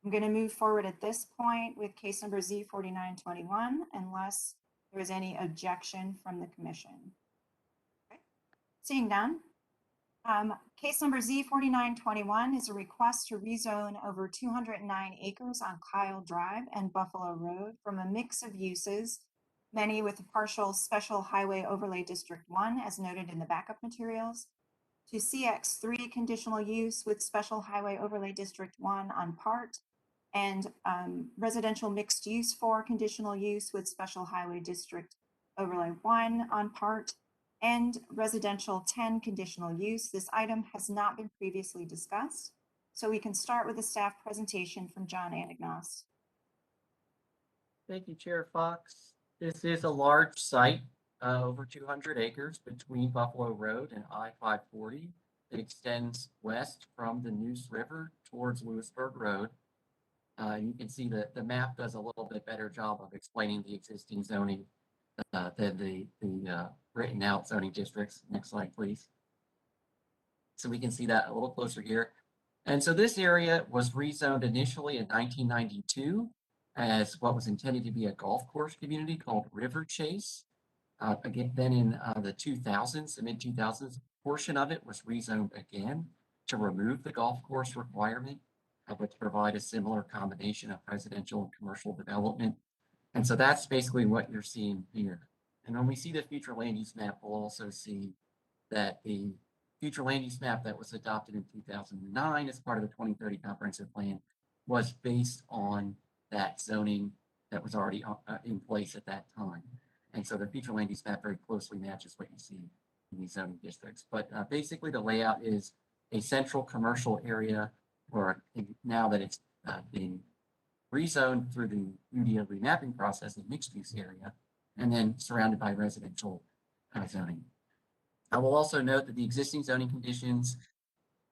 I'm going to move forward at this point with case number Z4921 unless there is any objection from the commission. Okay. Seeing none, Case number Z4921 is a request to rezone over 209 acres on Kyle Drive and Buffalo Road from a mix of uses, many with a partial special highway overlay District 1 as noted in the backup materials, to CX3 conditional use with special highway overlay District 1 on part, and residential mixed use 4 conditional use with special highway District overlay 1 on part, and residential 10 conditional use. This item has not been previously discussed, so we can start with a staff presentation from John Anagnos. Thank you, Chair Fox. This is a large site, over 200 acres between Buffalo Road and I-540. It extends west from the Neuse River towards Lewisburg Road. You can see that the map does a little bit better job of explaining the existing zoning than the written out zoning districts. Next slide, please. So we can see that a little closer here. And so this area was rezoned initially in 1992 as what was intended to be a golf course community called River Chase. Again, then in the 2000s, the mid-2000s, portion of it was rezoned again to remove the golf course requirement, but to provide a similar combination of residential and commercial development. And so that's basically what you're seeing here. And when we see the future land use map, we'll also see that the future land use map that was adopted in 2009 as part of the 2030 comprehensive plan was based on that zoning that was already in place at that time. And so the future land use map very closely matches what you see in these zoning districts. But basically the layout is a central commercial area, or now that it's being rezoned through the UDO remapping process, a mixed use area, and then surrounded by residential zoning. I will also note that the existing zoning conditions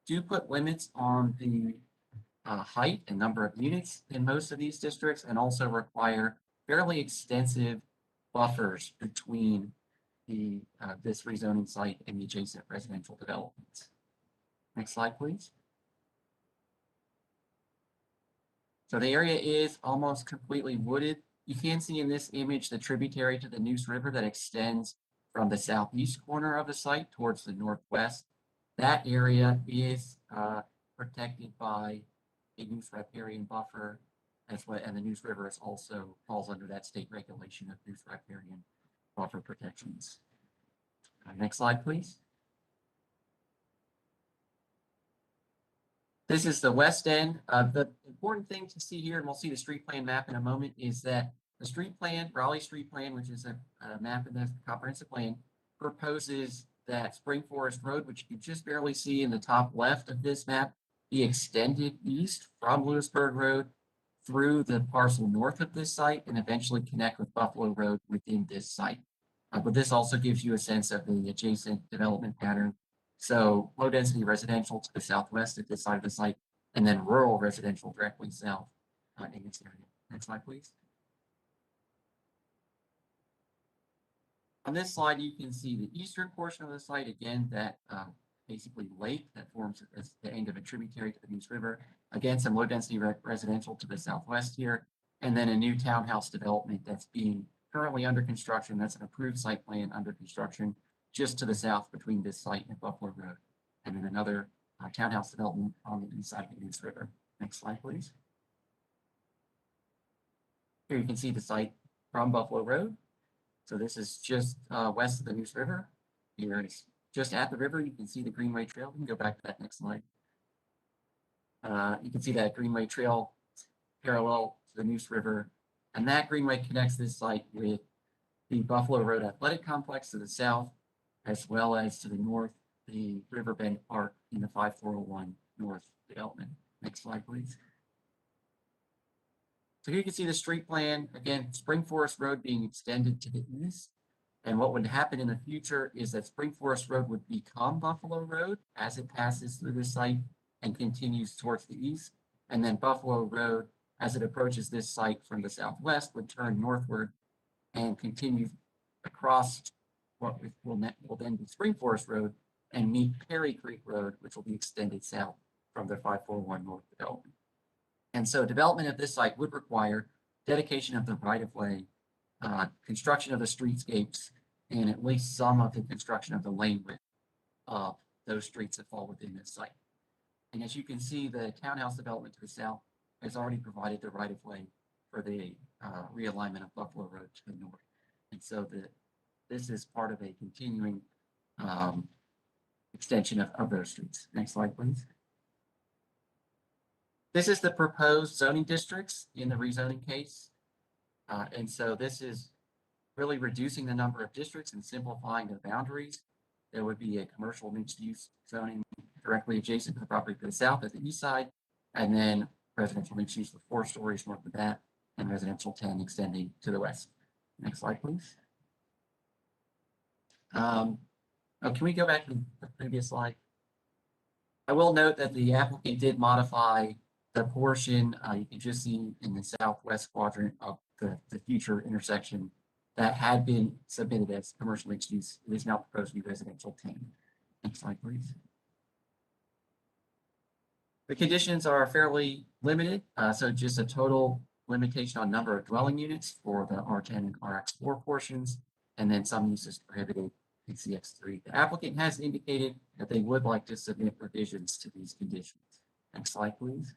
do put limits on the height and number of units in most of these districts, and also require fairly extensive buffers between the this rezoning site and the adjacent residential developments. Next slide, please. So the area is almost completely wooded. You can see in this image the tributary to the Neuse River that extends from the southeast corner of the site towards the northwest. That area is protected by a Neuse riparian buffer, as well, and the Neuse River is also falls under that state regulation of Neuse riparian buffer protections. Next slide, please. This is the west end. The important thing to see here, and we'll see the street plan map in a moment, is that the street plan, Raleigh street plan, which is a map in the comprehensive plan, proposes that Spring Forest Road, which you can just barely see in the top left of this map, be extended east from Lewisburg Road through the parcel north of this site and eventually connect with Buffalo Road within this site. But this also gives you a sense of the adjacent development pattern. So low density residential to the southwest at this side of the site, and then rural residential directly south in this area. Next slide, please. On this slide, you can see the eastern portion of the site, again, that basically lake that forms as the end of a tributary to the Neuse River. Again, some low density residential to the southwest here, and then a new townhouse development that's being currently under construction. That's an approved site plan under construction just to the south between this site and Buffalo Road. And then another townhouse development on the east side of the Neuse River. Next slide, please. Here you can see the site from Buffalo Road. So this is just west of the Neuse River. Here it's just at the river. You can see the Greenway Trail. We can go back to that next slide. You can see that Greenway Trail parallel to the Neuse River. And that Greenway connects this site with the Buffalo Road Athletic Complex to the south, as well as to the north, the Riverbend Park in the 5401 North development. Next slide, please. So here you can see the street plan. Again, Spring Forest Road being extended to the east. And what would happen in the future is that Spring Forest Road would become Buffalo Road as it passes through the site and continues towards the east. And then Buffalo Road, as it approaches this site from the southwest, would turn northward and continue across what will then be Spring Forest Road and meet Perry Creek Road, which will be extended south from the 541 North development. And so development of this site would require dedication of the right-of-way, construction of the streetscapes, and at least some of the construction of the lane width of those streets that fall within this site. And as you can see, the townhouse development to the south has already provided the right of way for the realignment of Buffalo Road to the north. And so this is part of a continuing extension of those streets. Next slide, please. This is the proposed zoning districts in the rezoning case. And so this is really reducing the number of districts and simplifying the boundaries. There would be a commercial mixed use zoning directly adjacent to the property to the south at the east side, and then residential mixed use with 4 stories north of that, and residential 10 extending to the west. Next slide, please. Can we go back to the previous slide? I will note that the applicant did modify the portion you can just see in the southwest quadrant of the future intersection that had been submitted as commercial mixed use. It is now proposed to be residential 10. Next slide, please. The conditions are fairly limited, so just a total limitation on number of dwelling units for the R10 and RX4 portions, and then some uses prohibited in CX3. The applicant has indicated that they would like to submit revisions to these conditions. Next slide, please.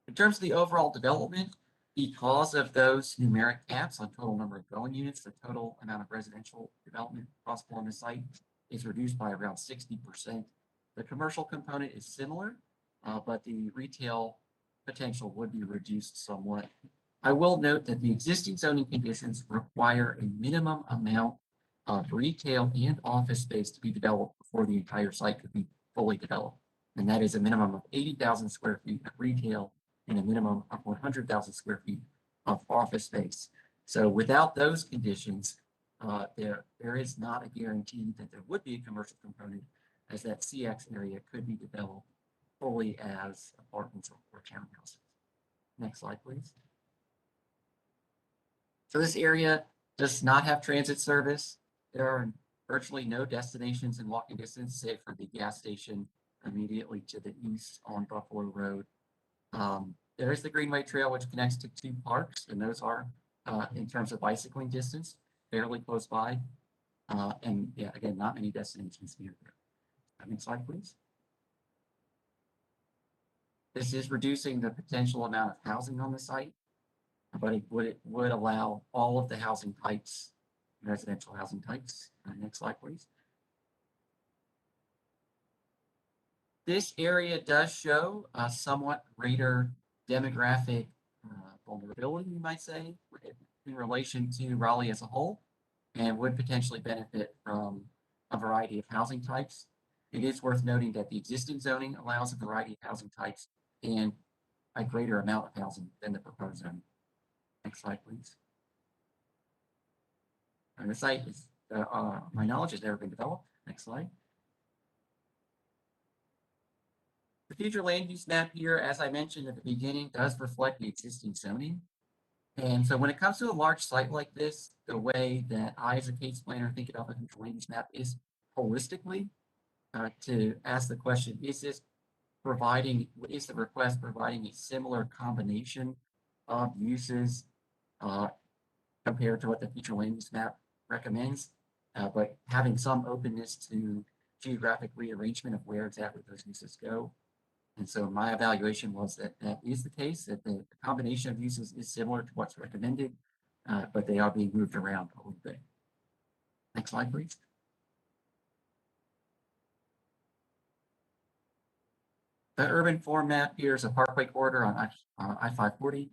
In terms of the overall development, because of those numeric caps on total number of dwelling units, the total amount of residential development possible on the site is reduced by around 60%. The commercial component is similar, but the retail potential would be reduced somewhat. I will note that the existing zoning conditions require a minimum amount of retail and office space to be developed before the entire site could be fully developed. And that is a minimum of 80,000 square feet of retail and a minimum of 100,000 square feet of office space. So without those conditions, there is not a guarantee that there would be a commercial component, as that CX area could be developed fully as apartments or townhouses. Next slide, please. So this area does not have transit service. There are virtually no destinations in walking distance, save for the gas station immediately to the east on Buffalo Road. There is the Greenway Trail, which connects to 2 parks, and those are, in terms of bicycling distance, fairly close by. And yeah, again, not many destinations near there. Next slide, please. This is reducing the potential amount of housing on the site, but it would allow all of the housing types, residential housing types. Next slide, please. This area does show a somewhat greater demographic vulnerability, you might say, in relation to Raleigh as a whole, and would potentially benefit from a variety of housing types. It is worth noting that the existing zoning allows a variety of housing types and a greater amount of housing than the proposed zoning. Next slide, please. And the site is, my knowledge, has never been developed. Next slide. The future land use map here, as I mentioned at the beginning, does reflect the existing zoning. And so when it comes to a large site like this, the way that I, as a case planner, think about the future land use map is holistically to ask the question, is the request providing a similar combination of uses compared to what the future land use map recommends, but having some openness to geographic rearrangement of where exactly those uses go. And so my evaluation was that that is the case, that the combination of uses is similar to what's recommended, but they are being moved around a little bit. Next slide, please. The urban form map here is a parkway corridor on I-540.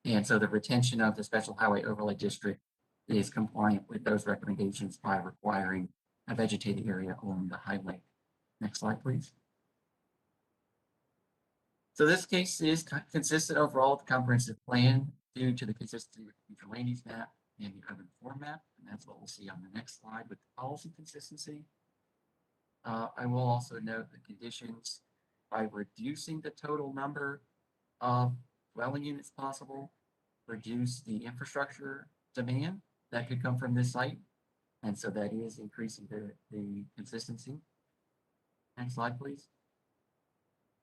And so the retention of the special highway overlay district is compliant with those recommendations by requiring a vegetated area along the highway. Next slide, please. So this case is consistent overall with the comprehensive plan due to the consistency with the future land use map and the urban form map. And that's what we'll see on the next slide with the policy consistency. I will also note the conditions by reducing the total number of dwelling units possible, reduce the infrastructure demand that could come from this site. And so that is increasing the consistency. Next slide, please.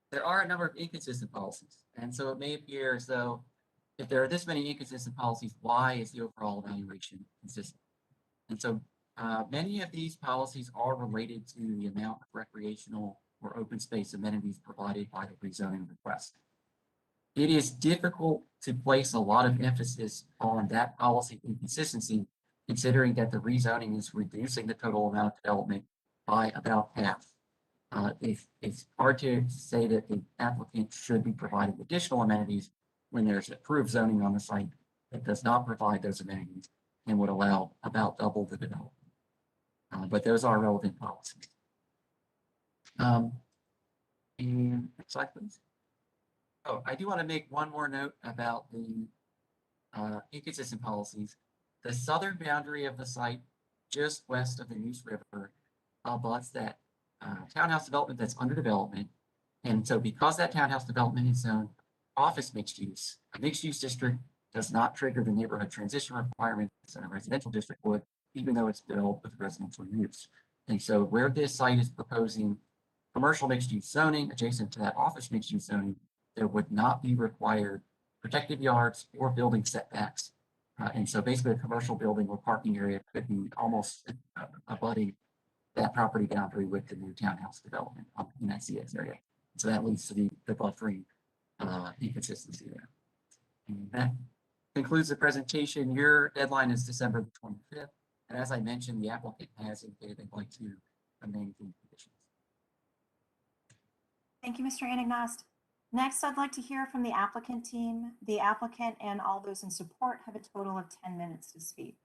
There are a number of inconsistent policies. And so it may appear as though if there are this many inconsistent policies, why is the overall evaluation consistent? And so Many of these policies are related to the amount of recreational or open space amenities provided by the rezoning request. It is difficult to place a lot of emphasis on that policy inconsistency, considering that the rezoning is reducing the total amount of development by about half. It's hard to say that the applicant should be providing additional amenities when there's approved zoning on the site that does not provide those amenities and would allow about double the development. But those are relevant policies. And next slide, please. Oh, I do want to make one more note about the inconsistent policies. The southern boundary of the site, just west of the Neuse River, abuts that townhouse development that's under development. And so because that townhouse development is zoned office mixed use, a mixed use district does not trigger the neighborhood transition requirements that a residential district would, even though it's built with residential use. And so where this site is proposing commercial mixed use zoning adjacent to that office mixed use zoning, there would not be required protective yards or building setbacks. And so basically a commercial building or parking area could be almost abutting that property boundary with the new townhouse development in that CS area. So that leads to the buffering inconsistency there. And that concludes the presentation. Your deadline is December the 25th. And as I mentioned, the applicant has indicated they'd like to amend the conditions. Thank you, Mr. Anagnost. Next, I'd like to hear from the applicant team. The applicant and all those in support have a total of 10 minutes to speak.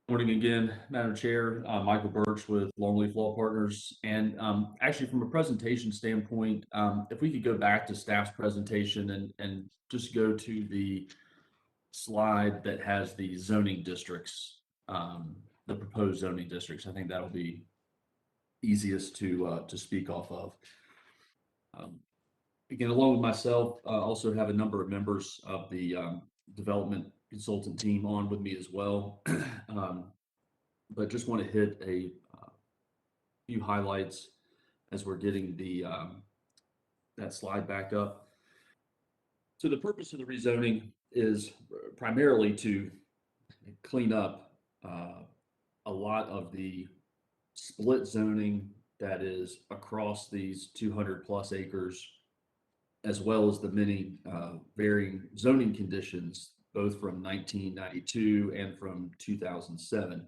Morning again, Madam Chair. Michael Birch with Longleaf Law Partners. And actually, from a presentation standpoint, if we could go back to staff's presentation and just go to the slide that has the zoning districts, the proposed zoning districts, I think that'll be easiest to speak off of. Again, along with myself, I also have a number of members of the development consultant team on with me as well. But just want to hit a few highlights as we're getting the that slide back up. So the purpose of the rezoning is primarily to clean up a lot of the split zoning that is across these 200 plus acres, as well as the many varying zoning conditions, both from 1992 and from 2007.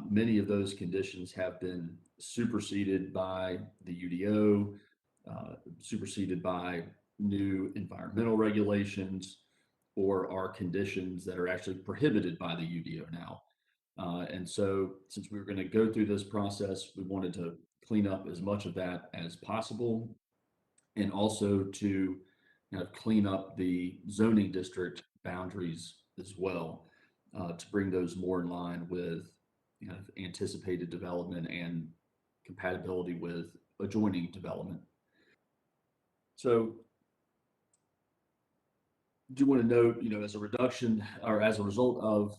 Many of those conditions have been superseded by the UDO, superseded by new environmental regulations, or are conditions that are actually prohibited by the UDO now. And so since we were going to go through this process, we wanted to clean up as much of that as possible, and also to kind of clean up the zoning district boundaries as well, to bring those more in line with anticipated development and compatibility with adjoining development. So I do want to note, as a reduction or as a result of,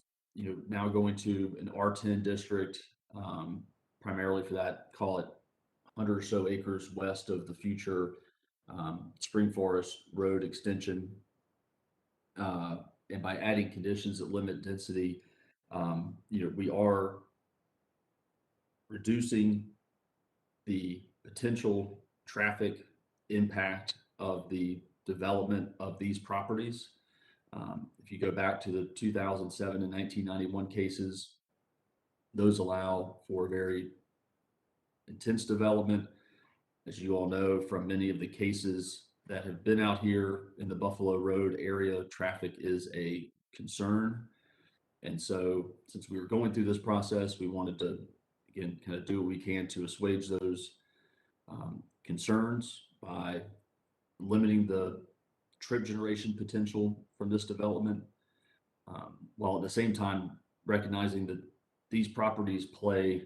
now going to an R10 district, primarily for that, call it 100 or so acres west of the future Spring Forest Road extension. And by adding conditions that limit density, we are reducing the potential traffic impact of the development of these properties. If you go back to the 2007 and 1991 cases, those allow for very intense development. As you all know from many of the cases that have been out here in the Buffalo Road area, traffic is a concern. And so since we were going through this process, we wanted to, again, kind of do what we can to assuage those concerns by limiting the trip generation potential from this development, while at the same time recognizing that these properties play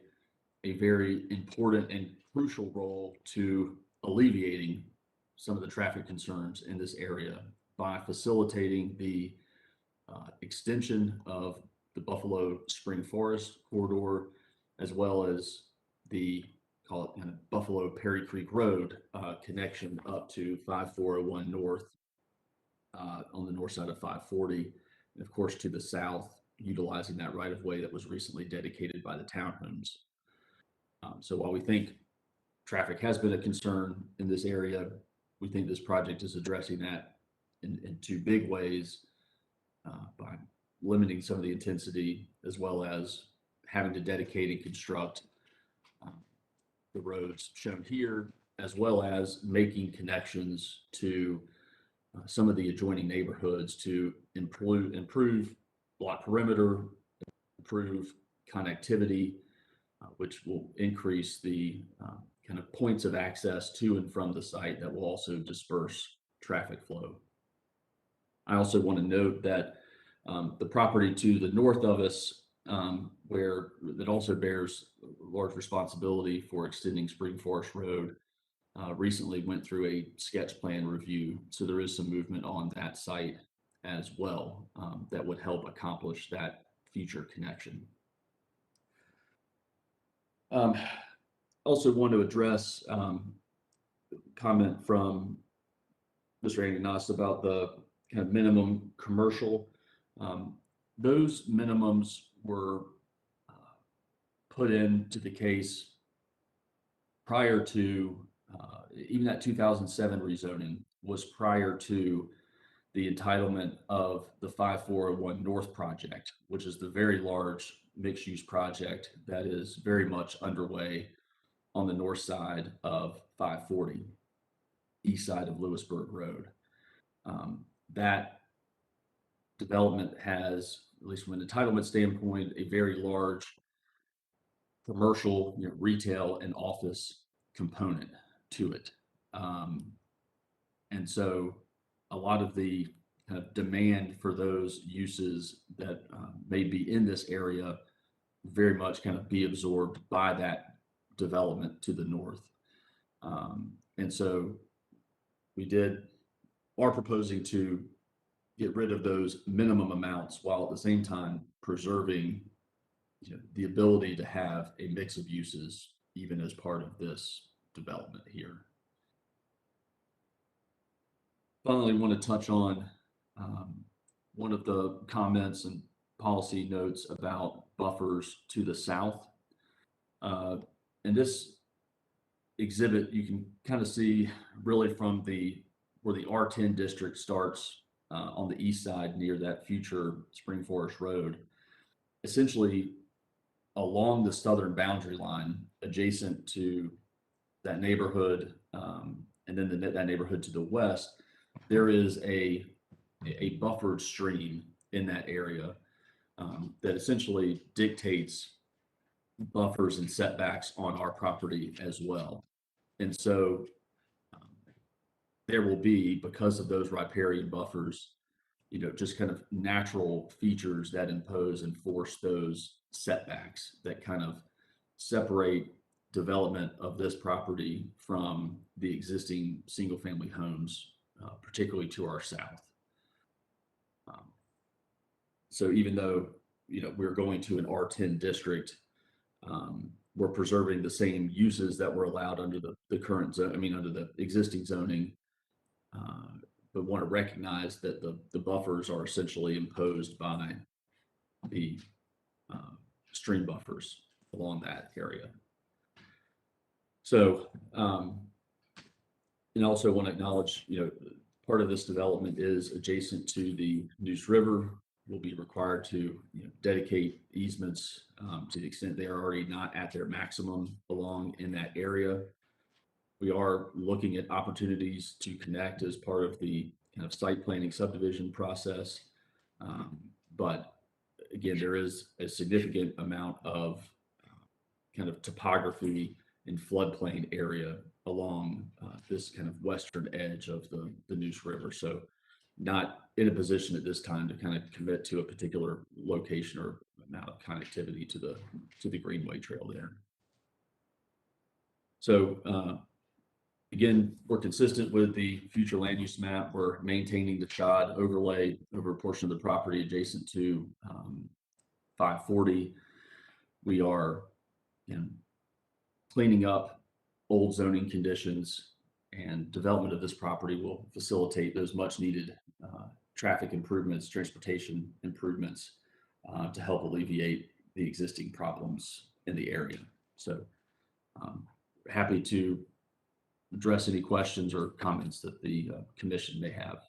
a very important and crucial role to alleviating some of the traffic concerns in this area by facilitating the extension of the Buffalo Spring Forest corridor, as well as the, call it kind of Buffalo Perry Creek Road connection up to 5401 North on the north side of 540, and of course to the south utilizing that right of way that was recently dedicated by the townhomes. So while we think traffic has been a concern in this area, we think this project is addressing that in two big ways, by limiting some of the intensity, as well as having to dedicate and construct the roads shown here, as well as making connections to some of the adjoining neighborhoods to improve block perimeter, improve connectivity, which will increase the kind of points of access to and from the site that will also disperse traffic flow. I also want to note that the property to the north of us, where that also bears large responsibility for extending Spring Forest Road, recently went through a sketch plan review. So there is some movement on that site as well, that would help accomplish that future connection. Also want to address comment from Mr. Andy Nuss about the kind of minimum commercial. Those minimums were put into the case prior to, even that 2007 rezoning was prior to the entitlement of the 5401 North project, which is the very large mixed-use project that is very much underway on the north side of 540, east side of Lewisburg Road. That development has, at least from an entitlement standpoint, a very large commercial, retail and office component to it. And so a lot of the kind of demand for those uses that may be in this area very much kind of be absorbed by that development to the north. And so we are proposing to get rid of those minimum amounts while at the same time preserving the ability to have a mix of uses even as part of this development here. Finally, I want to touch on one of the comments and policy notes about buffers to the south. In this exhibit, you can kind of see really from where the R10 district starts on the east side near that future Spring Forest Road, essentially along the southern boundary line adjacent to that neighborhood, and then that neighborhood to the west, there is a buffered stream in that area that essentially dictates buffers and setbacks on our property as well. And so there will be, because of those riparian buffers, just kind of natural features that impose and force those setbacks that kind of separate development of this property from the existing single family homes, particularly to our south. So even though, we're going to an R10 district, we're preserving the same uses that were allowed under the current zone, under the existing zoning, but want to recognize that the buffers are essentially imposed by the stream buffers along that area. So, and also want to acknowledge, part of this development is adjacent to the Neuse River. Will be required to dedicate easements to the extent they are already not at their maximum along in that area. We are looking at opportunities to connect as part of the kind of site planning subdivision process. But again, there is a significant amount of kind of topography and floodplain area along this kind of western edge of the Neuse River. So not in a position at this time to kind of commit to a particular location or amount of connectivity to the Greenway Trail there. So again, we're consistent with the future land use map. We're maintaining the CHOD overlay over a portion of the property adjacent to 540. We are cleaning up old zoning conditions, and development of this property will facilitate those much needed traffic improvements, transportation improvements to help alleviate the existing problems in the area. So happy to address any questions or comments that the commission may have.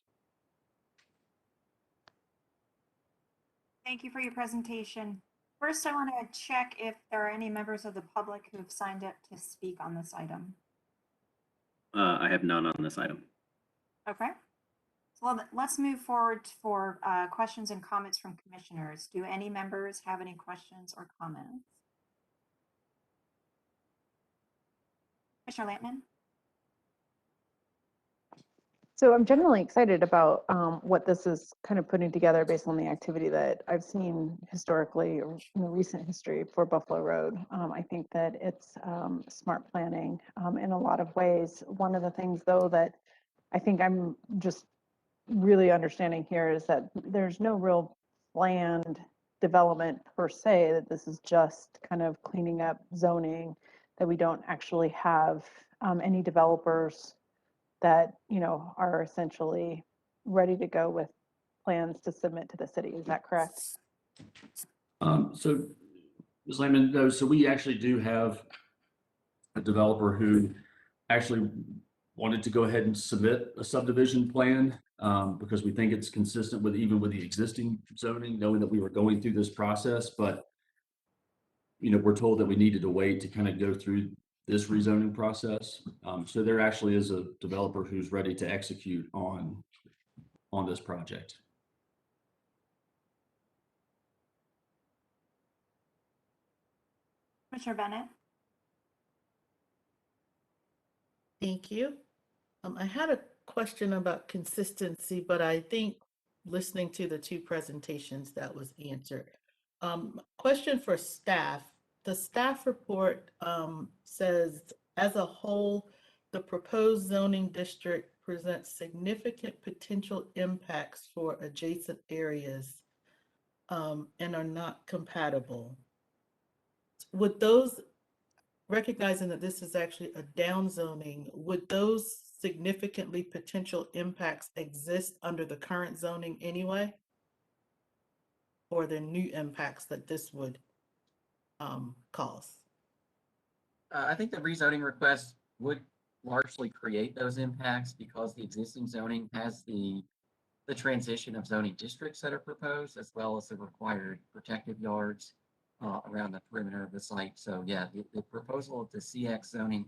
Thank you for your presentation. First, I want to check if there are any members of the public who have signed up to speak on this item. I have none on this item. Okay. So let's move forward for questions and comments from commissioners. Do any members have any questions or comments? Commissioner Lampman? So I'm generally excited about what this is kind of putting together based on the activity that I've seen historically or in the recent history for Buffalo Road. I think that it's smart planning in a lot of ways. One of the things, though, that I think I'm just really understanding here is that there's no real planned development per se, that this is just kind of cleaning up zoning, that we don't actually have any developers that, you know, are essentially ready to go with plans to submit to the city. Is that correct? So, Ms. Lehman, no, so we actually do have a developer who actually wanted to go ahead and submit a subdivision plan because we think it's consistent with even with the existing zoning, knowing that we were going through this process. But, you know, we're told that we needed to wait to kind of go through this rezoning process. So there actually is a developer who's ready to execute on this project. Commissioner Bennett? Thank you. I had a question about consistency, but I think listening to the two presentations that was answered. Question for staff. The staff report says, as a whole, the proposed zoning district presents significant potential impacts for adjacent areas and are not compatible. Would those, recognizing that this is actually a down zoning, would those significantly potential impacts exist under the current zoning anyway? Or are there new impacts that this would cause? I think the rezoning request would largely create those impacts because the existing zoning has the transition of zoning districts that are proposed, as well as the required protective yards around the perimeter of the site. So yeah, the proposal of the CX zoning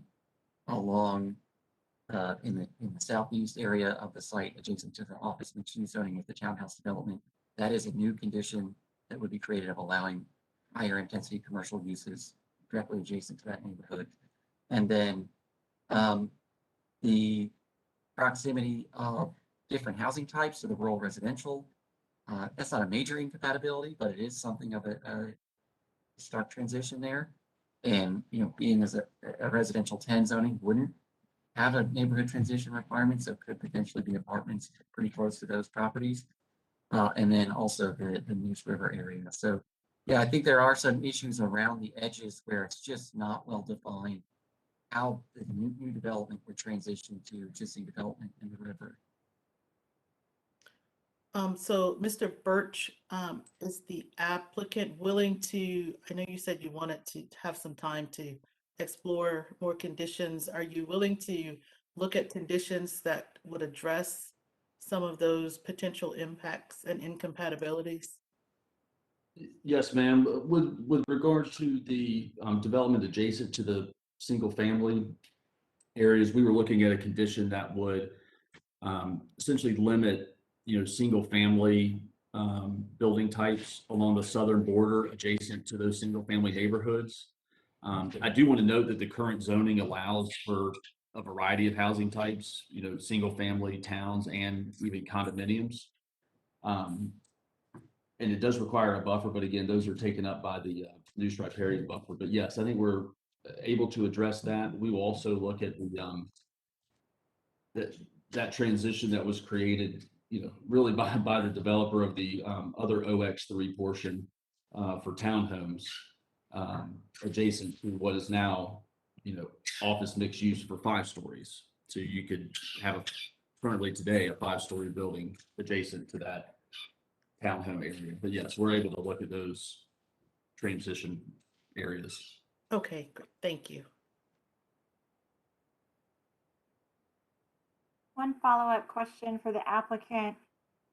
along in the southeast area of the site adjacent to the office mixed-use zoning with the townhouse development, that is a new condition that would be created of allowing higher intensity commercial uses directly adjacent to that neighborhood. And then the proximity of different housing types to the rural residential, that's not a major incompatibility, but it is something of a stark transition there. And, you know, being as a residential 10 zoning wouldn't have a neighborhood transition requirement, so it could potentially be apartments pretty close to those properties. And then also the Neuse River area. So yeah, I think there are some issues around the edges where it's just not well defined how the new development would transition to existing development in the river. So Mr. Birch, is the applicant willing to, I know you said you wanted to have some time to explore more conditions. Are you willing to look at conditions that would address some of those potential impacts and incompatibilities? Yes, ma'am. With regard to the development adjacent to the single family areas, we were looking at a condition that would essentially limit, you know, single family building types along the southern border adjacent to those single family neighborhoods. I do want to note that the current zoning allows for a variety of housing types, you know, single family towns and even condominiums. And it does require a buffer, but again, those are taken up by the Neuse riparian buffer. But yes, I think we're able to address that. We will also look at the that transition that was created, you know, really by the developer of the other OX3 portion for townhomes adjacent to what is now, you know, office mixed use for 5 stories. So you could have currently today a 5-story building adjacent to that townhome area. But yes, we're able to look at those transition areas. Okay, good. Thank you. One follow-up question for the applicant.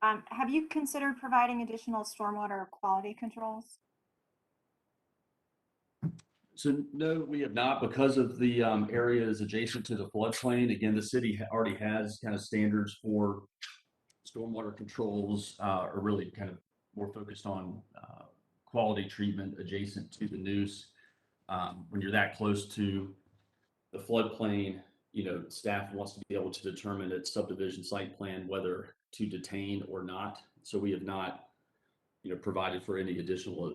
Have you considered providing additional stormwater quality controls? So no, we have not, because of the areas adjacent to the floodplain. Again, the city already has kind of standards for stormwater controls, are really kind of more focused on quality treatment adjacent to the noose. When you're that close to the floodplain, staff wants to be able to determine at subdivision site plan whether to detain or not. So we have not, provided for any additional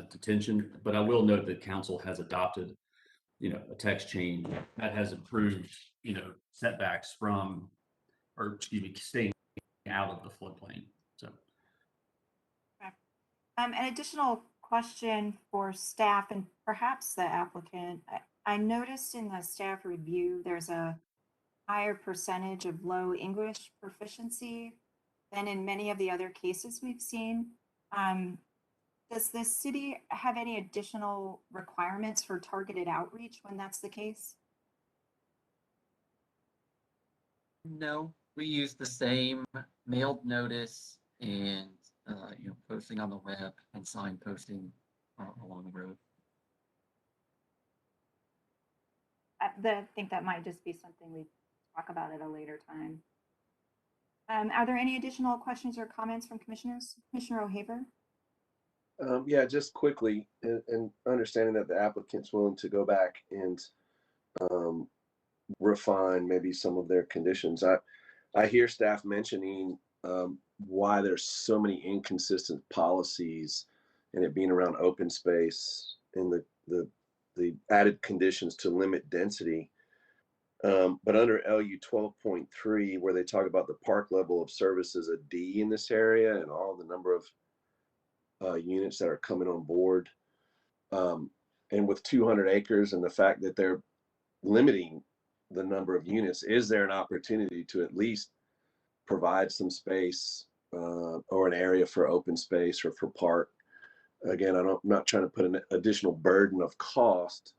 detention. But I will note that council has adopted, a text change that has improved, setbacks from, or excuse me, staying out of the floodplain. So. An additional question for staff and perhaps the applicant. I noticed in the staff review, there's a higher percentage of low English proficiency than in many of the other cases we've seen. Does the city have any additional requirements for targeted outreach when that's the case? No, we use the same mailed notice and posting on the web and sign posting along the road. I think that might just be something we talk about at a later time. Are there any additional questions or comments from commissioners? Commissioner O'Haver? Yeah, just quickly, and understanding that the applicant's willing to go back and refine maybe some of their conditions. I hear staff mentioning why there's so many inconsistent policies and it being around open space and the added conditions to limit density. But under LU 12.3, where they talk about the park level of service is a D in this area and all the number of units that are coming on board. And with 200 acres and the fact that they're limiting the number of units, is there an opportunity to at least provide some space or an area for open space or for park? Again, I'm not trying to put an additional burden of cost,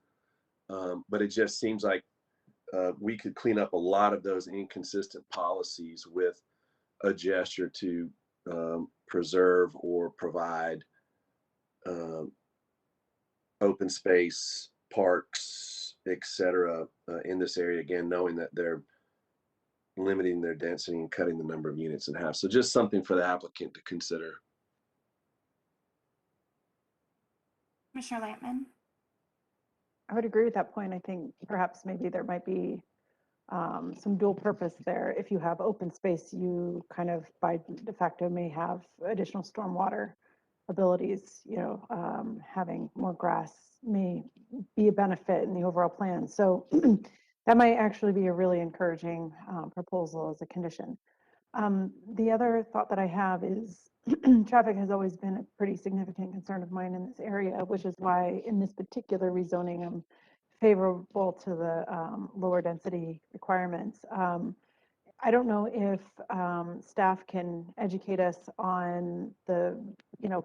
but it just seems like we could clean up a lot of those inconsistent policies with a gesture to preserve or provide open space, parks, etc. In this area, again, knowing that they're limiting their density and cutting the number of units in half. So just something for the applicant to consider. Commissioner Lampman? I would agree with that point. I think perhaps maybe there might be some dual purpose there. If you have open space, you kind of by de facto may have additional stormwater abilities, having more grass may be a benefit in the overall plan. So that might actually be a really encouraging proposal as a condition. The other thought that I have is traffic has always been a pretty significant concern of mine in this area, which is why in this particular rezoning, I'm favorable to the lower density requirements. I don't know if staff can educate us on the,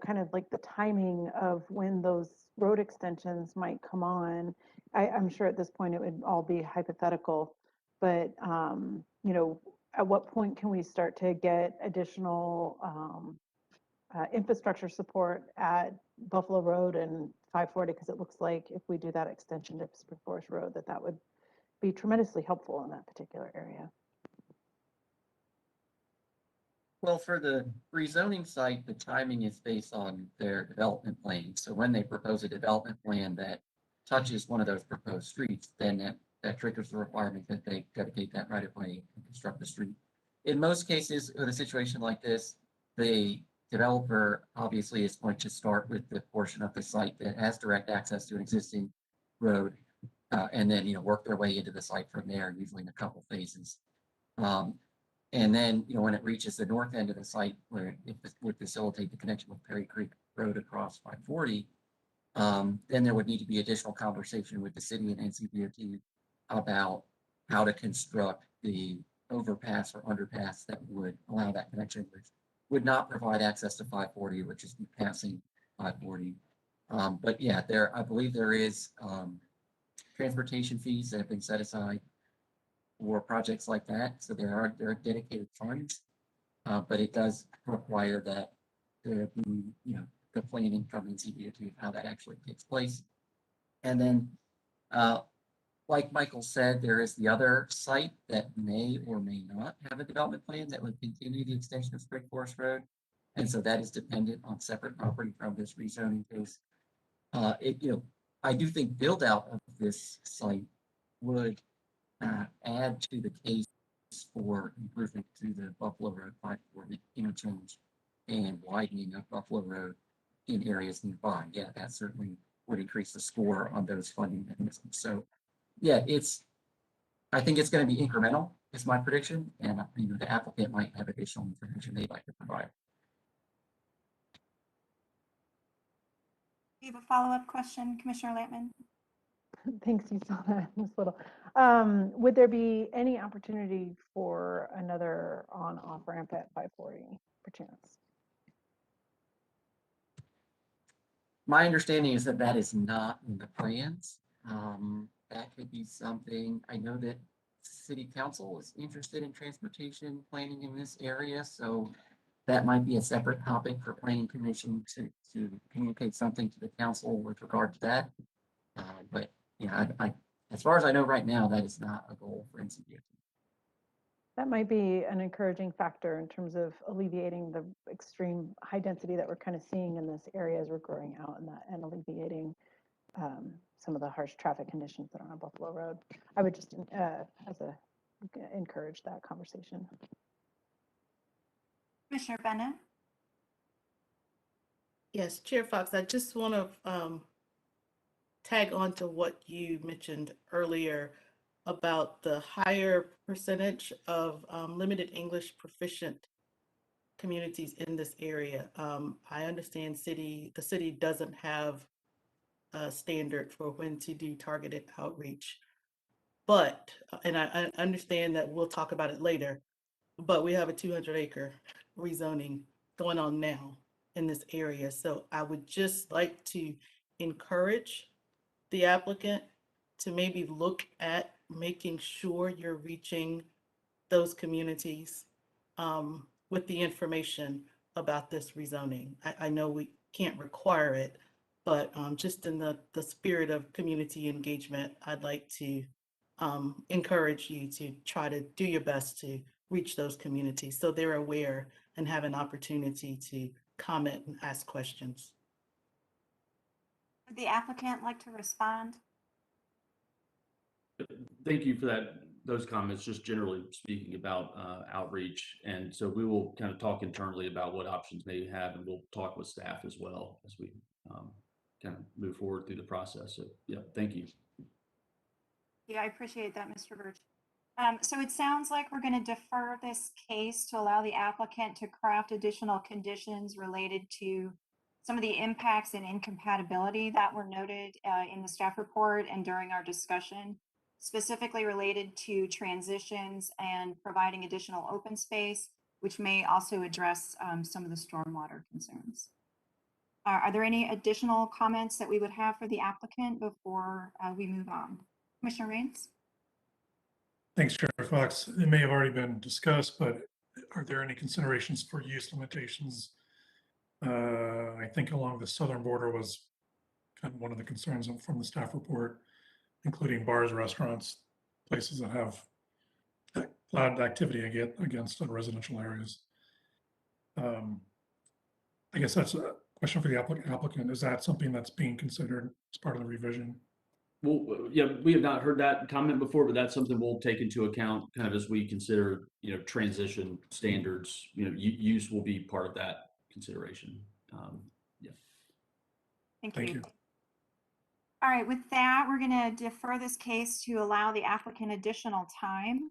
kind of like the timing of when those road extensions might come on. I'm sure at this point it would all be hypothetical, but, at what point can we start to get additional infrastructure support at Buffalo Road and 540? Because it looks like if we do that extension to Spring Forest Road, that would be tremendously helpful in that particular area. Well, for the rezoning site, the timing is based on their development plan. So when they propose a development plan that touches one of those proposed streets, then that triggers the requirement that they dedicate that right of way and construct the street. In most cases, with a situation like this, the developer obviously is going to start with the portion of the site that has direct access to an existing road, and then work their way into the site from there, usually in a couple phases. And then, when it reaches the north end of the site, where it would facilitate the connection with Perry Creek Road across 540, then there would need to be additional conversation with the city and NCDOT about how to construct the overpass or underpass that would allow that connection with would not provide access to 540, which is passing 540. But yeah, I believe there is transportation fees that have been set aside for projects like that. So there are dedicated funds, but it does require that there be, the planning from NCDOT of how that actually takes place. And then, like Michael said, there is the other site that may or may not have a development plan that would continue the extension of Spring Forest Road. And so that is dependent on separate property from this rezoning case. I do think build out of this site would add to the case for improvement to the Buffalo Road 540 interchange and widening of Buffalo Road in areas nearby. Yeah, that certainly would increase the score on those funding mechanisms. So yeah, I think it's going to be incremental, is my prediction. And the applicant might have additional information they'd like to provide. Do you have a follow-up question, Commissioner Lampman? Thanks, you saw that in this little. Would there be any opportunity for another on-off ramp at 540, perchance? My understanding is that that is not in the plans. That could be something. I know that City Council is interested in transportation planning in this area, so that might be a separate topic for Planning Commission to communicate something to the council with regard to that. But yeah, as far as I know right now, that is not a goal for NCDOT. That might be an encouraging factor in terms of alleviating the extreme high density that we're kind of seeing in this area as we're growing out, and alleviating some of the harsh traffic conditions that are on Buffalo Road. I would just encourage that conversation. Commissioner Bennett? Yes, Chair Fox, I just want to tag on to what you mentioned earlier about the higher percentage of limited English proficient communities in this area. I understand the city doesn't have a standard for when to do targeted outreach, but, and I understand that we'll talk about it later, but we have a 200-acre rezoning going on now in this area. So I would just like to encourage the applicant to maybe look at making sure you're reaching those communities with the information about this rezoning. I know we can't require it, but just in the spirit of community engagement, I'd like to encourage you to try to do your best to reach those communities so they're aware and have an opportunity to comment and ask questions. Would the applicant like to respond? Thank you for those comments, just generally speaking about outreach. And so we will kind of talk internally about what options maybe have, and we'll talk with staff as well as we kind of move forward through the process. So yeah, thank you. Yeah, I appreciate that, Mr. Birch. So it sounds like we're going to defer this case to allow the applicant to craft additional conditions related to some of the impacts and incompatibility that were noted in the staff report and during our discussion, specifically related to transitions and providing additional open space, which may also address some of the stormwater concerns. Are there any additional comments that we would have for the applicant before we move on? Commissioner Rains? Thanks, Chair Fox. It may have already been discussed, but are there any considerations for use limitations? I think along the southern border was kind of one of the concerns from the staff report, including bars, restaurants, places that have loud activity against residential areas. I guess that's a question for the applicant. Is that something that's being considered as part of the revision? Well, yeah, we have not heard that comment before, but that's something we'll take into account kind of as we consider, transition standards. Use will be part of that consideration. Yeah. Thank you. All right, with that, we're going to defer this case to allow the applicant additional time.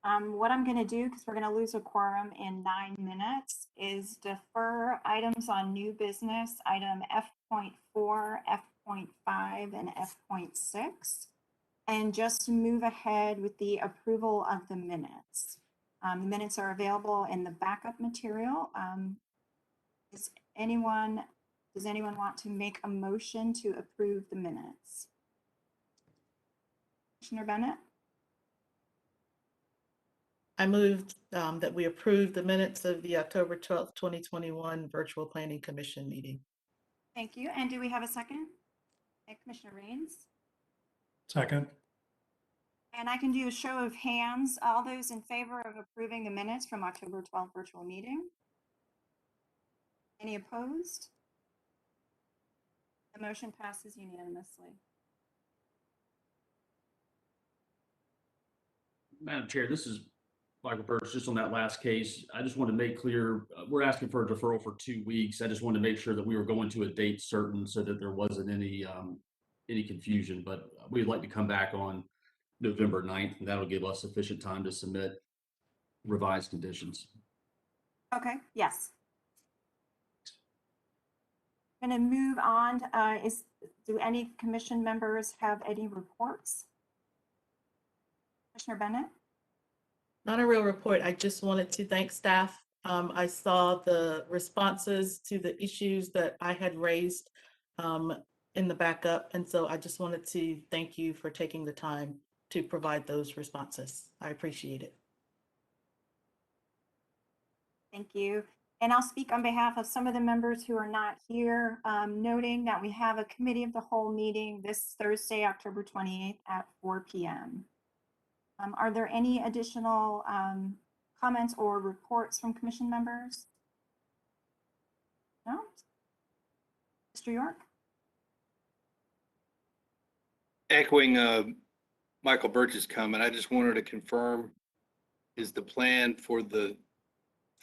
What I'm going to do, because we're going to lose a quorum in 9 minutes, is defer items on new business, item F.4, F.5, and F.6, and just move ahead with the approval of the minutes. The minutes are available in the backup material. Does anyone want to make a motion to approve the minutes? Commissioner Bennett? I moved that we approve the minutes of the October 12th, 2021 Virtual Planning Commission meeting. Thank you. And do we have a second? Okay, Commissioner Rains? Second. And I can do a show of hands. All those in favor of approving the minutes from October 12th virtual meeting? Any opposed? The motion passes unanimously. Madam Chair, this is Michael Burks, just on that last case. I just want to make clear, we're asking for a deferral for 2 weeks. I just wanted to make sure that we were going to a date certain so that there wasn't any confusion, but we'd like to come back on November 9th, and that'll give us sufficient time to submit revised conditions. Okay, yes. Going to move on. Do any commission members have any reports? Commissioner Bennett? Not a real report. I just wanted to thank staff. I saw the responses to the issues that I had raised in the backup. And so I just wanted to thank you for taking the time to provide those responses. I appreciate it. Thank you. And I'll speak on behalf of some of the members who are not here, noting that we have a committee of the whole meeting this Thursday, October 28th at 4 p.m. Are there any additional comments or reports from commission members? No? Mr. York? Echoing Michael Birch's comment, I just wanted to confirm, is the plan for the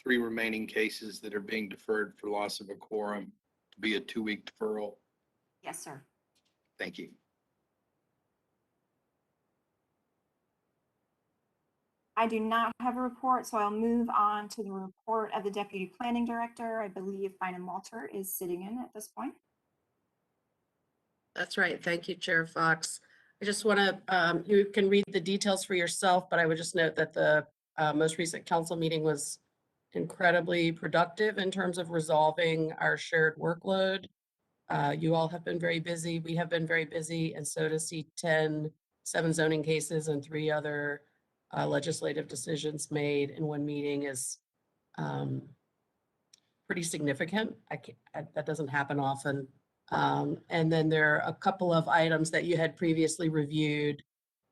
3 remaining cases that are being deferred for loss of a quorum to be a 2-week deferral? Yes, sir. Thank you. I do not have a report, so I'll move on to the report of the Deputy Planning Director. I believe Bynum Walter is sitting in at this point. That's right. Thank you, Chair Fox. I just want to, you can read the details for yourself, but I would just note that the most recent council meeting was incredibly productive in terms of resolving our shared workload. You all have been very busy. We have been very busy. And so to see 7 zoning cases and 3 other legislative decisions made in one meeting is pretty significant. That doesn't happen often. And then there are a couple of items that you had previously reviewed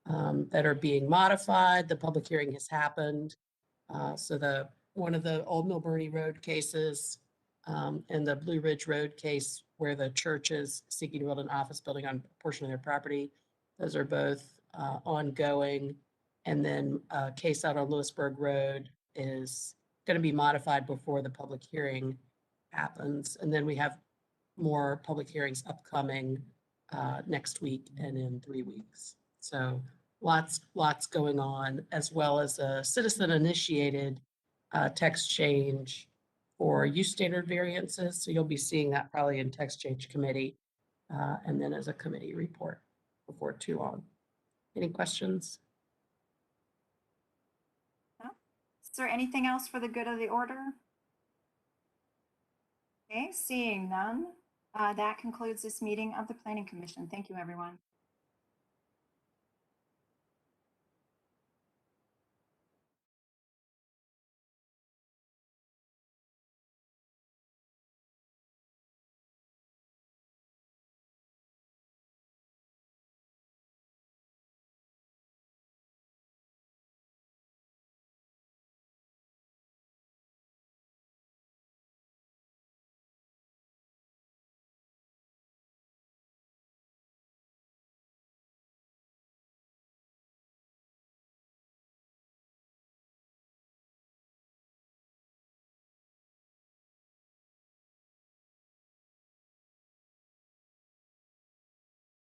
that are being modified. The public hearing has happened. So one of the Old Milburnie Road cases and the Blue Ridge Road case where the church is seeking to build an office building on a portion of their property, those are both ongoing. And then a case out on Lewisburg Road is going to be modified before the public hearing happens. And then we have more public hearings upcoming next week and in 3 weeks. So lots going on, as well as a citizen-initiated text change for use standard variances. So you'll be seeing that probably in text change committee and then as a committee report before too long. Any questions? No? Is there anything else for the good of the order? Okay, seeing none, that concludes this meeting of the Planning Commission. Thank you, everyone.